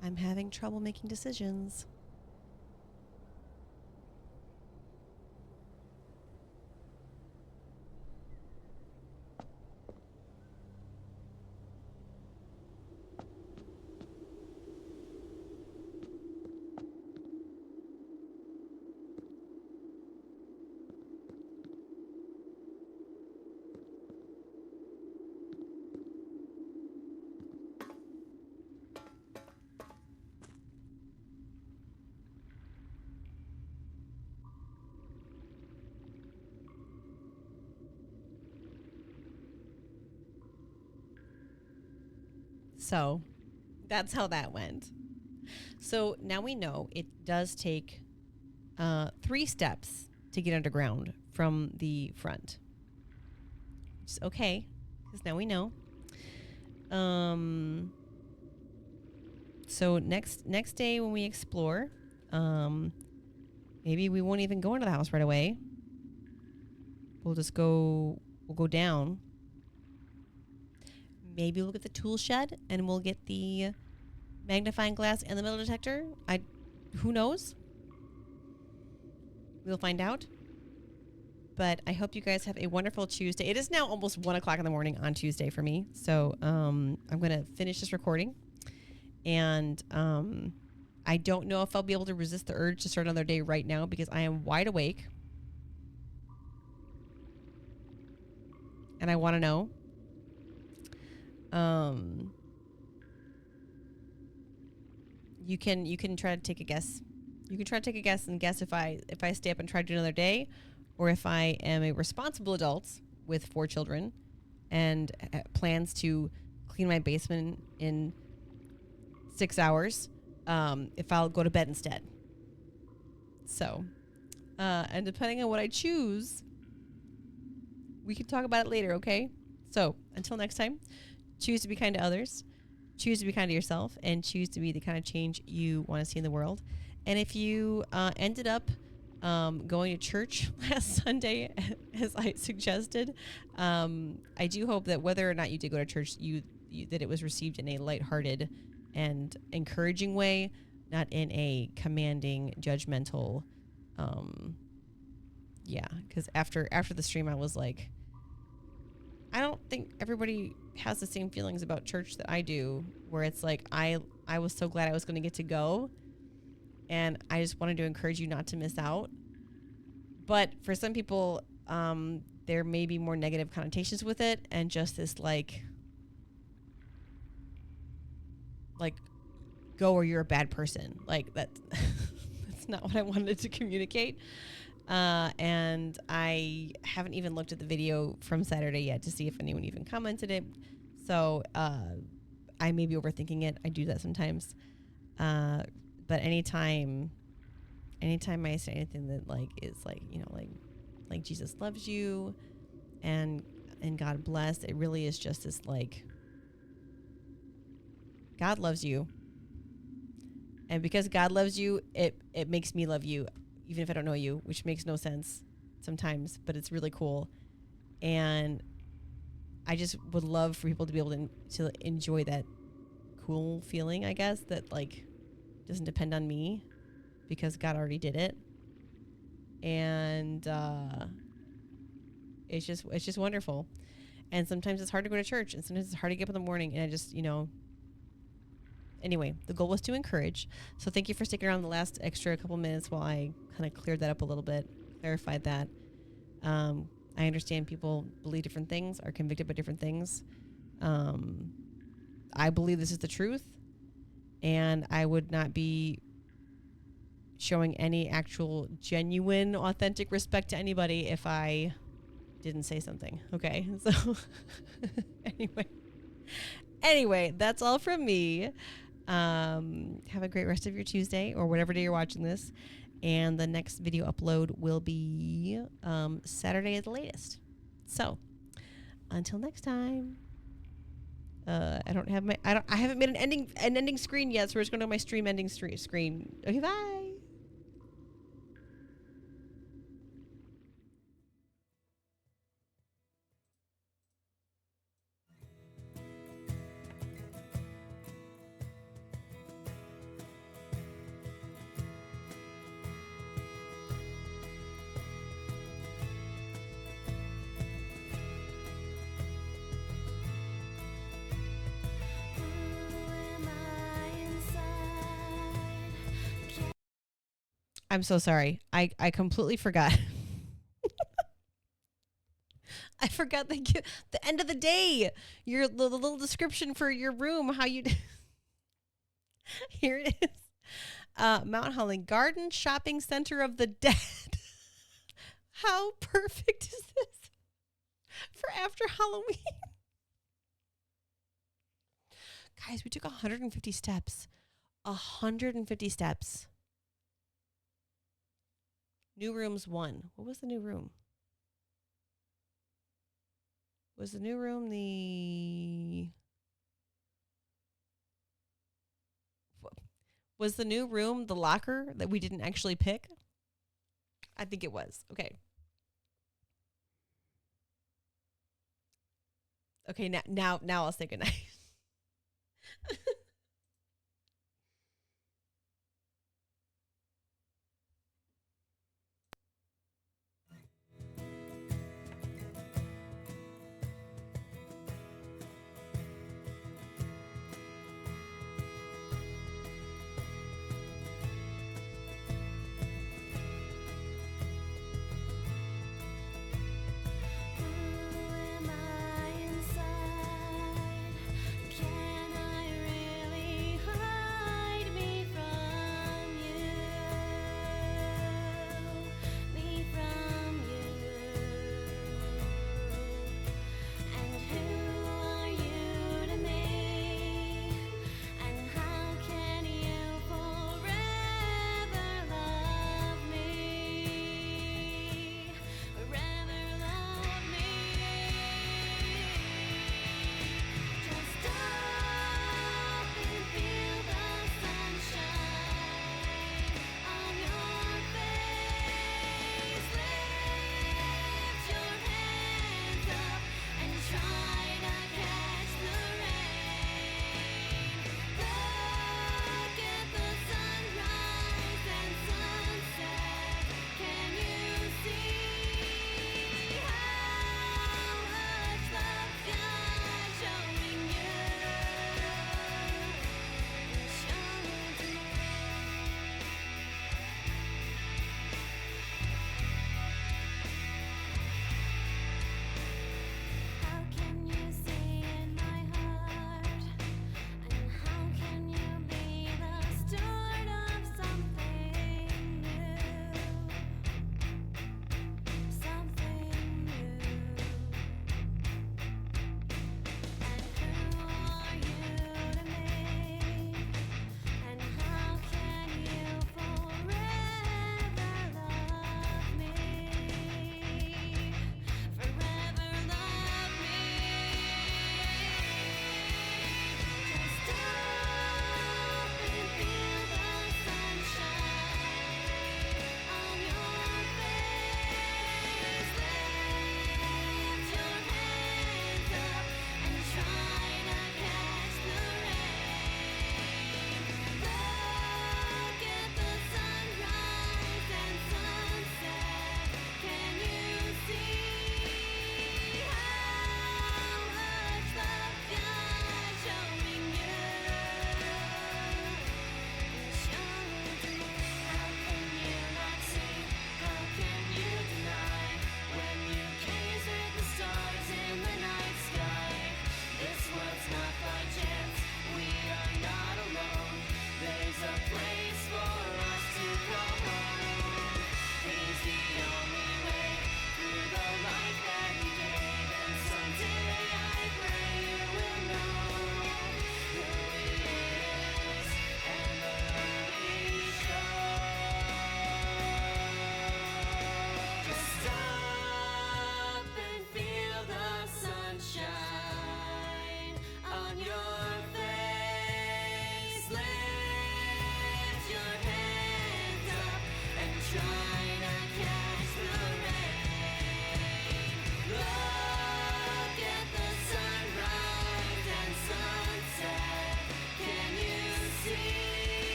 I'm having trouble making decisions. So that's how that went. So now we know it does take 3 steps to get underground from the front. Which is okay, because now we know. So next day when we explore, maybe we won't even go into the house right away. We'll go down. Maybe we'll get the tool shed and we'll get the magnifying glass and the metal detector. Who knows? We'll find out. But I hope you guys have a wonderful Tuesday. It is now almost 1 o'clock in the morning on Tuesday for me. So I'm going to finish this recording. And I don't know if I'll be able to resist the urge to start another day right now because I am wide awake. And I want to know. You can try to take a guess. You can try to take a guess and guess if I stay up and try to do another day, or if I am a responsible adult with 4 children and plans to clean my basement in 6 hours if I'll go to bed instead. So, and depending on what I choose, we can talk about it later, okay? So, until next time, choose to be kind to others, choose to be kind to yourself, and choose to be the kind of change you want to see in the world. And if you ended up going to church last Sunday, as I suggested, I do hope that whether or not you did go to church, that it was received in a lighthearted and encouraging way, not in a commanding, judgmental. Yeah, because after the stream, I was like, I don't think everybody has the same feelings about church that I do, where it's like I was so glad I was going to get to go, and I just wanted to encourage you not to miss out. But for some people, there may be more negative connotations with it, and just this like go or you're a bad person. Like that that's not what I wanted to communicate. And I haven't even looked at the video from Saturday yet to see if anyone even commented it. So I may be overthinking it. I do that sometimes. But anytime I say anything that like is like, you know, like Jesus loves you and God bless, it really is just this like, God loves you. And because God loves you, it makes me love you, even if I don't know you, which makes no sense sometimes, but it's really cool. And I just would love for people to be able to enjoy that cool feeling, I guess, that like doesn't depend on me because God already did it. And it's just wonderful. And sometimes it's hard to go to church, and sometimes it's hard to get up in the morning, and I just, you know, anyway, the goal was to encourage. So thank you for sticking around the last extra couple minutes while I kind of cleared that up a little bit, clarified that. I understand people believe different things, are convicted by different things. I believe this is the truth, and I would not be showing any actual genuine, authentic respect to anybody if I didn't say something. Okay, so anyway, that's all from me. Have a great rest of your Tuesday or whatever day you're watching this. And the next video upload will be Saturday at the latest. So until next time, I haven't made an ending screen yet, so we're just going to my stream ending screen. Okay, bye. I'm so sorry. I completely forgot. I forgot the end of the day. The little description for your room. How you here it is. Mount Holly Garden Shopping Center of the Dead. How perfect is this for after Halloween? Guys, we took 150 steps. 150 steps. New rooms 1. What was the new room? Was the new room Was the new room the locker that we didn't actually pick? I think it was. Okay. Okay, now I'll say goodnight.